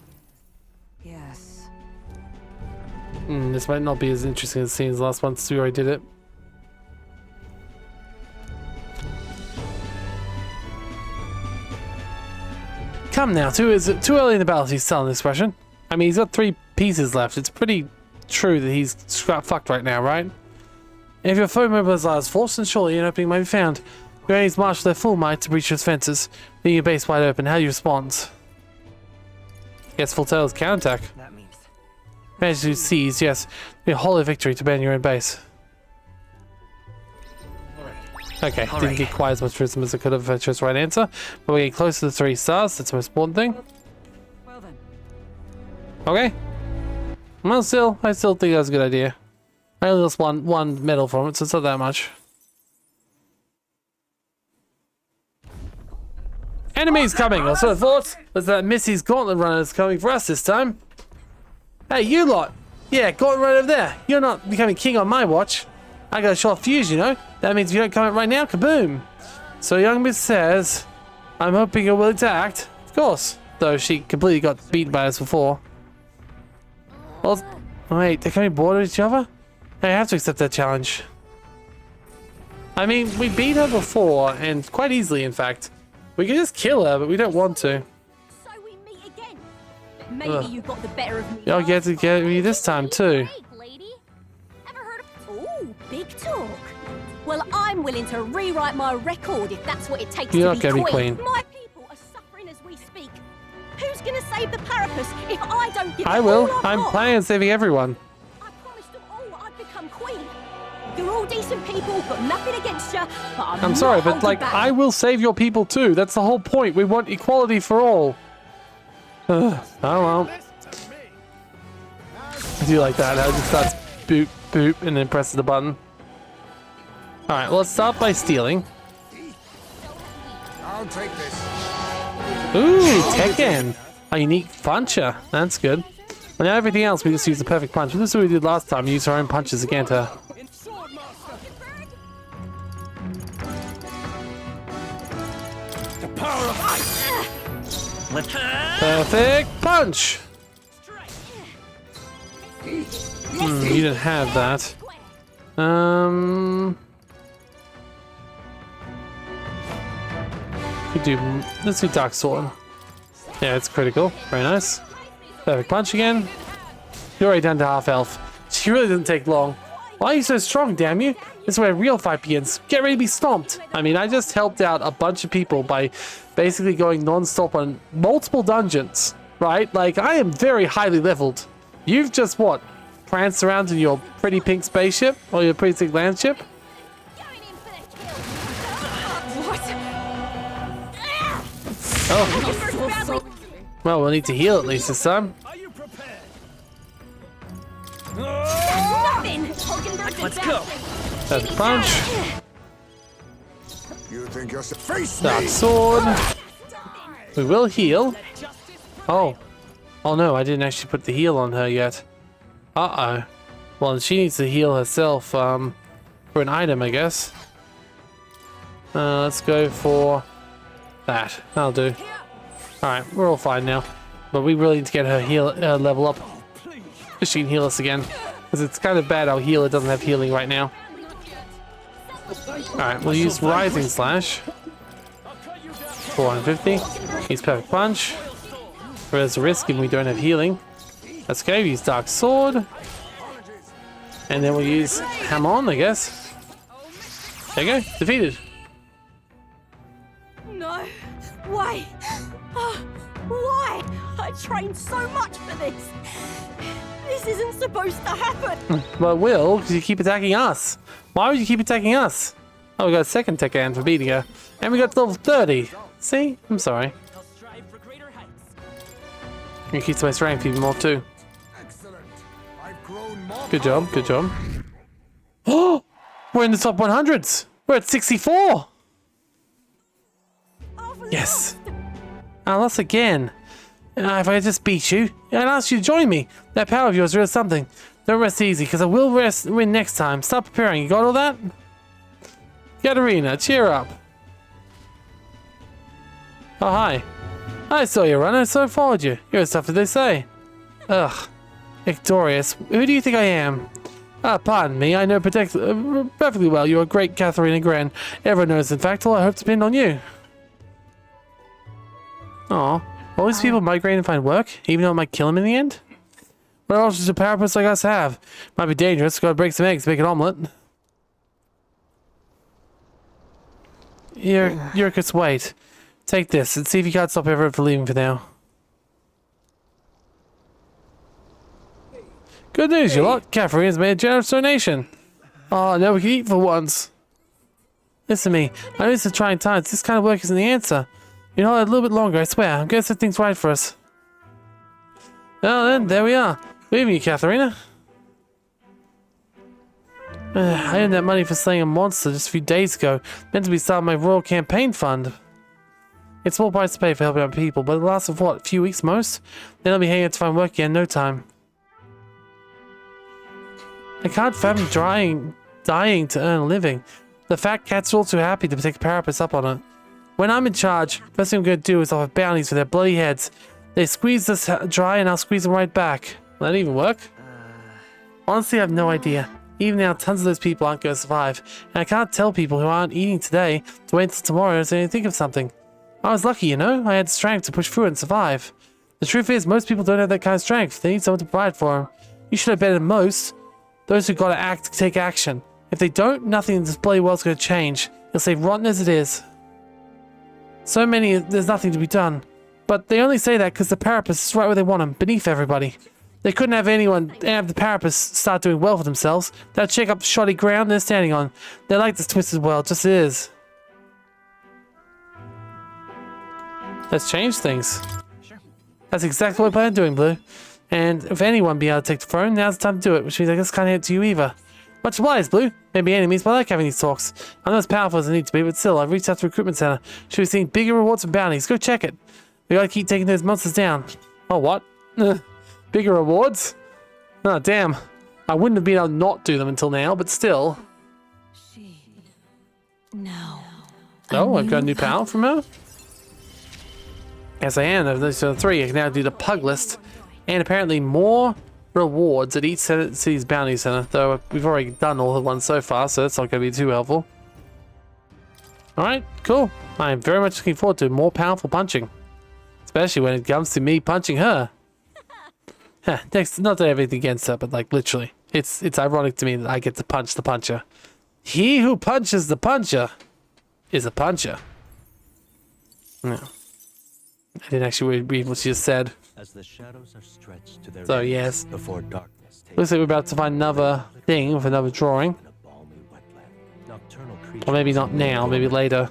Yes. This might not be as interesting as it seems last one since we already did it. Come now, is it too early in the battle to tell an expression? I mean, he's got 3 pieces left. It's pretty true that he's fucked right now, right? If your foe mobilizes force, then surely an opening might be found. Your enemies march their full might to breach his fences, leaving your base wide open. How do you respond? Yes, full tails counterattack. That means. Manage to seize, yes. Be a hollow victory to ban your own base. Okay, didn't get quite as much wisdom as I could have if I chose the right answer. But we're getting close to the 3 stars, that's the most important thing. Well then. Okay. Well, I still think that's a good idea. I only lost one medal from it, so it's not that much. Enemies coming! I sort of thought that Missy's gauntlet runner is coming for us this time. Hey, you lot! Yeah, gauntlet runner over there. You're not becoming king on my watch. I got a short fuse, you know. That means if you don't come out right now, kaboom! So young Miss says, I'm hoping you're willing to act. Of course. Though she completely got beaten by us before. Well, wait, they're coming bored of each other? I have to accept that challenge. I mean, we beat her before, and quite easily, in fact. We can just kill her, but we don't want to. So we meet again. Maybe you got the better of me. Y'all get to get me this time too. Lady. Ever heard of... Ooh, big talk. Well, I'm willing to rewrite my record if that's what it takes You're to be queen. My people are suffering as we speak. Who's gonna save the Parapus if I don't give I them will. all I've I'm got? planning on saving everyone. I promised them all I'd become queen. You're all decent people, got nothing against you, but I'm sorry, but like, I will save your people too. That's the whole point. We want equality for all. Oh well. do like that. How it just starts boop, boop, and then presses the button. Alright, well, let's start by stealing. I'll take this. Ooh, Tekken! A unique puncher. That's good. Well, now everything else, we just use the perfect punch. This is what we did last time. We used our own punches again to... The power of ice! Perfect punch! You didn't have that. Let's do Dark Sword. Yeah, it's critical. Very nice. Perfect punch again. You're already down to half health. She really doesn't take long. Why are you so strong, damn you? This is where a real fight begins. Get ready to be stomped. I mean, I just helped out a bunch of people by basically going non-stop on multiple dungeons, right? Like, I am very highly leveled. You've just, what, pranced around in your pretty pink spaceship? Or your pretty sick land ship? Oh. Well, we'll need to heal at least this time. Let's go. Perfect punch. You think you're face Dark me? Sword. We will heal. Oh. Oh no, I didn't actually put the heal on her yet. Uh-oh. Well, she needs to heal herself for an item, I guess. Let's go for that. That'll do. Alright, we're all fine now. But we really need to get her heal level up. So she can heal us again. Because it's kind of bad our healer doesn't have healing right now. Alright, we'll use Rising Slash. 450. Use Perfect Punch. There's a risk and we don't have healing. Let's go, use Dark Sword. And then we'll use Hammer On, I guess. There you go, defeated. No. Why? Oh, why? I trained so much for this. This isn't supposed to happen. Well, it will, because you keep attacking us. Why would you keep attacking us? Oh, we got a second Tekken for beating her. And we got to level 30. See? I'm sorry. You keep my strength even more too. Good job, good job. Oh! We're in the top 100s! We're at 64! Yes! I lost again. If I just beat you, I'd ask you to join me. That power of yours is really something. Don't rest easy, because I will win next time. Start preparing. You got all that? Katarina, cheer up. Oh, hi. I saw you runner, so I followed you. You're as tough as they say. Ugh. Victorious. Who do you think I am? Pardon me. I know perfectly well you're a great Katharina Gren. Everyone knows, in fact, all I hope to depend on you. Aw. All these people migrate and find work, even though it might kill them in the end? What else does a powerpuss like us have? Might be dangerous. Gotta break some eggs to make an omelet. Yurkus, wait. Take this and see if you can't stop everyone from leaving for now. Good news, you lot. Katharina's made a generous donation. Oh, now we can eat for once. Listen to me. I know this is trying times. This kind of work isn't the answer. You know, a little bit longer, I swear. I'm gonna set things right for us. Well then, there we are. Leave me, Katharina. I earned that money for slaying a monster just a few days ago. Meant to be starting my royal campaign fund. It's small price to pay for helping out people, but it lasts for what, a few weeks most? Then I'll be hanging out to find work again in no time. I can't fathom dying to earn a living. The fat cats are all too happy to take a parapet up on it. When I'm in charge, first thing I'm going to do is offer bounties for their bloody heads. They squeeze us dry and I'll squeeze them right back. Will that even work? Honestly, I have no idea. Even now, tons of those people aren't going to survive. And I can't tell people who aren't eating today to wait until tomorrow to think of something. I was lucky, you know? I had strength to push through and survive. The truth is, most people don't have that kind of strength. They need someone to provide for them. You should have better than most. Those who gotta act, take action. If they don't, nothing in this bloody world's gonna change. It'll stay rotten as it is. So many, there's nothing to be done. But they only say that because the parapets is right where they want them, beneath everybody. They couldn't have anyone have the parapets start doing well for themselves. They'll check up the shoddy ground they're standing on. They like this twisted world, just as it is. Let's change things. Sure. That's exactly what I plan on doing, Blue. And if anyone be able to take the throne, now's the time to do it, which means I guess can't hand it to you either. Much obliged, Blue. Maybe enemies, but I like having these talks. I'm not as powerful as I need to be, but still, I've reached out to the recruitment center. Should be seeing bigger rewards and bounties. Go check it. We gotta keep taking those monsters down. Oh, what? Bigger rewards? Oh, damn. I wouldn't have been able to not do them until now, but still. No. Oh, I've got a new power from her. Yes, I am. Those are 3. I can now do the pug list. And apparently more rewards at each city's bounty center. Though we've already done all the ones so far, so that's not going to be too helpful. Alright, cool. I am very much looking forward to more powerful punching. Especially when it comes to me punching her. Next, not that I have anything against her, but like literally. It's ironic to me that I get to punch the puncher. He who punches the puncher is a puncher. No. I didn't actually read what she just said. As the shadows are stretched to their So yes. before darkness takes Looks like we're about to find another thing with another drawing. Or maybe not now, maybe later.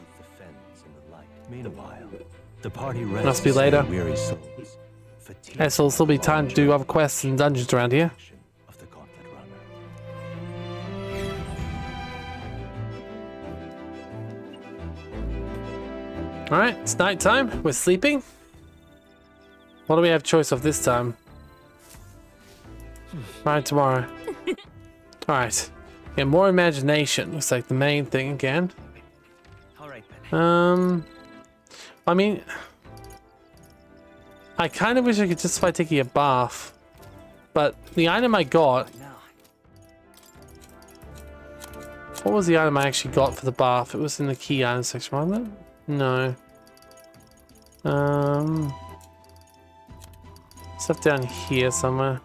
Meanwhile, the party Must be later. weary souls. Yeah, so there'll still be time to do other quests and dungeons around here. Of the Gauntlet Runner. Alright, it's night time. We're sleeping. What do we have choice of this time? Right, tomorrow. Alright. Yeah, more imagination. Looks like the main thing again. I mean, I kind of wish I could justify taking a bath, but the item I got. What was the item I actually got for the bath? It was in the key item section, wasn't it? No. Stuff down here somewhere.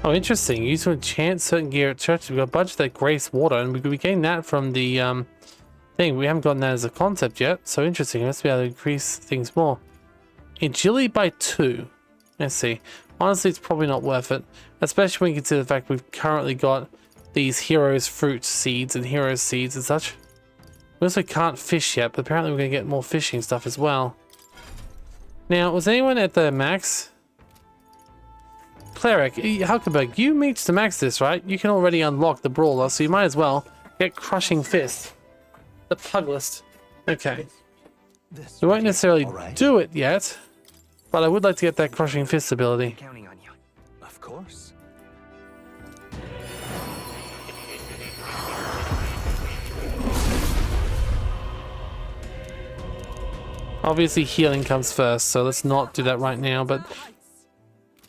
Oh, interesting. Use to enchant certain gear at church. We've got a budget that grace water, and we gained that from the thing. We haven't gotten that as a concept yet. So interesting. Let's be able to increase things more. Agility by 2. Let's see. Honestly, it's probably not worth it, especially when you consider the fact we've currently got these heroes fruit seeds and heroes seeds and such. We also can't fish yet, but apparently we're going to get more fishing stuff as well. Now, was anyone at the max? Cleric, Huckenberg, you reached the max this, right? You can already unlock the brawler, so you might as well get Crushing Fist. The pug list. Okay. We won't necessarily do it yet, but I would like to get that Crushing Fist ability. Counting on you. Of course. Obviously healing comes first, so let's not do that right now, but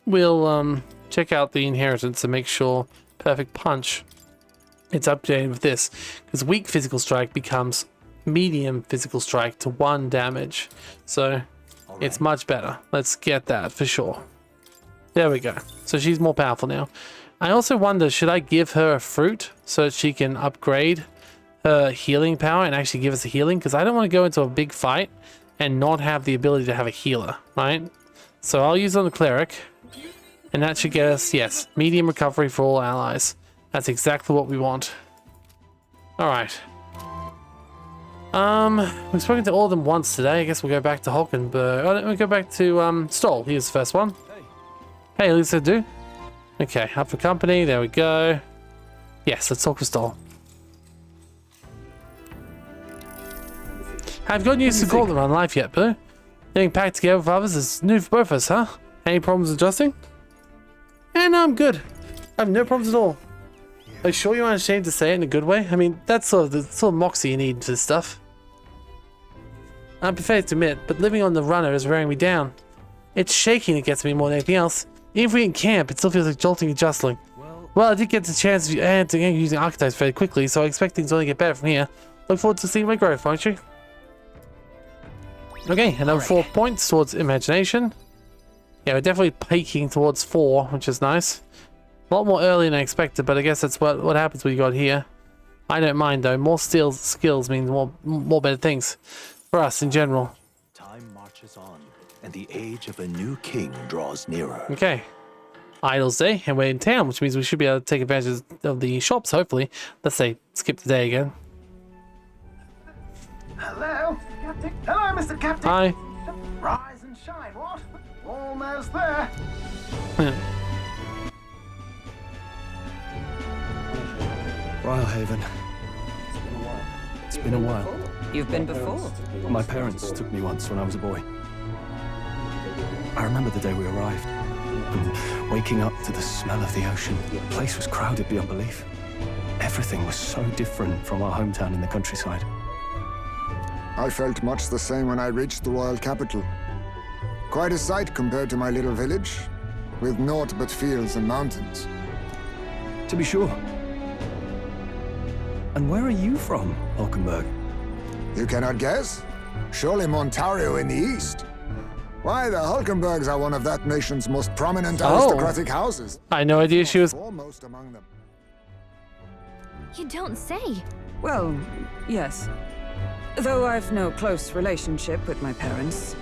we'll check out the inheritance and make sure Perfect Punch it's updated with this, because weak physical strike becomes medium physical strike to 1 damage, so it's much better. Let's get that for sure. There we go. So she's more powerful now. I also wonder, should I give her a fruit so that she can upgrade her healing power and actually give us a healing? Because I don't want to go into a big fight and not have the ability to have a healer, right? So I'll use it on the cleric, and that should get us, yes, medium recovery for all allies. That's exactly what we want. Alright. We've spoken to all of them once today. I guess we'll go back to Hulkenberg. Oh, we'll go back to Stoll. Here's the first one. Hey, Lisa, do. Okay, up for company. There we go. Yes, let's talk with Stoll. Have got news to call them on life yet, Boo? Getting packed together with others is new for both of us, huh? Any problems adjusting? Yeah, no, I'm good. I have no problems at all. Are you sure you aren't ashamed to say it in a good way? I mean, that's sort of the moxie you need for this stuff. I'm prepared to admit, but living on the runner is wearing me down. It's shaking that gets me more than anything else. Even if we in camp, it still feels like jolting and jostling. Well, I did get the chance of using archetypes very quickly, so I expect things only get better from here. Look forward to seeing my growth, won't you? Okay, another 4 points towards imagination. Yeah, we're definitely peaking towards 4, which is nice. A lot more early than I expected, but I guess that's what happens when you got here. I don't mind though. More skills means more better things for us in general. Time marches on, and the age of a new king draws nearer. Okay. Idles Day, and we're in town, which means we should be able to take advantage of the shops, hopefully. Let's say, skip the day again. Hello, Captain. Hello, Mr. Captain. Hi. Rise and shine, what? Almost there. Rylehaven. It's been a while. You've been before. My parents took me once when I was a boy. I remember the day we arrived. And waking up to the smell of the ocean. The place was crowded beyond belief. Everything was so different from our hometown in the countryside. I felt much the same when I reached the royal capital. Quite a sight compared to my little village, with naught but fields and mountains. To be sure. And where are you from, Hulkenberg? You cannot guess? Surely Montario in the east. Why, the Hulkenbergs are one of that nation's most prominent aristocratic houses. I had no idea she was... Foremost among them. You don't say. Well, yes. Though I've no close relationship with my parents.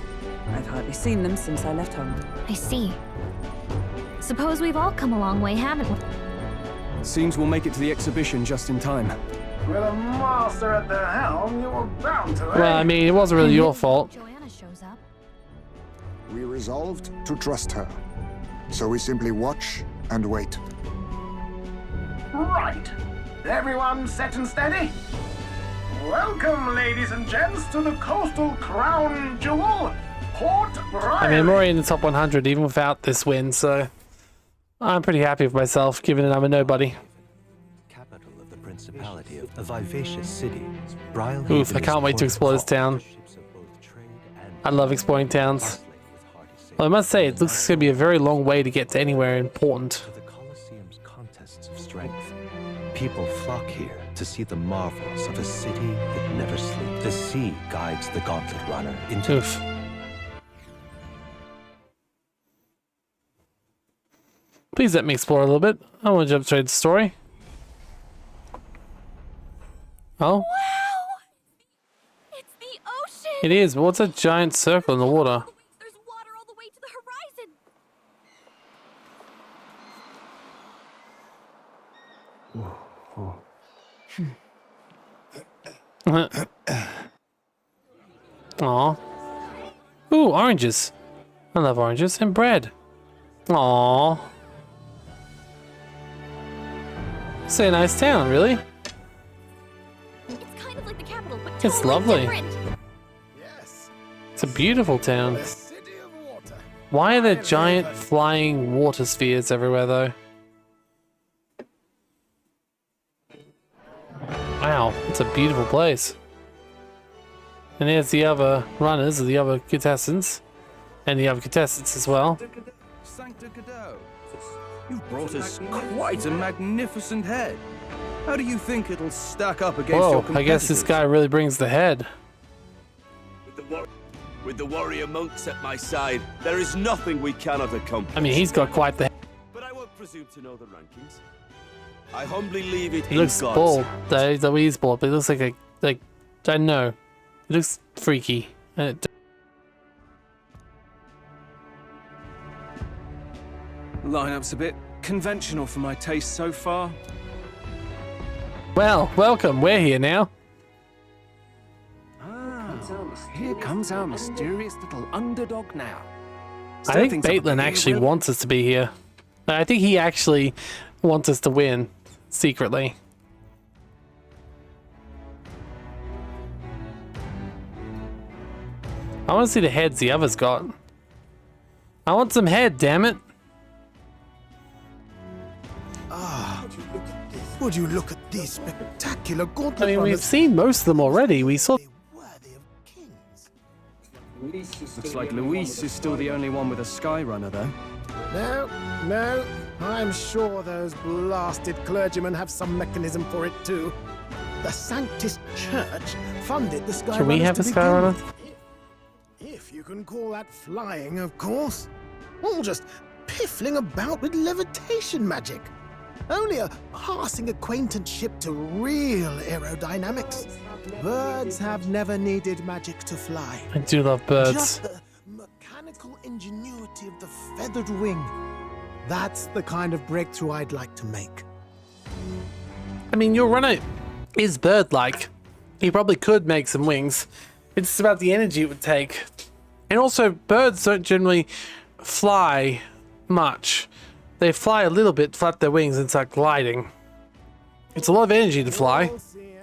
I've hardly seen them since I left home. I see. Suppose we've all come a long way, haven't we? Seems we'll make it to the exhibition just in time. With a master at the helm, you were bound to, Well, I mean, it wasn't really your fault. Joanna shows up. We resolved to trust her. So we simply watch and wait. Right. Everyone set and steady? Welcome, ladies and gents, to the coastal crown jewel, Port Briar. I mean, I'm already in the top 100 even without this win, so I'm pretty happy with myself, given that I'm a nobody. Capital of the Principality of a vivacious city. Brilehaven Oof, I can't wait to explore this town. I love exploring towns. Well, I must say, it looks like it's going to be a very long way to get to anywhere important. The Colosseum's contests of strength. People flock here to see the marvels of a city that never sleeps. The sea guides the gauntlet runner into... Oof. Please let me explore a little bit. I want to jump straight to the story. Oh? Wow! It's the ocean! It is, but what's that giant circle in the water? There's water all the way to the horizon! Aw. Ooh, oranges. I love oranges and bread. Aw. It's a nice town, really. It's kind of like the capital, but It's totally lovely. different. Yes, It's a beautiful town. the city of water. Why are there giant flying water spheres everywhere, though? Wow, it's a beautiful place. And there's the other runners, the other contestants, and the other contestants as well. Sancta Cadeau. You've brought us quite a magnificent head. How do you think it'll stack up against your Whoa, competitors? I guess this guy really brings the head. With the warrior monks at my side, there is nothing we cannot accomplish. I mean, he's got quite the head. But I won't presume to know the rankings. I humbly leave it He in looks God's bald. hands. Though he's bald, but he looks like a, I don't know. He looks freaky. And Lineup's a bit conventional for my taste so far. well, welcome. We're here now. Here comes our mysterious little underdog now. I think Baitland actually wants us to be here. I think he actually wants us to win secretly. I want to see the heads the others got. I want some head, damn it. Would you look at these spectacular I gauntlet mean, we've runners? seen most of them already. We saw. Worthy of kings. Looks like Luis is still the only one with a sky runner, though. No, I'm sure those blasted clergymen have some mechanism for it too. The Sanctus Church funded the Sky Can we Runners have to a Sky begin Runner? with. If you can call that flying, of course. All just piffling about with levitation magic. Only a passing acquaintanceship to real aerodynamics. Birds have never needed magic to fly. I do love birds. Just the mechanical ingenuity of the feathered wing. That's the kind of breakthrough I'd like to make. I mean, your runner is bird-like. He probably could make some wings. It's just about the energy it would take. And also, birds don't generally fly much. They fly a little bit, flap their wings, and start gliding. It's a lot of energy to fly.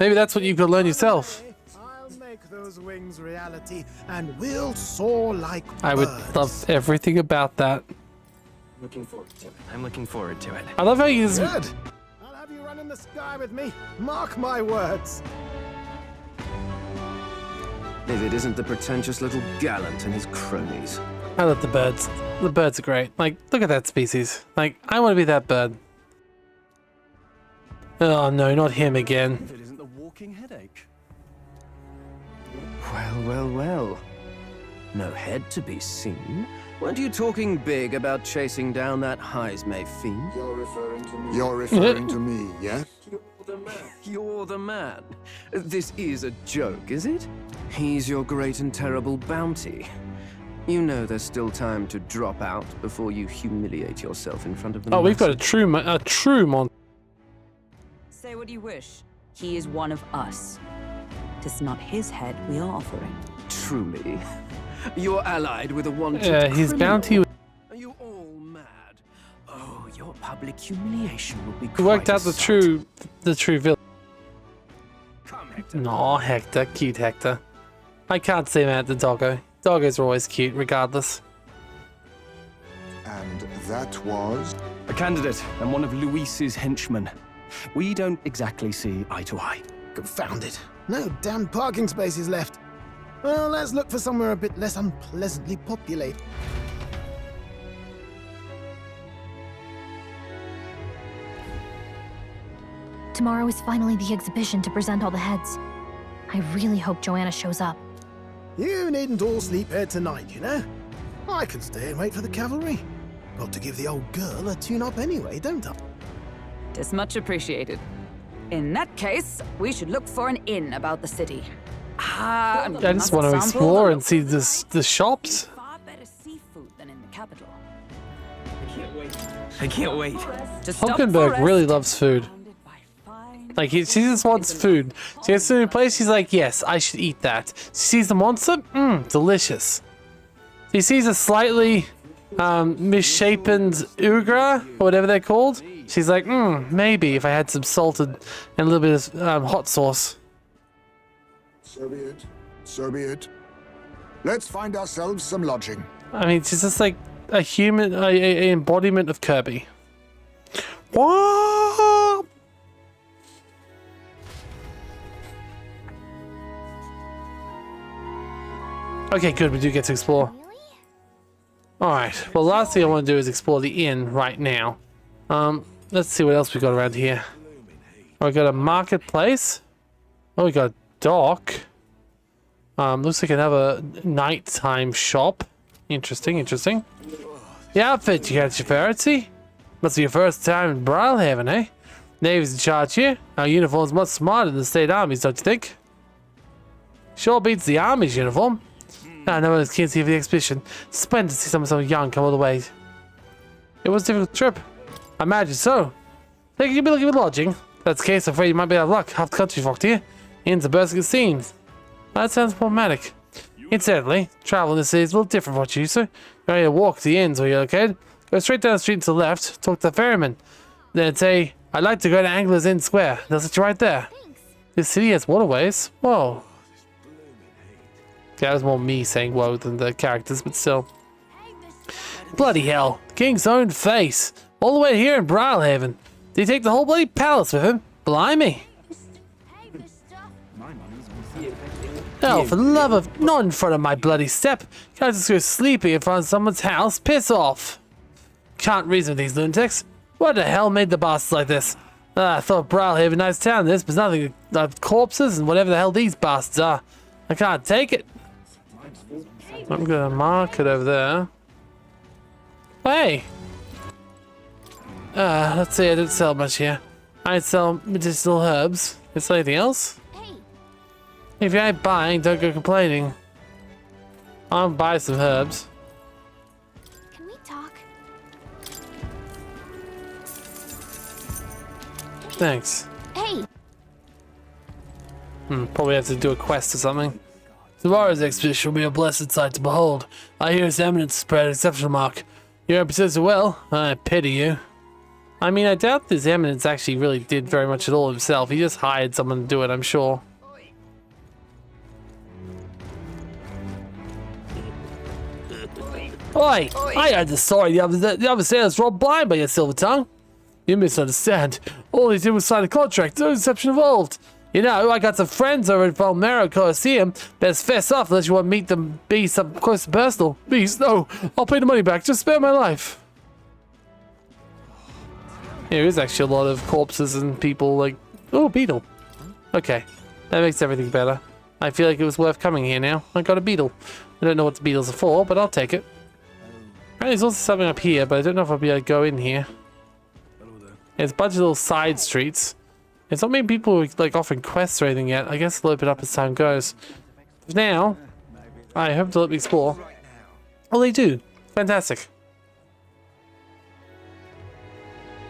Maybe that's what you could learn yourself. I'll make those wings reality, and we'll soar like birds. I would love everything about that. Looking forward to it. I'm looking forward to it. I love how you just... Good. I'll have you run in the sky with me. Mark my words. If it isn't the pretentious little gallant and his cronies. I love the birds. The birds are great. Like, look at that species. Like, I want to be that bird. Oh no, not him again. If it isn't the walking headache. Well. No head to be seen. Weren't you talking big about chasing down that Heismay fiend? You're referring to me, yes? You're the man. This is a joke, is it? He's your great and terrible bounty. You know there's still time to drop out before you humiliate yourself in front of the Oh, we've got a masses. true mon. Say what you wish. He is one of us. Tis not his head we are offering. Truly. You're allied with a wanted His criminal. bounty. Are you all mad? Oh, your public humiliation will be We worked quite out a the sight. true villain. Come, Hector. Aw, Hector, cute Hector. I can't say that the doggo. Doggos are always cute, regardless. And that was? A candidate and one of Luis's henchmen. We don't exactly see eye to eye. Confound it. No damn parking spaces left. Well, let's look for somewhere a bit less unpleasantly populated. Tomorrow is finally the exhibition to present all the heads. I really hope Joanna shows up. You needn't all sleep here tonight, you know? I can stay and wait for the cavalry. Got to give the old girl a tune-up anyway, don't I? Tis much appreciated. In that case, we should look for an inn about the city. I just want to explore and see the shops. Far better seafood than in the capital. I can't wait. Just stop Hulkenberg for really rest. loves food. Like, she just wants food. She gets to a new place, she's like, yes, I should eat that. She sees the monster, delicious. She sees a slightly misshapen ugra, or whatever they're called. She's like, maybe if I had some salted and a little bit of hot sauce. So be it. So be it. Let's find ourselves some lodging. I mean, she's just like a human, a embodiment of Kirby. What? Okay, good. We do get to explore. Alright. Well, last thing I want to do is explore the inn right now. Let's see what else we got around here. Oh, we got a marketplace. Oh, we got a dock. Looks like another nighttime shop. Interesting, interesting. The outfit you had, Chafarity. Must be your first time in Brilhaven, eh? Navy's in charge here. Our uniform's much smarter than the state armies, don't you think? Sure beats the army's uniform. No one is keen to see for the expedition. Splendid to see someone so young come all the way. It was a difficult trip. I imagine so. Think you'll be looking for lodging? If that's the case, I'm afraid you might be out of luck. Half the country's flocked here. Inns are bursting at seams. That sounds problematic. Incidentally, travel in this city is a little different from what you used to. You're ready to walk to the inns where you're located. Go straight down the street to the left, talk to the ferryman. Then say, I'd like to go to Angler's Inn Square. They'll set you right there. This city has waterways. Whoa. That was more me saying whoa than the characters, but still. Bloody hell. King's own face. All the way here in Brilhaven. Did he take the whole bloody palace with him? Blimey. Oh, for the love of... Not in front of my bloody step. Can't just go sleeping in front of someone's house. Piss off. Can't reason with these lunatics. What the hell made the bastards like this? I thought Brilhaven a nice town this, but nothing but corpses and whatever the hell these bastards are. I can't take it. I'm gonna mark it over there. Hey! Let's see, I didn't sell much here. I sell medicinal herbs. Is there anything else? If you ain't buying, don't go complaining. I'll buy some herbs. Can we talk? Thanks. Hey, Probably have to do a quest or something. Tomorrow's expedition will be a blessed sight to behold. I hear his eminence spread exceptional mark. You represented well. I pity you. I mean, I doubt this eminence actually really did very much at all himself. He just hired someone to do it, I'm sure. Oi! I heard the story the other sailors robbed blind by your silver tongue. You misunderstand. All he did was sign a contract. No deception involved. You know, I got some friends over at Valmero Coliseum. Best fess off unless you want to meet them, be some close and personal. Please, no. I'll pay the money back. Just spare my life. There is actually a lot of corpses and people like... Oh, beetle. Okay. That makes everything better. I feel like it was worth coming here now. I got a beetle. I don't know what the beetles are for, but I'll take it. Apparently there's also something up here, but I don't know if I'll be able to go in here. There's a bunch of little side streets. There's not many people like offering quests or anything yet. I guess it'll open up as time goes. For now, I hope to let me explore. Oh, they do. Fantastic.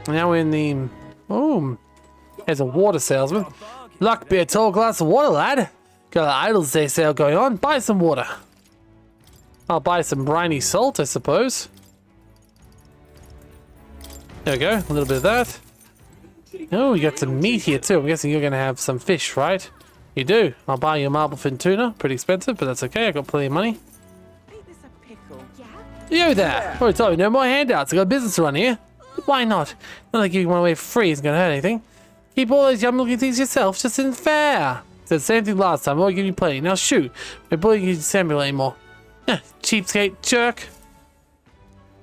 Now we're in the... Oh, there's a water salesman. Luck be a tall glass of water, lad. Got an Idle's Day sale going on. Buy some water. I'll buy some briny salt, I suppose. There we go. A little bit of that. Oh, we got some meat here too. I'm guessing you're going to have some fish, right? You do. I'll buy you a marblefin tuna. Pretty expensive, but that's okay. I got plenty of money. You there! Oh, I told you, no more handouts. I got a business to run here. Why not? Not like giving one away for free isn't going to hurt anything. Keep all those yum-looking things yourself. Just isn't fair. Said the same thing last time. I'll give you plenty. Now shoot. We're bullying you to Samuel anymore. Cheapskate jerk.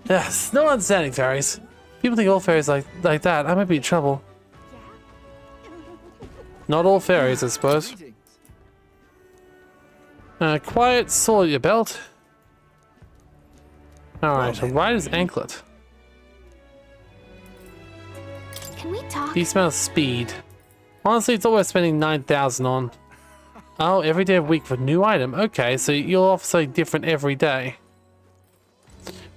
Yes, no understanding fairies. People think all fairies like that. I might be in trouble. Not all fairies, I suppose. Quiet sword at your belt. Alright, a rider's anklet. can we talk? Decent amount of speed. Honestly, it's always spending 9,000 on. Oh, every day of the week for a new item. Okay, so you'll offer something different every day.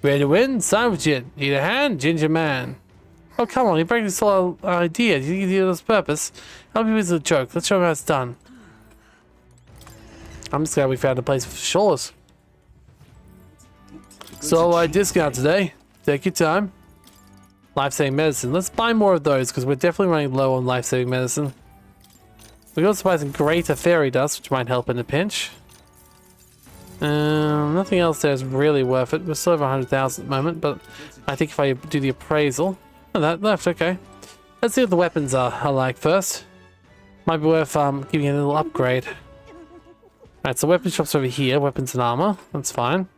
Ready to win? Sign with Jin. Need a hand? Ginger man. Oh, come on, you're breaking this whole idea. You do this purpose. Help you with a joke. Let's show him how it's done. I'm just glad we found a place for shores. So, discount today. Take your time. Life-saving medicine. Let's buy more of those because we're definitely running low on life-saving medicine. We can also buy some greater fairy dust, which might help in a pinch. Nothing else there is really worth it. We're still over 100,000 at the moment, but I think if I do the appraisal... Oh, that left, okay. Let's see what the weapons are like first. Might be worth giving a little upgrade. Alright, so weapon shop's over here. Weapons and armor. That's fine.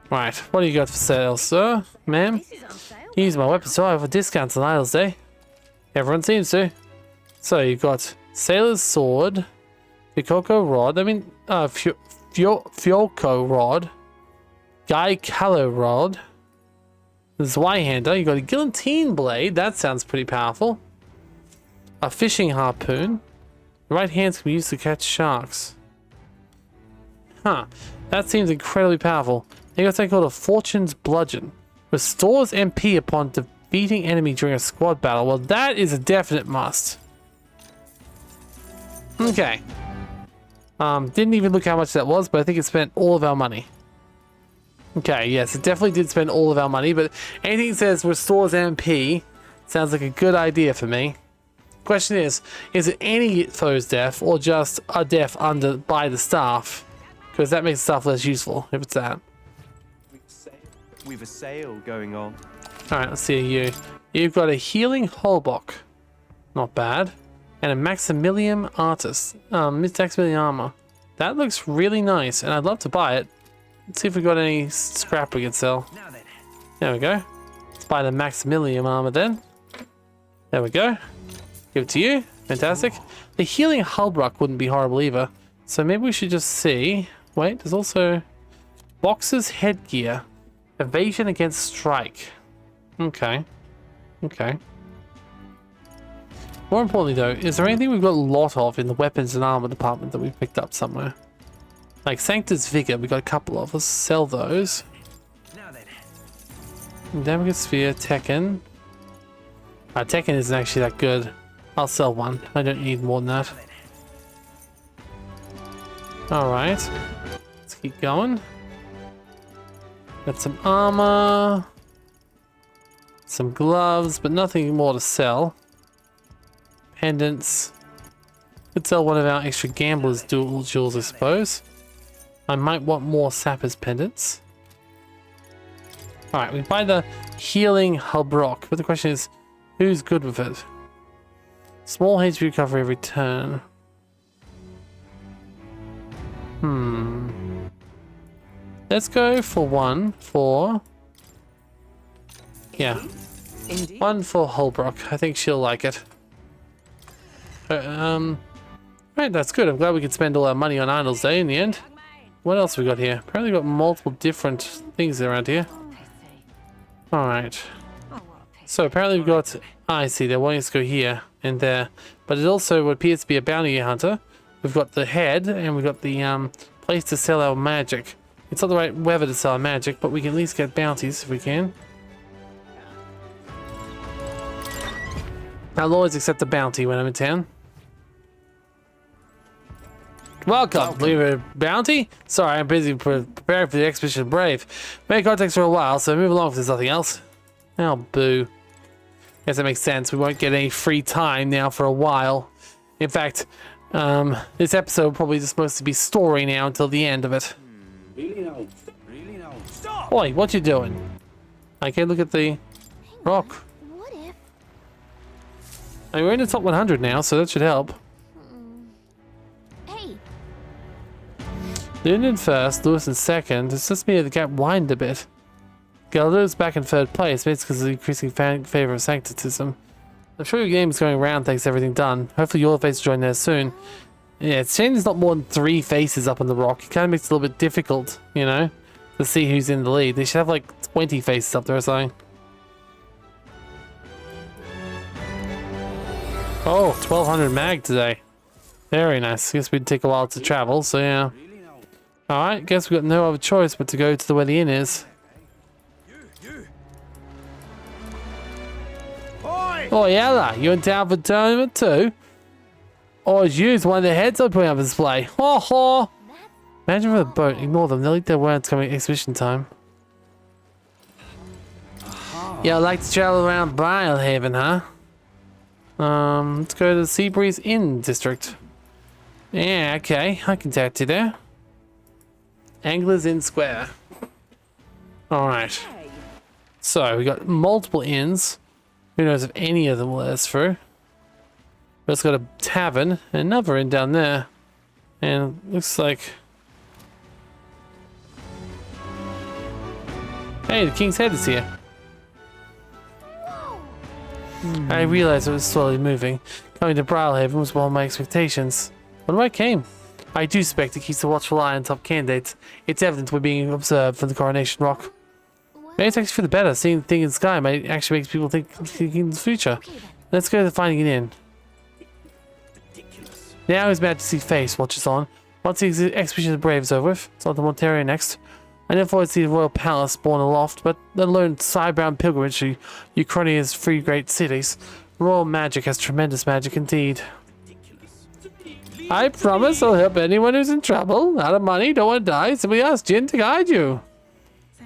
Right, what do you got for sale, sir? Ma'am? Use my weapon store. I have discounts on Idle's Day. Everyone seems to. So you've got Sailor's Sword, Fikoko Rod, Fioko Rod, Guy Callow Rod, the Zweihander, you got a Guillotine Blade, that sounds pretty powerful, a Fishing Harpoon, the right hands can be used to catch sharks. Huh, that seems incredibly powerful. You got something called a Fortune's Bludgeon, restores MP upon defeating enemy during a squad battle. Well, that is a definite must. Okay. Didn't even look how much that was, but I think it spent all of our money. Okay, yes, it definitely did spend all of our money, but anything that says restores MP sounds like a good idea for me. Question is it any foe's death or just a death by the staff? Because that makes the staff less useful if it's that. We've a sale going on. Alright, let's see you. You've got a healing Holbok. Not bad. And a Maximilian Artist. Maximilian Armor. That looks really nice, and I'd love to buy it. Let's see if we got any scrap we can sell. There we go. Let's buy the Maximilian Armor then. There we go. Give it to you. Fantastic. The healing Hulbrock wouldn't be horrible either. So maybe we should just see. Wait, there's also Boxer's Headgear. Evasion against strike. Okay. Okay. More importantly though, is there anything we've got a lot of in the weapons and armor department that we've picked up somewhere? Like Sanctus Vigor, we got a couple of. Let's sell those. Damage Sphere, Tekken. Tekken isn't actually that good. I'll sell one. I don't need more than that. Alright. Let's keep going. Got some armor. Some gloves, but nothing more to sell. Pendants. Could sell one of our extra gamblers dual jewels, I suppose. I might want more sapper's pendants. Alright, we buy the healing hub rock, but the question is, who's good with it? Small HP recovery every turn. Let's go for one for... Yeah. Indeed. One for Holbrook. I think she'll like it. Right, that's good. I'm glad we could spend all our money on Arnold's Day in the end. What else we got here? Apparently we've got multiple different things around here. Alright. So apparently we've got... I see, they're wanting us to go here and there. But it also appears to be a bounty hunter. We've got the head and we've got the place to sell our magic. It's not the right weather to sell our magic, but we can at least get bounties if we can. I'll always accept a bounty when I'm in town. Welcome. Leave a bounty? Sorry, I'm busy preparing for the expedition of Brave. Made contacts for a while, so move along if there's nothing else. Oh, boo. Guess that makes sense. We won't get any free time now for a while. In fact, this episode probably just supposed to be story now until the end of it. Really no. Really no. Stop! Oi, what you doing? Okay, look at the rock. What if? I mean, we're in the top 100 now, so that should help. Hey, Loon in first, Lewis in second. It's just me the gap widened a bit. Galdo's back in third place, basically because of the increasing favor of sancticism. I'm sure your game is going around thanks to everything done. Hopefully your face will join there soon. Yeah, it's a shame there's not more than 3 faces up on the rock. It kind of makes it a little bit difficult, you know, to see who's in the lead. They should have like 20 faces up there or something. Oh, 1200 mag today. Very nice. Guess we'd take a while to travel, so yeah. Alright, guess we've got no other choice but to go to where the inn is. Oh, Ella, you in town for tournament too? Or is you one of the heads I'm putting up on display? Ho ho! Imagine for the boat, ignore them, they'll eat their words coming exhibition time. Yeah, I'd like to travel around Brilehaven, huh? Let's go to the Seabreeze Inn district. Yeah, okay, I can take you there. Anglers Inn Square. Alright. So, we got multiple inns. Who knows if any of them will let us through. But it's got a tavern and another inn down there. And looks like... Hey, the King's Head is here. I realized it was slowly moving. Coming to Brilehaven was below my expectations. When I came, I do expect it keeps a watchful eye on top candidates. It's evident we're being observed from the Coronation Rock. Maybe it's actually for the better. Seeing the thing in the sky might actually make people think in the future. Let's go to finding it in. Now His Majesty's face watches on. Once the expedition of the Brave is over with, it's on to Monteria next. I never thought I'd see the royal palace born aloft, but let alone side-bound pilgrimage to Uchronia's 3 great cities. Royal magic has tremendous magic indeed. I promise I'll help anyone who's in trouble. Out of money, don't want to die. Simply ask Jin to guide you.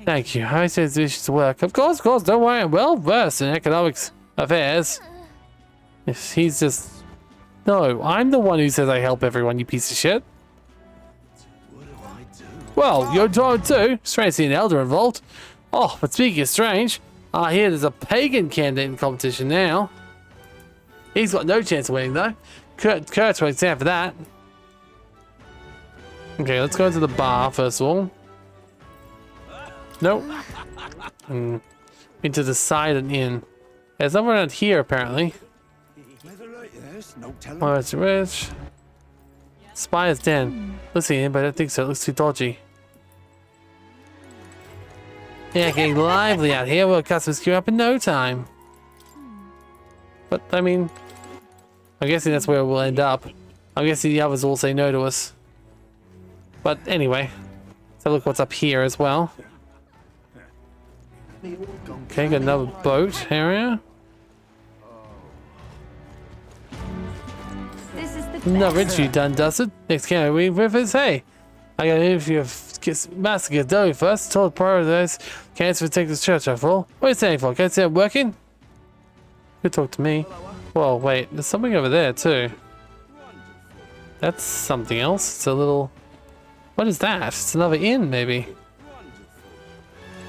Thank you. I say this is work. Of course, don't worry. I'm well versed in economics affairs. If he's just... No, I'm the one who says I help everyone, you piece of shit. Well, you're drawn too. Strange to see an elder involved. Oh, but speaking of strange, I hear there's a pagan candidate in competition now. He's got no chance of winning though. Kurt's won't stand for that. Okay, let's go into the bar first of all. Nope. Into the side and in. There's nothing around here apparently. Oh, it's rich. Spire's den. Listen, but I don't think so. It looks too dodgy. Yeah, getting lively out here. We'll customers queue up in no time. But, I mean, I'm guessing that's where we'll end up. I'm guessing the others will say no to us. But anyway, let's have a look what's up here as well. Okay, got another boat area. Another interview done, dusted. Next camera we with us. Hey, I got an interview of Master Gadoli first. Told prioritize cancer to take this church after all. What are you saying for? Can't see I'm working? Good talk to me. Whoa, wait, there's something over there too. That's something else. It's a little. What is that? It's another inn, maybe.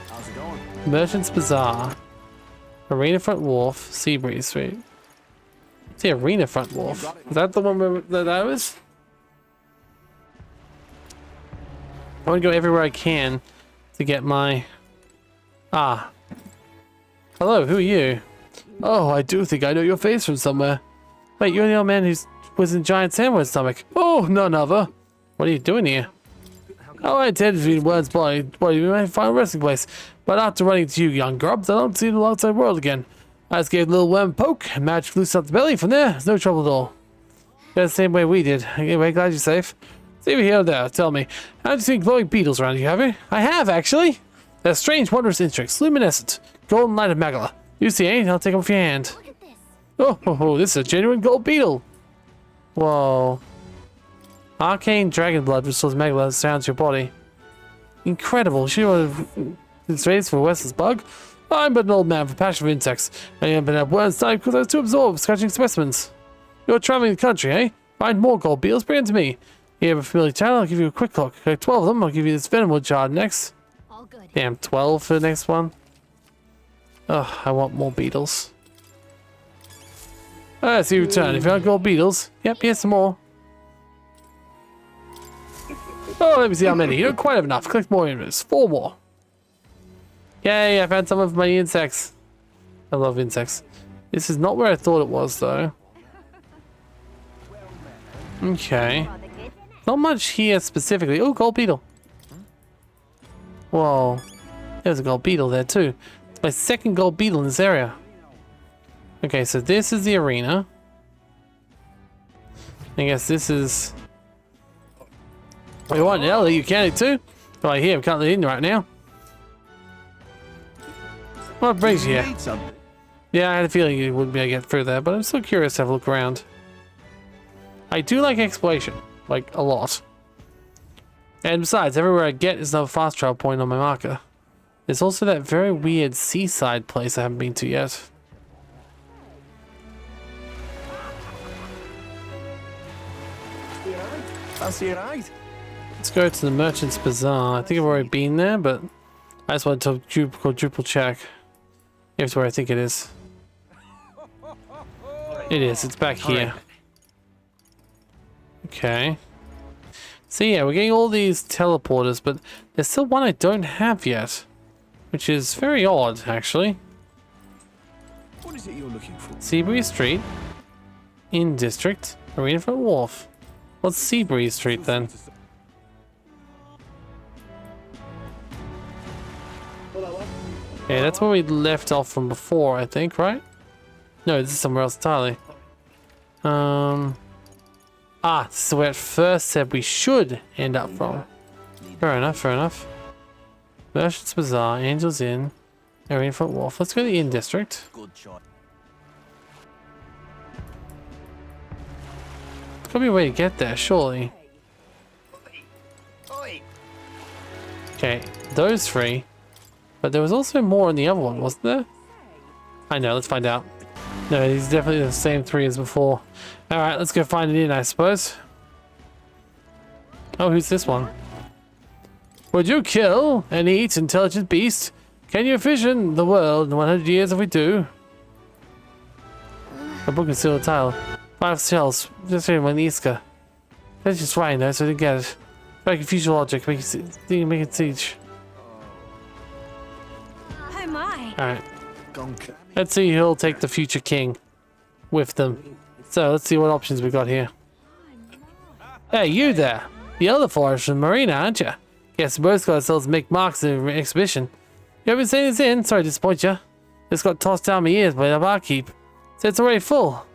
How's it going? Merchant's Bazaar. Arena Front Wharf. Seabreeze Street. It's the Arena Front Wharf. Is that the one where that was? I want to go everywhere I can to get my... Ah. Hello, who are you? Oh, I do think I know your face from somewhere. Wait, you're the old man who was in giant sandwich stomach. Oh, none other. What are you doing here? Oh, I intended to be Word's body. Well, you might find a resting place. But after running to you, young grubs, I don't see the outside world again. I just gave a little worm poke and magically loose up the belly. From there, there's no trouble at all. Yeah, the same way we did. Anyway, glad you're safe. See me here or there. Tell me, haven't you seen glowing beetles around you, have you? I have, actually. They're strange, wondrous insects, luminescent, golden light of Magala. You see any? I'll take them off your hand. Oh, this is a genuine gold beetle. Whoa. Arcane dragon blood restores Magala that surrounds your body. Incredible. She was raised for Wes's bug. I'm but an old man with a passion for insects. I haven't been at worms time because I was too absorbed scratching specimens. You're traveling the country, eh? Find more gold beetles, bring them to me. You have a familiar channel, I'll give you a quick look. Okay, 12 of them, I'll give you this venomwood jar next. All good. Damn, 12 for the next one. Ugh, I want more beetles. I see you return. If you want gold beetles, yep, here's some more. Oh, let me see how many. You don't quite have enough. Collect more images. 4 more. Yay, I found some of my insects. I love insects. This is not where I thought it was, though. Okay. Not much here specifically. Oh, gold beetle. Whoa. There's a gold beetle there, too. It's my second gold beetle in this area. Okay, so this is the arena. I guess this is... You want Ellie, you can too? Right here, we can't let in right now. What brings you here? Yeah, I had a feeling you wouldn't be able to get through there, but I'm still curious to have a look around. I do like exploration, like a lot. And besides, everywhere I get is another fast travel point on my marker. There's also that very weird seaside place I haven't been to yet. Fancy a ride? Let's go to the Merchant's Bazaar. I think I've already been there, but I just wanted to quadruple check. Here's where I think it is. It is. It's back here. Okay. So yeah, we're getting all these teleporters, but there's still one I don't have yet, which is very odd, actually. What is it you're looking for? Seabreeze Street, Inn District, Arena Front Wharf. What's Seabreeze Street then? Okay, that's where we left off from before, I think, right? No, this is somewhere else entirely. This is where it first said we should end up from. Fair enough, fair enough. Merchant's Bazaar, Angel's Inn, Arena Front Wharf. Let's go to the Inn District. Good choice. There's gotta be a way to get there, surely. Okay, those 3. But there was also more in the other one, wasn't there? I know, let's find out. No, these are definitely the same 3 as before. Alright, let's go find it in, I suppose. Oh, who's this one? Would you kill and eat intelligent beast? Can you envision the world in 100 years if we do? A book and seal tile. 5 shells. Just reading one Iska. That's just right though, so I didn't get it. Very confusing logic. Make it teach. Oh my. Alright. Let's see who'll take the future king with them. So let's see what options we got here. Hey, you there! The other forest from Marina, aren't you? Guess we both got ourselves to make marks in the exhibition. You haven't seen this in? Sorry to disappoint you. This got tossed down my ears by the barkeep. So it's already full.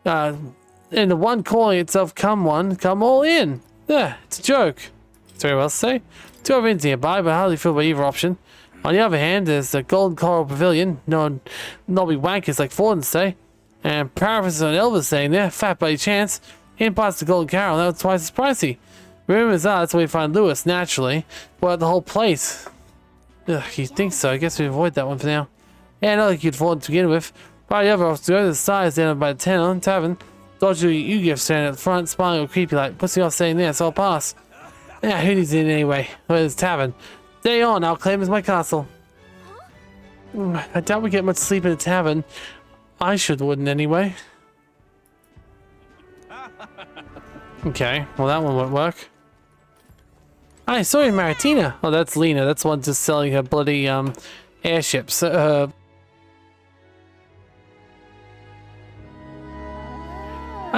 And the one calling itself Come All In. Yeah, it's a joke. It's very well to say. 2 other inns nearby, but hardly filled by either option. On the other hand, there's the Golden Coral Pavilion. No nobby wankers like Forden say. And paraphrasing on Elvis saying there, fat by chance. In past the Golden Carol, that was twice as pricey. Rumors are that's where we find Lewis, naturally. Well, the whole place. Ugh, you think so? I guess we avoid that one for now. Yeah, not like you'd afford to begin with. Probably the other officer to go to the side down by the tavern. Dodge you give standing at the front, smiling all creepy like, puts me off saying there, so I'll pass. Yeah, who needs it anyway? Where's the tavern? Day on, I'll claim as my castle. I doubt we get much sleep in the tavern. I wouldn't anyway. Okay, well that one won't work. I saw you, Maritina. Oh, that's Lena. That's one just selling her bloody airships. I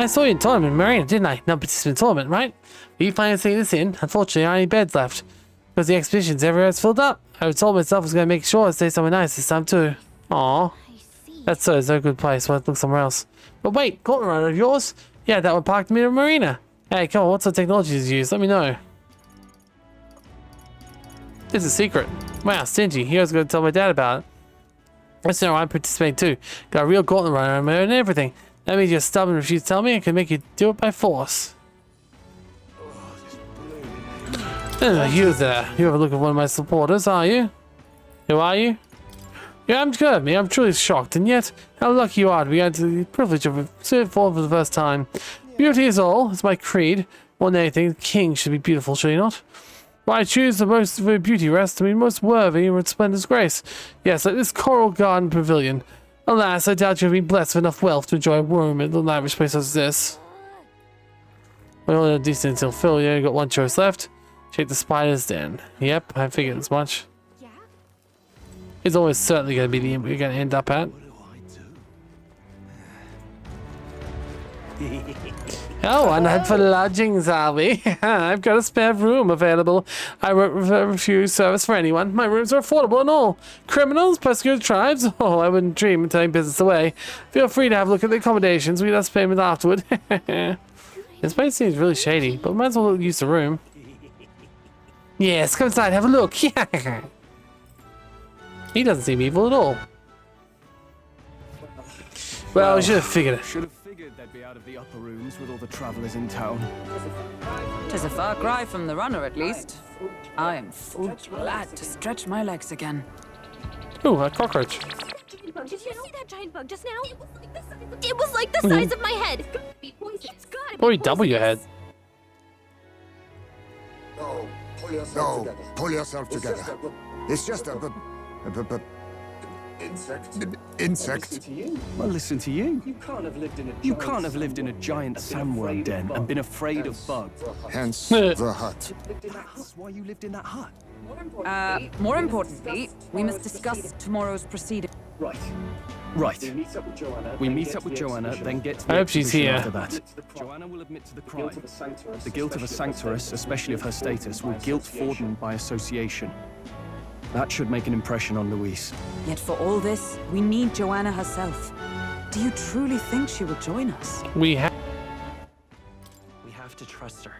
saw you in tournament, Marina, didn't I? No, participant tournament, right? Are you planning to see this in? Unfortunately, there aren't any beds left. Because the expeditions everywhere's filled up. I told myself I was going to make sure I stay somewhere nice this time too. Aw. That's so, it's no good place. We'll have to look somewhere else. But wait, Gauntlet Runner of yours? Yeah, that one parked me in a marina. Hey, come on, what sort of technology did you use? Let me know. This is a secret. Wow, stingy. He was going to tell my dad about it. Let's know I'm participating too. Got a real Gauntlet Runner on my own and everything. That means you're stubborn and refuse to tell me. I can make you do it by force. You there. You have a look at one of my supporters, are you? Who are you? Yeah, I'm good, me. I'm truly shocked, and yet, how lucky you are to be granted the privilege of serving for the first time. Beauty is all. It's my creed. More than anything, the king should be beautiful, should he not? But I choose the most of beauty rest to be most worthy of splendid grace. Yes, like this coral garden pavilion. Alas, I doubt you have been blessed with enough wealth to enjoy a room in a lavish place such as this. Well, decent until Phil. You only got one choice left. Check the spider's den. Yep, I figured as much. Yeah? It's always certainly going to be the end we're going to end up at. Oh, and head for lodgings, are we? I've got a spare room available. I won't refuse service for anyone. My rooms are affordable and all. Criminals, persecuted tribes? Oh, I wouldn't dream of taking business away. Feel free to have a look at the accommodations. We just payment afterward. This place seems really shady, but we might as well use the room. Yes, come inside, have a look. He doesn't seem evil at all. Well, we should have figured it. Should have figured they'd be out of the upper rooms with all the travelers in town. Tis a far cry from the runner, at least. I am full glad to stretch my legs again. Ooh, a cockroach. Did you see that giant bug just now? It was like the size of my head. It's gotta be poison. Probably double your head. No, pull yourself together. It's just a insect. Well, listen to you. You can't have lived in a giant sandworm den and been afraid of bugs. Hence the hut. That's why you lived in that hut. More importantly, we must discuss tomorrow's proceeding. Right. We meet up with Joanna, then get to the I hope she's exhibition here. after that. Joanna will admit to the crime. The guilt of a sanctoress, especially of her status, will guilt Forden by association. That should make an impression on Louise. Yet for all this, we need Joanna herself. Do you truly think she will join us? We have to trust her.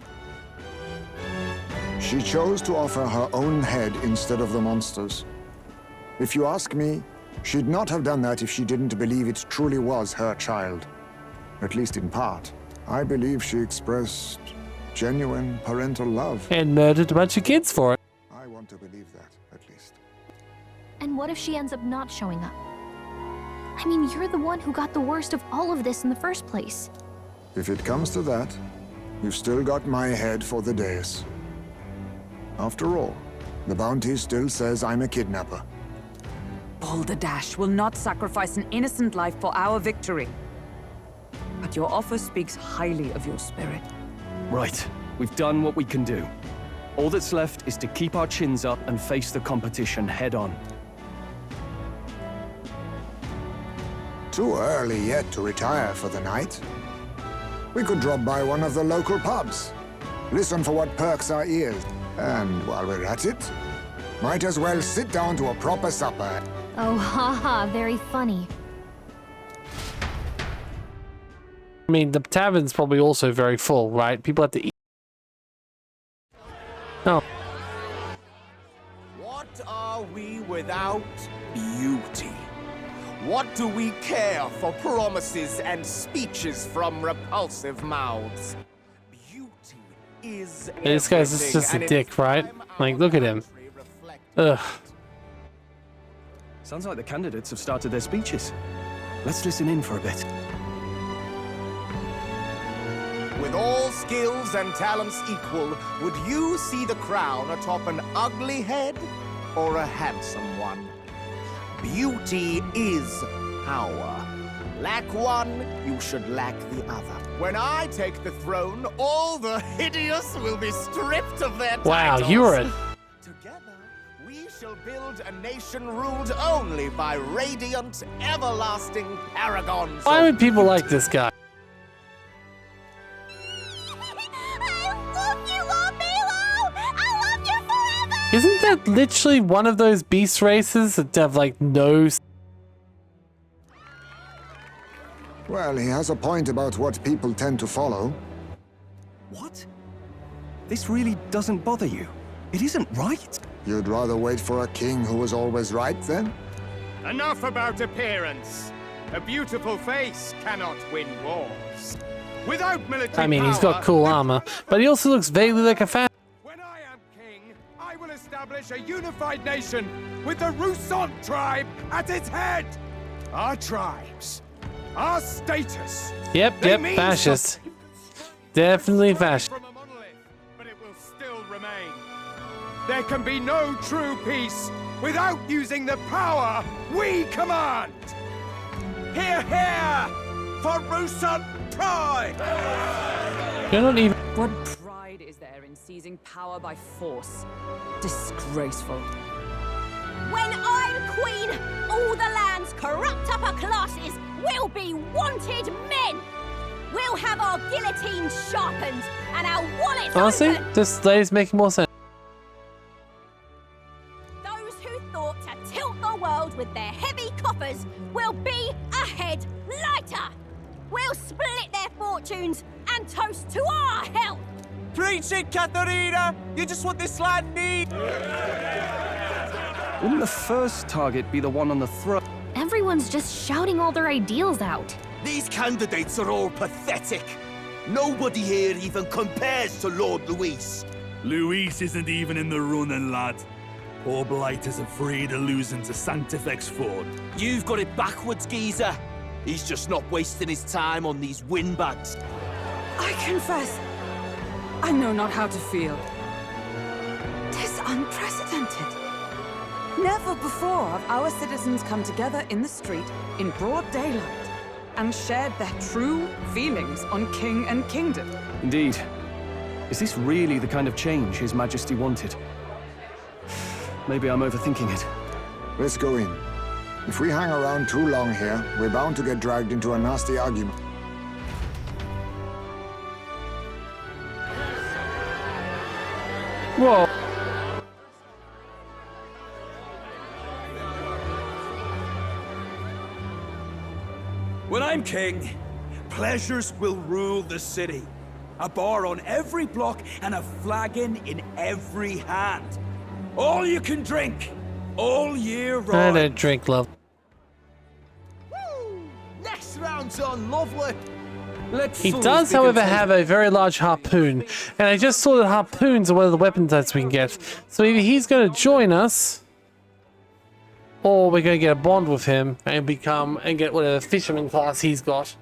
She chose to offer her own head instead of the monster's. If you ask me, she'd not have done that if she didn't believe it truly was her child. At least in part. I believe she expressed genuine parental love. and murdered a bunch of kids for it. I want to believe that, at least. And what if she ends up not showing up? I mean, you're the one who got the worst of all of this in the first place. If it comes to that, you've still got my head for the dais. After all, the bounty still says I'm a kidnapper. Balderdash will not sacrifice an innocent life for our victory. But your offer speaks highly of your spirit. Right. We've done what we can do. All that's left is to keep our chins up and face the competition head on. Too early yet to retire for the night. We could drop by one of the local pubs. Listen for what perks our ears. And while we're at it, might as well sit down to a proper supper. Oh, haha, very funny. I mean, the tavern's probably also very full, right? People have to eat. Oh. What are we without beauty? What do we care for promises and speeches from repulsive mouths? Beauty is This guy's just a dick, right? Like, look at him. Ugh. Sounds like the candidates have started their speeches. Let's listen in for a bit. With all skills and talents equal, would you see the crown atop an ugly head or a handsome one? Beauty is power. Lack one, you should lack the other. When I take the throne, all the hideous will be stripped of their titles. Wow, you're a... Together, we shall build a nation ruled only by radiant, everlasting paragons. Why would people like this guy? Isn't that literally one of those beast races that have like no... Well, he has a point about what people tend to follow. What? This really doesn't bother you? It isn't right? You'd rather wait for a king who was always right, then? Enough about appearance. A beautiful face cannot win wars. Without military I mean, he's got cool armor, but he also looks vaguely like a fan. When I am king, I will establish a unified nation with the Roussan tribe at its head. Our tribes, our status. Yep, fascist. Definitely fascist. From a monolith, but it will still remain. There can be no true peace without using the power we command. Hear, hear, for Roussan pride. You're not even... What pride is there in seizing power by force? Disgraceful. When I'm queen, all the land's corrupt upper classes will be wanted men. We'll have our guillotines sharpened and our wallets Honestly, open. this lady's making more sense. Those who thought to tilt the world with their heavy coffers will be ahead lighter. We'll split their fortunes and toast to our health. Preach it, Katharina! You just what this land needs! Wouldn't the first target be the one on the throne? Everyone's just shouting all their ideals out. These candidates are all pathetic. Nobody here even compares to Lord Luis. Luis isn't even in the running, lad. Poor Blight is afraid of losing to Sanctifex Ford. You've got it backwards, geezer. He's just not wasting his time on these windbags. I confess, I know not how to feel. 'Tis unprecedented. Never before have our citizens come together in the street in broad daylight and shared their true feelings on king and kingdom. Indeed. Is this really the kind of change His Majesty wanted? Maybe I'm overthinking it. Let's go in. If we hang around too long here, we're bound to get dragged into a nasty argument. Whoa. When I'm king, pleasures will rule the city. A bar on every block and a flagon in every hand. All you can drink, all year round. I don't drink, love. Woo! Next round's on, lovely. He does, however, have a very large harpoon, and I just saw that harpoons are one of the weapon types we can get. So either he's going to join us, or we're going to get a bond with him and get whatever fisherman class he's got.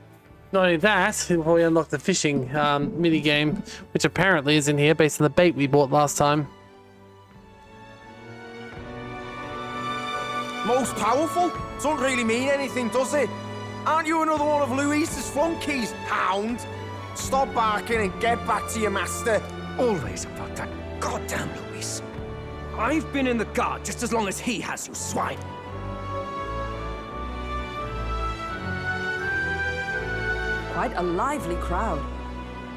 Not only that, he'll probably unlock the fishing mini game, which apparently is in here based on the bait we bought last time. Most powerful? Doesn't really mean anything, does it? Aren't you another one of Luis's flunkies, hound? Stop barking and get back to your master. Always about that goddamn Luis. I've been in the guard just as long as he has, you swine. Quite a lively crowd.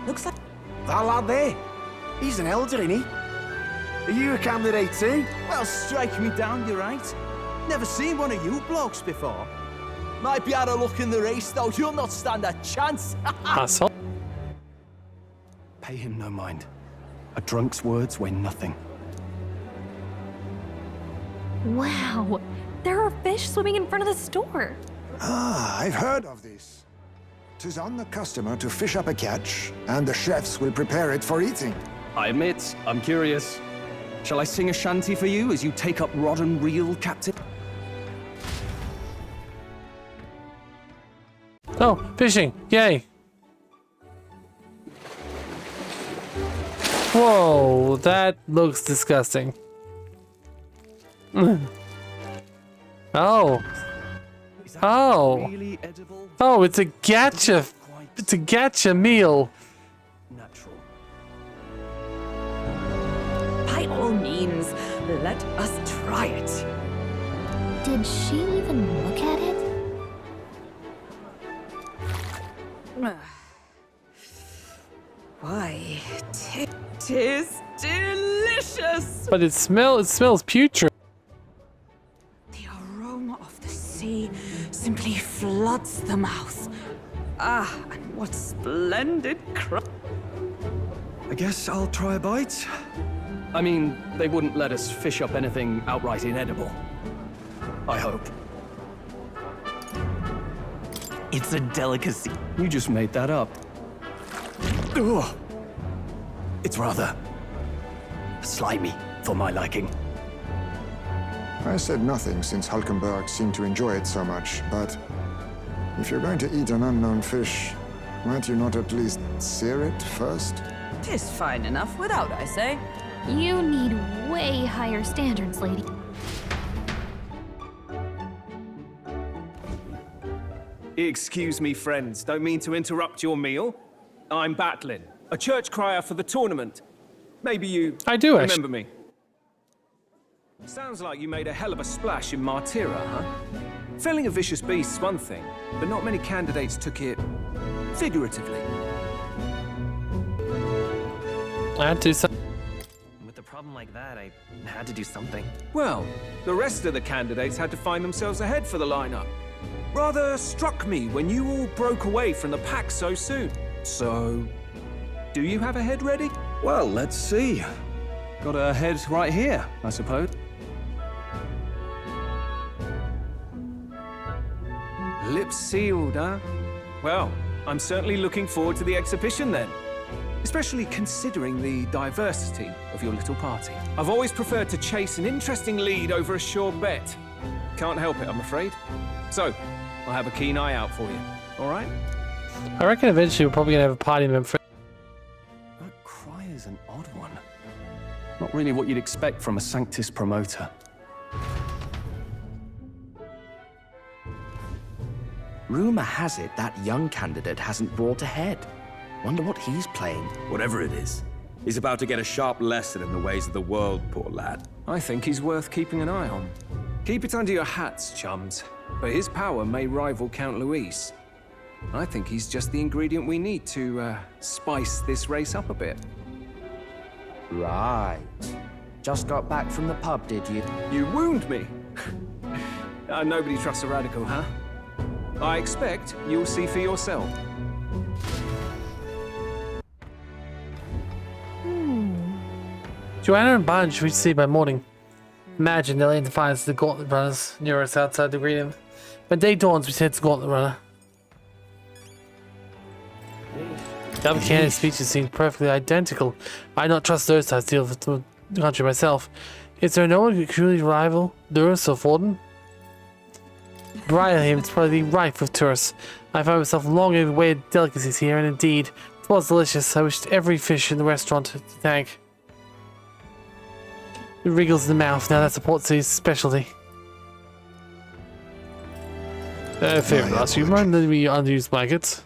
Looks like... That lad there, he's an elder, isn't he? Are you a candidate too? Well, strike me down, you're right. Never seen one of you blokes before. Might be out of luck in the race, though. You'll not stand a chance. Asshole. Pay him no mind. A drunk's words weigh nothing. Wow, there are fish swimming in front of the store. Ah, I've heard of this. 'Tis on the customer to fish up a catch, and the chefs will prepare it for eating. I admit, I'm curious. Shall I sing a shanty for you as you take up rod and reel, Captain? Oh, fishing! Yay! Whoa, that looks disgusting. Oh. Oh. Oh, it's a gacha. It's a gacha meal. Natural. By all means, let us try it. Did she even look at it? Why, tis delicious! But it smells putrid. The aroma of the sea simply floods the mouth. Ah, and what splendid I guess I'll try a bite. I mean, they wouldn't let us fish up anything outright inedible. I hope. It's a delicacy. You just made that up. Ugh. It's rather slimy for my liking. I said nothing since Hulkenberg seemed to enjoy it so much, but if you're going to eat an unknown fish, might you not at least sear it first? Tis fine enough without, I say. You need way higher standards, lady. Excuse me, friends. Don't mean to interrupt your meal. I'm Batlin, a church crier for the tournament. Maybe you remember me. Sounds like you made a hell of a splash in Martyra, huh? Felling a vicious beast's one thing, but not many candidates took it figuratively. I had to do something. With a problem like that, I had to do something. Well, the rest of the candidates had to find themselves ahead for the lineup. Rather struck me when you all broke away from the pack so soon. So, do you have a head ready? Well, let's see. Got a head right here, I suppose. Lips sealed, huh? Well, I'm certainly looking forward to the exhibition then. Especially considering the diversity of your little party. I've always preferred to chase an interesting lead over a sure bet. Can't help it, I'm afraid. So, I'll have a keen eye out for you, all right? I reckon eventually we're probably gonna have a party member. That cry is an odd one. Not really what you'd expect from a Sanctus promoter. Rumor has it that young candidate hasn't brought ahead. Wonder what he's playing. Whatever it is, he's about to get a sharp lesson in the ways of the world, poor lad. I think he's worth keeping an eye on. Keep it under your hats, chums. But his power may rival Count Luis. I think he's just the ingredient we need to spice this race up a bit. Right. Just got back from the pub, did you? You wound me. Nobody trusts a radical, huh? I expect you'll see for yourself. Joanna and Bunch we see by morning. Imagine they'll aim to find us the Gauntlet Runners near us outside to greet him. When day dawns, we head to Gauntlet Runner. The other candidate's speeches seem perfectly identical. I not trust those types to deal with the country myself. Is there no one who could truly rival Durus or Forden? Briarhaven is probably rife with tourists. I find myself long overweighted delicacies here, and indeed, it was delicious. I wished every fish in the restaurant to thank. It wriggles in the mouth. Now that's a Port City's specialty. Favor us. You mind letting me unused blankets?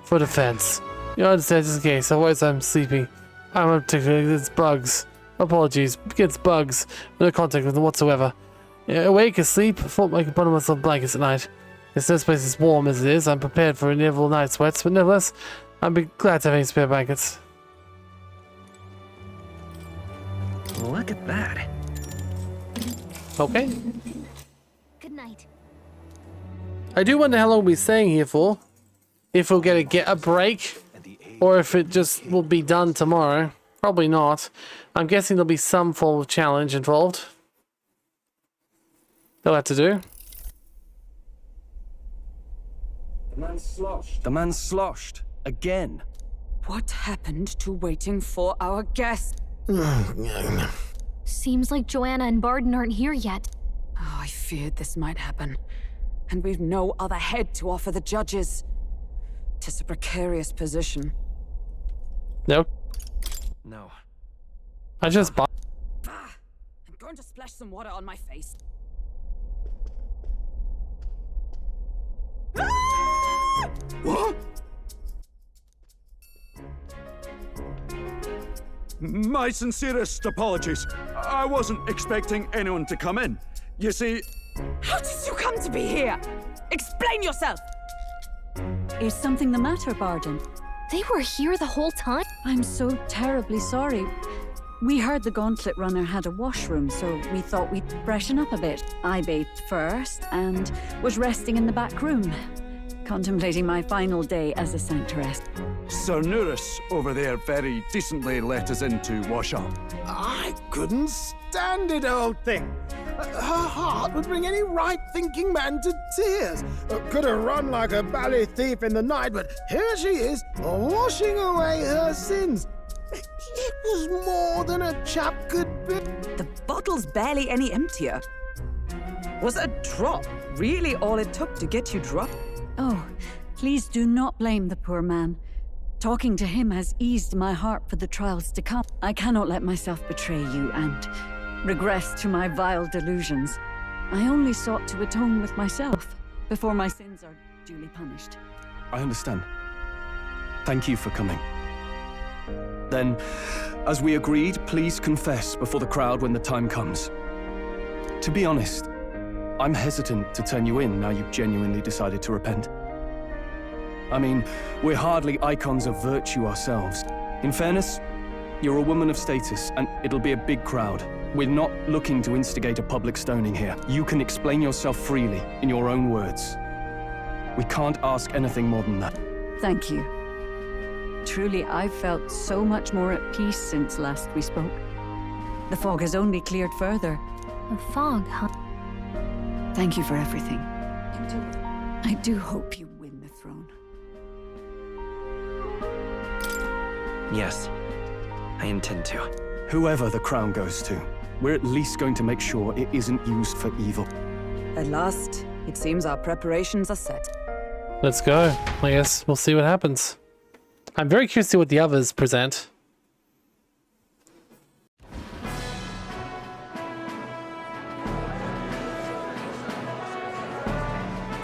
For defense. You understand just in case, otherwise I'm sleeping. I'm particularly against bugs. Apologies. Against bugs. No contact with them whatsoever. Awake, asleep, I thought I could bundle myself blankets at night. This place is warm as it is. I'm prepared for inevitable night sweats, but nevertheless, I'd be glad to have any spare blankets. Look at that. Okay. Good night. I do wonder how long we'll be staying here for. If we'll get a break, or if it just will be done tomorrow. Probably not. I'm guessing there'll be some form of challenge involved. They'll have to do. The man's sloshed. Again. What happened to waiting for our guest? Seems like Joanna and Barden aren't here yet. Oh, I feared this might happen. And we've no other head to offer the judges. 'Tis a precarious position. Nope. No. I just bought. I'm going to splash some water on my face. What? My sincerest apologies. I wasn't expecting anyone to come in. You see... How did you come to be here? Explain yourself! Is something the matter, Barden? They were here the whole time? I'm so terribly sorry. We heard the Gauntlet Runner had a washroom, so we thought we'd freshen up a bit. I bathed first and was resting in the back room, contemplating my final day as a sanctoress. Sir Nuris over there very decently let us in to wash up. I couldn't stand it, old thing. Her heart would bring any right-thinking man to tears. Could have run like a bally thief in the night, but here she is, washing away her sins. It was more than a chap could be. The bottle's barely any emptier. Was a drop really all it took to get you drunk? Oh, please do not blame the poor man. Talking to him has eased my heart for the trials to come. I cannot let myself betray you and regress to my vile delusions. I only sought to atone with myself before my sins are duly punished. I understand. Thank you for coming. Then, as we agreed, please confess before the crowd when the time comes. To be honest, I'm hesitant to turn you in now you've genuinely decided to repent. I mean, we're hardly icons of virtue ourselves. In fairness, you're a woman of status, and it'll be a big crowd. We're not looking to instigate a public stoning here. You can explain yourself freely, in your own words. We can't ask anything more than that. Thank you. Truly, I've felt so much more at peace since last we spoke. The fog has only cleared further. The fog, huh? Thank you for everything. I do hope you win the throne. Yes, I intend to. Whoever the crown goes to, we're at least going to make sure it isn't used for evil. At last, it seems our preparations are set. Let's go. I guess we'll see what happens. I'm very curious to see what the others present.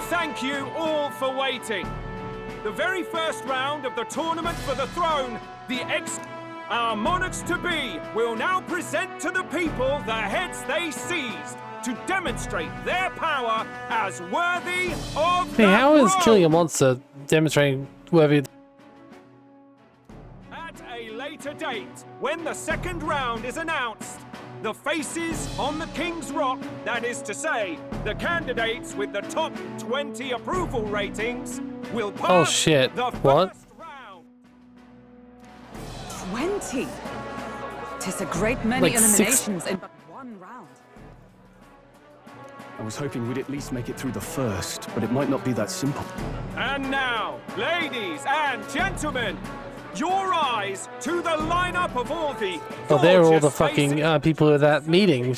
Thank you all for waiting. The very first round of the tournament for the throne, our monarchs-to-be will now present to the people the heads they seized to demonstrate their power as worthy of Hey, the how is throne. killing a monster demonstrating worthy? At a later date, when the second round is announced, the faces on the King's Rock, that is to say, the candidates with the top 20 approval ratings, will pass Oh shit! the What? 20? 'Tis a great many Like six- eliminations in but one round. I was hoping we'd at least make it through the first, but it might not be that simple. And now, ladies and gentlemen, your eyes to the lineup of all the Oh, they're all the gorgeous fucking faces. people at that meeting.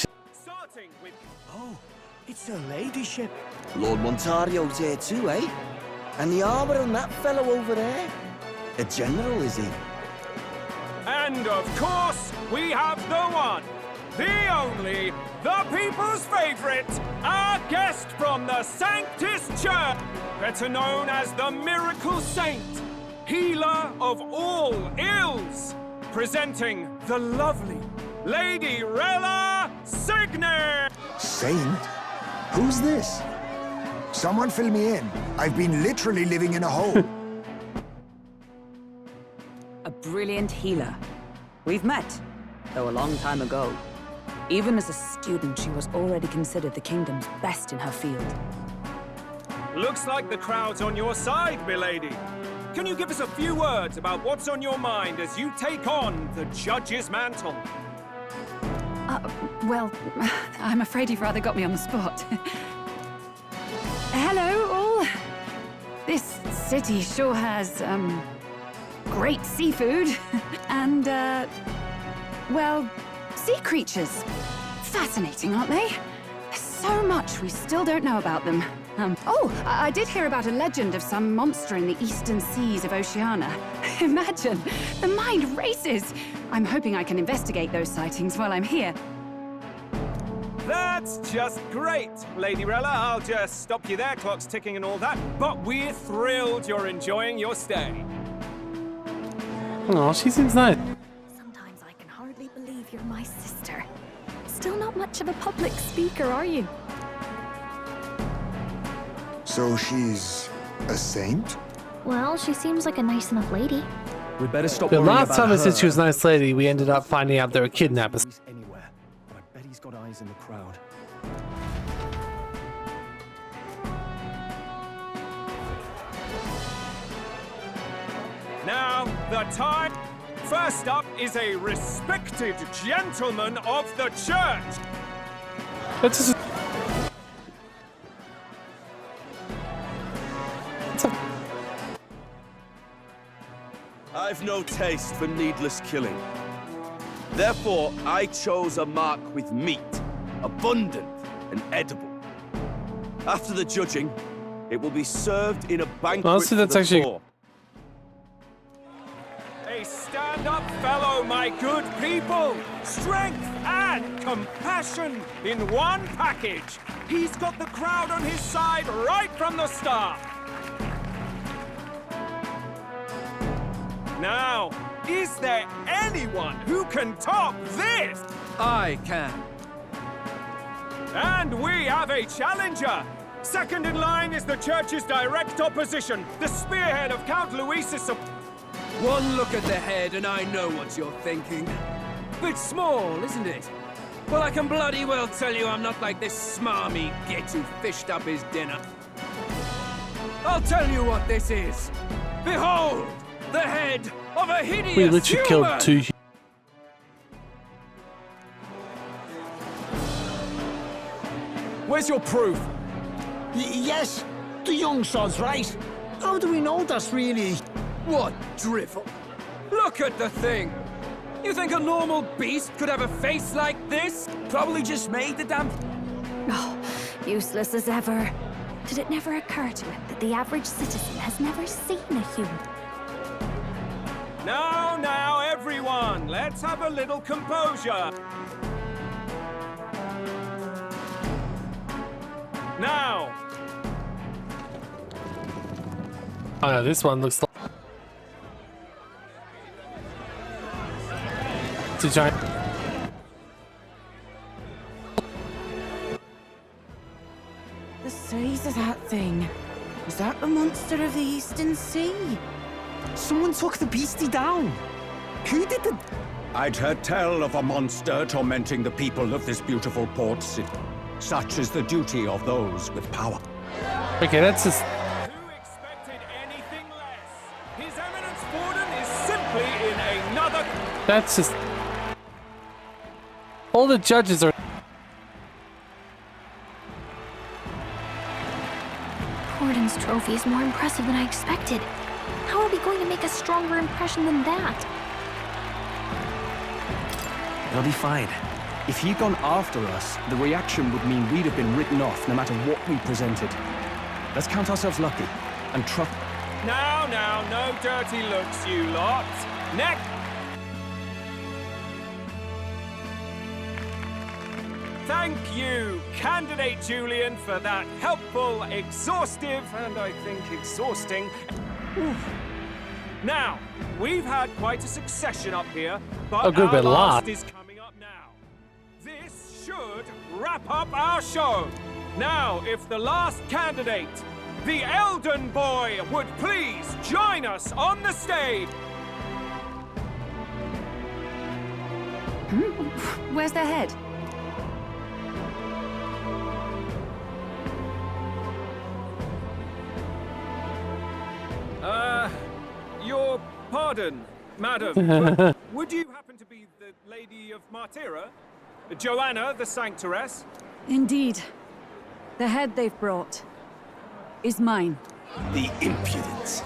Oh, it's her ladyship. Lord Montario's here too, eh? And the armor on that fellow over there. A general, is he? And of course, we have the one, the only, the people's favorite, our guest from the Sanctus Church, better known as the Miracle Saint, healer of all ills, presenting the lovely Lady Rella Signet. Saint? Who's this? Someone fill me in. I've been literally living in a hole. A brilliant healer. We've met, though a long time ago. Even as a student, she was already considered the kingdom's best in her field. Looks like the crowd's on your side, milady. Can you give us a few words about what's on your mind as you take on the judge's mantle? Well, I'm afraid you've rather got me on the spot. Hello, all. This city sure has, great seafood. And, well, sea creatures. Fascinating, aren't they? There's so much we still don't know about them. I did hear about a legend of some monster in the eastern seas of Oceania. Imagine, the mind races. I'm hoping I can investigate those sightings while I'm here. That's just great, Lady Rella. I'll just stop you there, clock's ticking and all that. But we're thrilled you're enjoying your stay. Oh, she seems nice. Sometimes I can hardly believe you're my sister. Still not much of a public speaker, are you? So she's a saint? Well, she seems like a nice enough lady. We'd better stop The worrying last about time I said her. she was a nice lady, we ended up finding out they were kidnappers. Anywhere, but I bet he's got eyes in the crowd. Now, the time. First up is a respected gentleman of the church. That's just... I've no taste for needless killing. Therefore, I chose a mark with meat, abundant and edible. After the judging, it will be served in a banquet Honestly, that's for the actually... poor. A stand-up fellow, my good people! Strength and compassion in one package! He's got the crowd on his side right from the start! Now, is there anyone who can top this? I can. And we have a challenger! Second in line is the church's direct opposition, the spearhead of Count Luis's... One look at the head and I know what you're thinking. Bit small, isn't it? Well, I can bloody well tell you I'm not like this smarmy git who fished up his dinner. I'll tell you what this is. Behold, the head of a hideous We literally human! killed 2. Where's your proof? Yes, the young sod's right. How do we know that's really... What drivel? Look at the thing! You think a normal beast could have a face like this? Probably just made the damn... Oh, useless as ever. Did it never occur to him that the average citizen has never seen a human? Now, everyone, let's have a little composure. Now. Oh no, this one looks like... It's a giant... The size of that thing. Is that the monster of the Eastern Sea? Someone took the beastie down. Who did the... I'd heard tell of a monster tormenting the people of this beautiful port city. Such is the duty of those with power. Okay, that's just... Who expected anything less? His Eminence Borden is simply in another... That's just... All the judges are... Borden's trophy is more impressive than I expected. How are we going to make a stronger impression than that? It'll be fine. If he'd gone after us, the reaction would mean we'd have been written off no matter what we presented. Let's count ourselves lucky and trust... Now, no dirty looks, you lot. Next. Thank you, Candidate Julian, for that helpful, exhaustive, and I think exhausting... Now, we've had quite a succession up here, but A good our bit last lot. is coming up now. This should wrap up our show. Now, if the last candidate, the Elden Boy, would please join us on the stage. Where's their head? Your pardon, madam, but would you happen to be the Lady of Martyra? Joanna, the Sanctoress? Indeed. The head they've brought is mine. The impudence.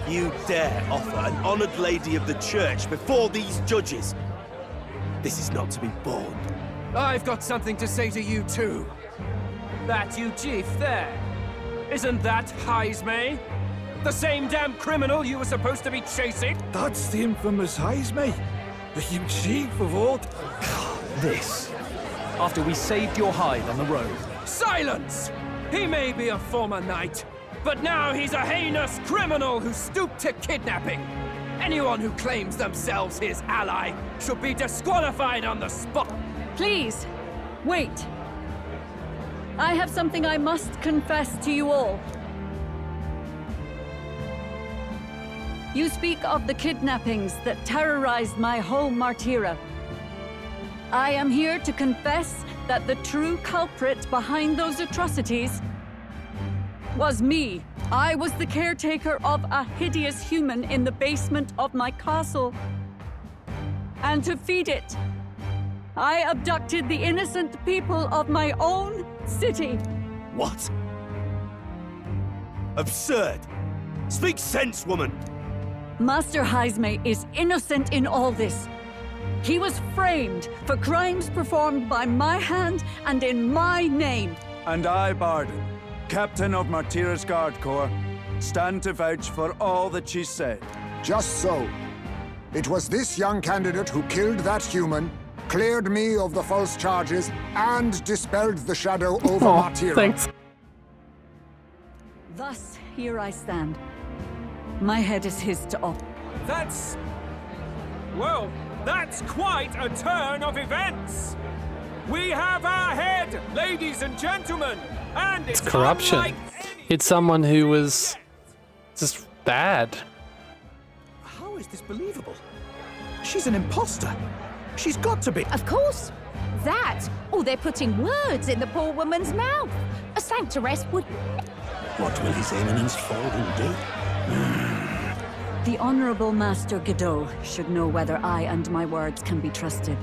You dare offer an honored lady of the church before these judges? This is not to be borne. I've got something to say to you too. That you chief there. Isn't that Heismay? The same damn criminal you were supposed to be chasing? That's the infamous Heismay. The you chief of all... This. After we saved your hide on the road. Silence! He may be a former knight, but now he's a heinous criminal who stooped to kidnapping. Anyone who claims themselves his ally should be disqualified on the spot. Please, wait. I have something I must confess to you all. You speak of the kidnappings that terrorized my home, Martira. I am here to confess that the true culprit behind those atrocities was me. I was the caretaker of a hideous human in the basement of my castle. And to feed it, I abducted the innocent people of my own city. What? Absurd! Speak sense, woman! Master Heismay is innocent in all this. He was framed for crimes performed by my hand and in my name. And I, Barden, Captain of Martira's Guard Corps, stand to vouch for all that she said. Just so. It was this young candidate who killed that human, cleared me of the false charges, and dispelled the shadow over Martira. Thanks. Thus, here I stand. My head is his to offer. That's... well, that's quite a turn of events. We have our head, ladies and gentlemen, and It's corruption. It's someone who was just bad. How is this believable? She's an imposter. She's got to be. Of course. That, or they're putting words in the poor woman's mouth. A sanctoress would... What will His Eminence Falden do? The Honorable Master Godot should know whether I and my words can be trusted.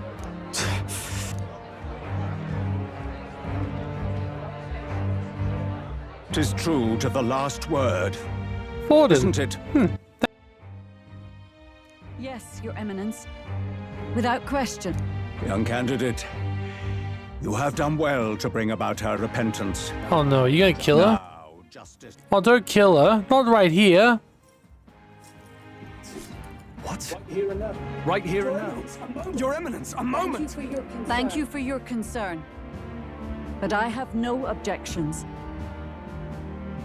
'Tis true to the last word. Falden. Isn't it? Yes, Your Eminence. Without question. Young candidate, you have done well to bring about her repentance. Oh no, you gonna kill her? Oh, don't kill her. Not right here. What? Right here and now. Your Eminence, a moment! Thank you for your concern. But I have no objections.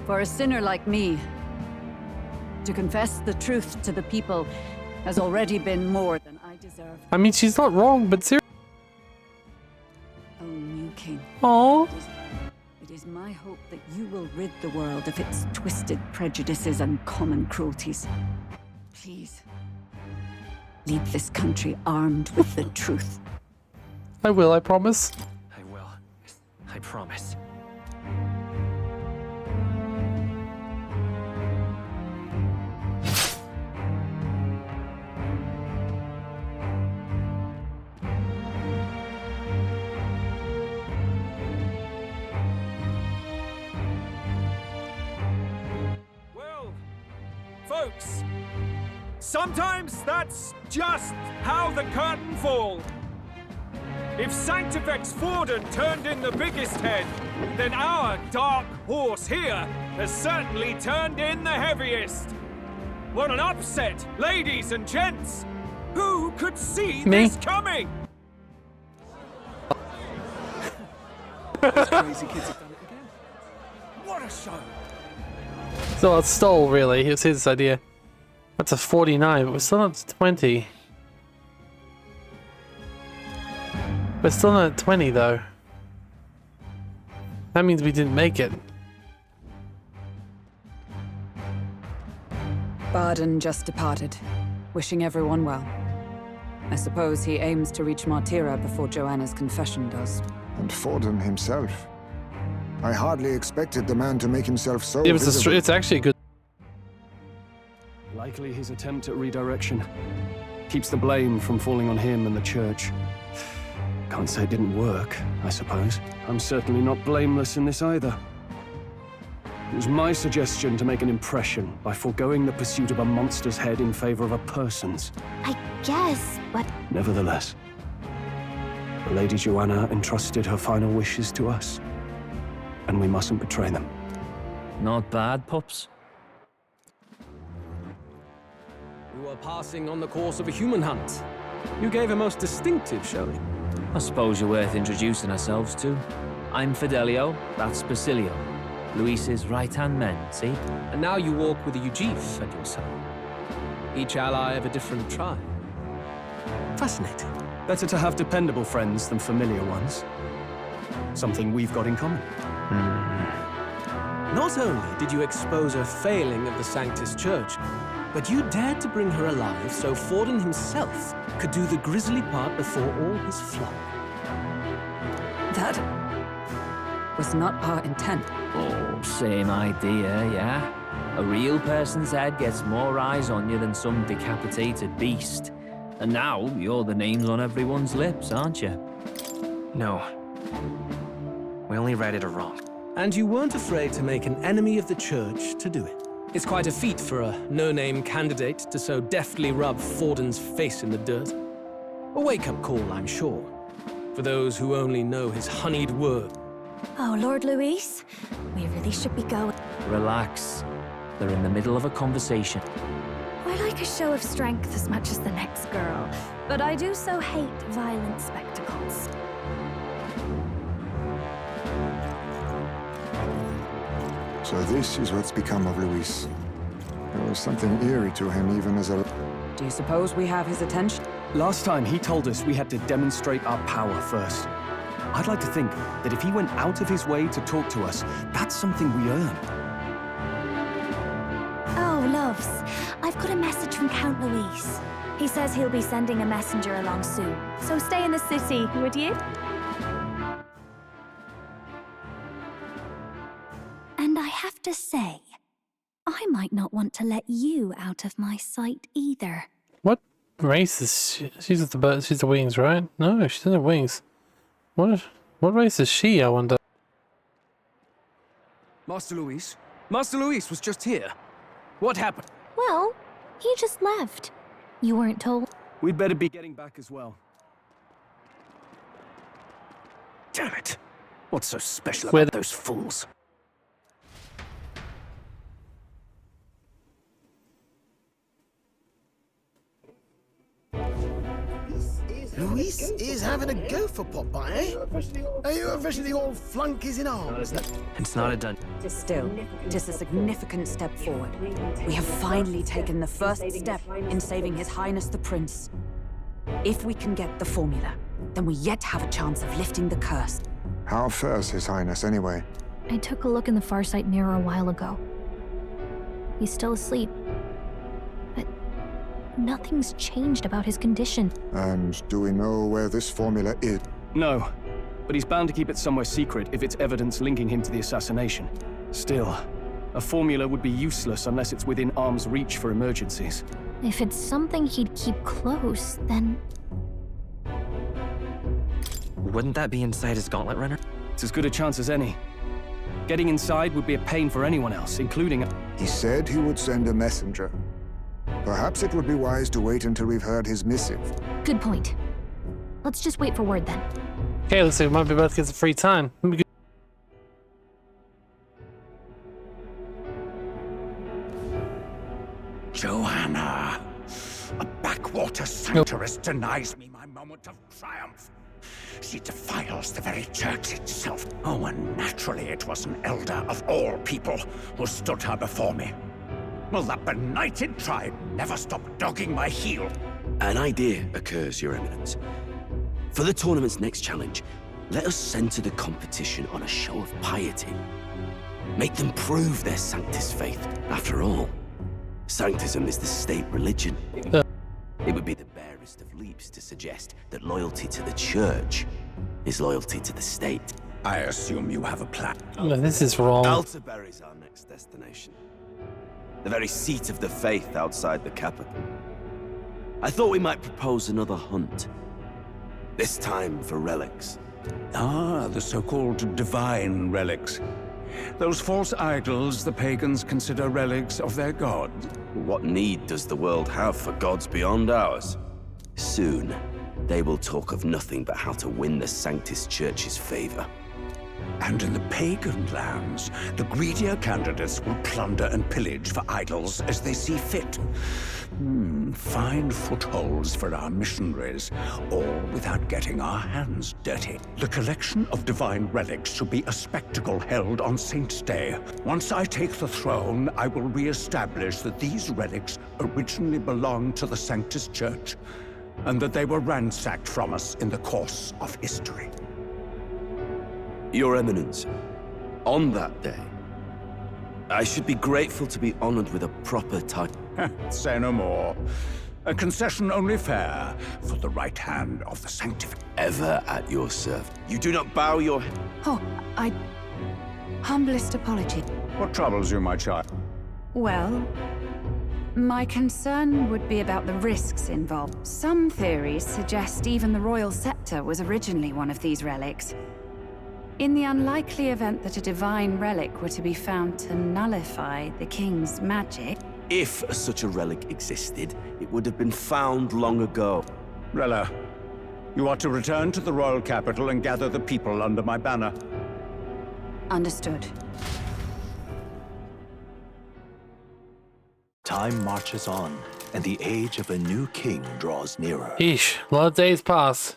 For a sinner like me, to confess the truth to the people has already been more than I deserve. I mean, she's not wrong, but seriously. Oh, new king. Oh. It is my hope that you will rid the world of its twisted prejudices and common cruelties. Please, leave this country armed with the truth. I will, I promise. I will. I promise. Folks, sometimes that's just how the curtain falls. If Sanctifex Forden turned in the biggest head, then our dark horse here has certainly turned in the heaviest. What an upset, ladies and gents! Who could see this coming? Those crazy kids have done it again. What a show! So it's stole, really. It's his idea. That's a 49, but we're still not 20. We're still not at 20, though. That means we didn't make it. Barden just departed, wishing everyone well. I suppose he aims to reach Martira before Joanna's confession does. And Forden himself. I hardly expected the man to make himself so Yeah, visible. it's actually a good... Likely his attempt at redirection. Keeps the blame from falling on him and the church. Can't say it didn't work, I suppose. I'm certainly not blameless in this either. It was my suggestion to make an impression by foregoing the pursuit of a monster's head in favor of a person's. I guess, but... Nevertheless, the Lady Joanna entrusted her final wishes to us, and we mustn't betray them. Not bad, pups. We were passing on the course of a human hunt. You gave a most distinctive showing. I suppose you're worth introducing ourselves to. I'm Fidelio, that's Basilio. Luis's right-hand men, see? And now you walk with a Ujif at your side. Each ally of a different tribe. Fascinating. Better to have dependable friends than familiar ones. Something we've got in common. Not only did you expose a failing of the Sanctus Church, but you dared to bring her alive so Forden himself could do the grisly part before all his flock. That was not our intent. Oh, same idea, yeah? A real person's head gets more eyes on you than some decapitated beast. And now, you're the names on everyone's lips, aren't you? No. We only read it wrong. And you weren't afraid to make an enemy of the Church to do it. It's quite a feat for a no-name candidate to so deftly rub Forden's face in the dirt. A wake-up call, I'm sure, for those who only know his honeyed word. Oh, Lord Luis, we really should be going. Relax. They're in the middle of a conversation. I like a show of strength as much as the next girl, but I do so hate violent spectacles. So this is what's become of Luis. There was something eerie to him even as a... Do you suppose we have his attention? Last time he told us we had to demonstrate our power first. I'd like to think that if he went out of his way to talk to us, that's something we earn. Oh, loves, I've got a message from Count Luis. He says he'll be sending a messenger along soon, so stay in the city, would you? And I have to say, I might not want to let you out of my sight either. What race is she? She's the wings, right? No, she's in the wings. What race is she, I wonder? Master Luis? Master Luis was just here. What happened? Well, he just left. You weren't told? We'd better be getting back as well. Damn it! What's so special Where about those fools? Luis is having a go for Popeye, eh? Are you officially all flunkies in arms? It's not a done. Still, it is a significant step forward. We have finally taken the first step in saving His Highness the Prince. If we can get the formula, then we yet have a chance of lifting the curse. How fares His Highness, anyway? I took a look in the Farsight mirror a while ago. He's still asleep. But nothing's changed about his condition. And do we know where this formula is? No, but he's bound to keep it somewhere secret if it's evidence linking him to the assassination. Still, a formula would be useless unless it's within arm's reach for emergencies. If it's something he'd keep close, then... Wouldn't that be inside his gauntlet runner? It's as good a chance as any. Getting inside would be a pain for anyone else, including... He said he would send a messenger. Perhaps it would be wise to wait until we've heard his missive. Good point. Let's just wait for word then. Okay, looks like we might be about to get some free time. Joanna! A backwater sanctuarist denies me my moment of triumph. She defiles the very church itself. Oh, and naturally it was an elder of all people who stood her before me. Will that benighted tribe never stop dogging my heel? An idea occurs, Your Eminence. For the tournament's next challenge, let us center the competition on a show of piety. Make them prove their Sanctus faith. After all, Sanctism is the state religion. It would be the barest of leaps to suggest that loyalty to the church is loyalty to the state. I assume you have a plan. Oh, this is wrong. Altaberry's our next destination. The very seat of the faith outside the capital. I thought we might propose another hunt. This time for relics. Ah, the so-called divine relics. Those false idols the pagans consider relics of their gods. What need does the world have for gods beyond ours? Soon, they will talk of nothing but how to win the Sanctus Church's favor. And in the pagan lands, the greedier candidates will plunder and pillage for idols as they see fit. Find footholds for our missionaries, all without getting our hands dirty. The collection of divine relics should be a spectacle held on Saint's Day. Once I take the throne, I will re-establish that these relics originally belonged to the Sanctus Church, and that they were ransacked from us in the course of history. Your Eminence, on that day, I should be grateful to be honored with a proper title. Say no more. A concession only fair for the right hand of the sanctified. Ever at your service. You do not bow your... Oh, humblest apology. What troubles you, my child? Well, my concern would be about the risks involved. Some theories suggest even the royal scepter was originally one of these relics. In the unlikely event that a divine relic were to be found to nullify the king's magic... If such a relic existed, it would have been found long ago. Rella, you are to return to the royal capital and gather the people under my banner. Understood. Time marches on, and the age of a new king draws nearer. Eesh, a lot of days pass.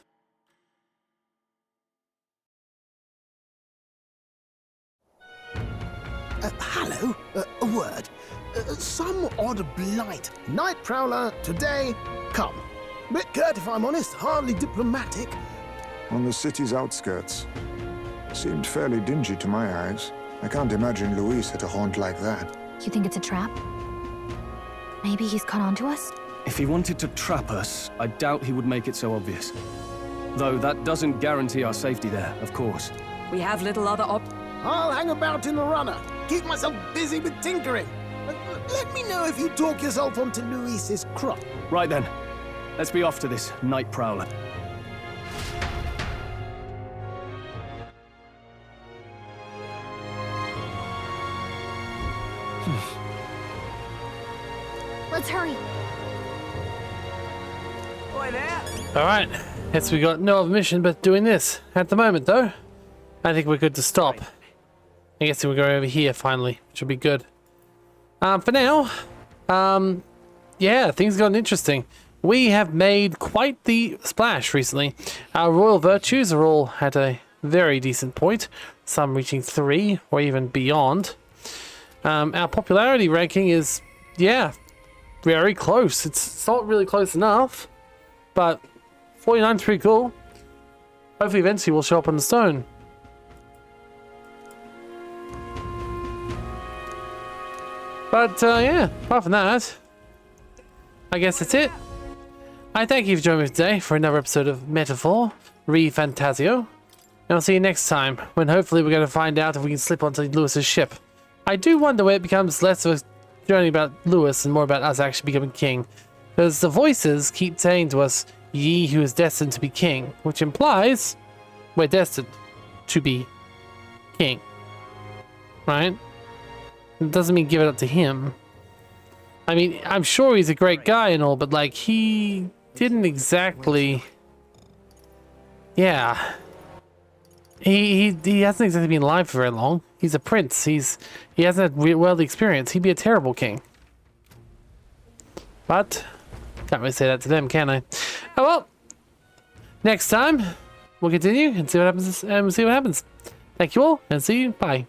Hello? A word. Some odd blight. Night Prowler, today, come. Bit curt if I'm honest, hardly diplomatic. On the city's outskirts. Seemed fairly dingy to my eyes. I can't imagine Luis had a haunt like that. You think it's a trap? Maybe he's caught on to us? If he wanted to trap us, I doubt he would make it so obvious. Though that doesn't guarantee our safety there, of course. We have little other I'll hang about in the runner. Keep myself busy with tinkering. Let me know if you talk yourself onto Luis's crop. Right then. Let's be off to this night prowler. Let's hurry. Alright, guess we got no other mission but doing this. At the moment though, I think we're good to stop. I guess we'll go over here finally, which will be good. For now, yeah, things gotten interesting. We have made quite the splash recently. Our royal virtues are all at a very decent point, some reaching 3 or even beyond. Our popularity ranking is, yeah, very close. It's not really close enough, but 49's pretty cool. Hopefully eventually we'll show up on the stone. But yeah, apart from that, I guess that's it. I thank you for joining me today for another episode of Metaphor, ReFantazio. And I'll see you next time, when hopefully we're going to find out if we can slip onto Lewis's ship. I do wonder where it becomes less of a journey about Lewis and more about us actually becoming king. Because the voices keep saying to us, ye who is destined to be king, which implies we're destined to be king. Right? It doesn't mean give it up to him. I mean, I'm sure he's a great guy and all, but like, he didn't exactly... Yeah. He hasn't exactly been alive for very long. He's a prince. He hasn't had worldly experience. He'd be a terrible king. But can't really say that to them, can I? Oh well. Next time we'll continue and see what happens. Thank you all, and see you. Bye.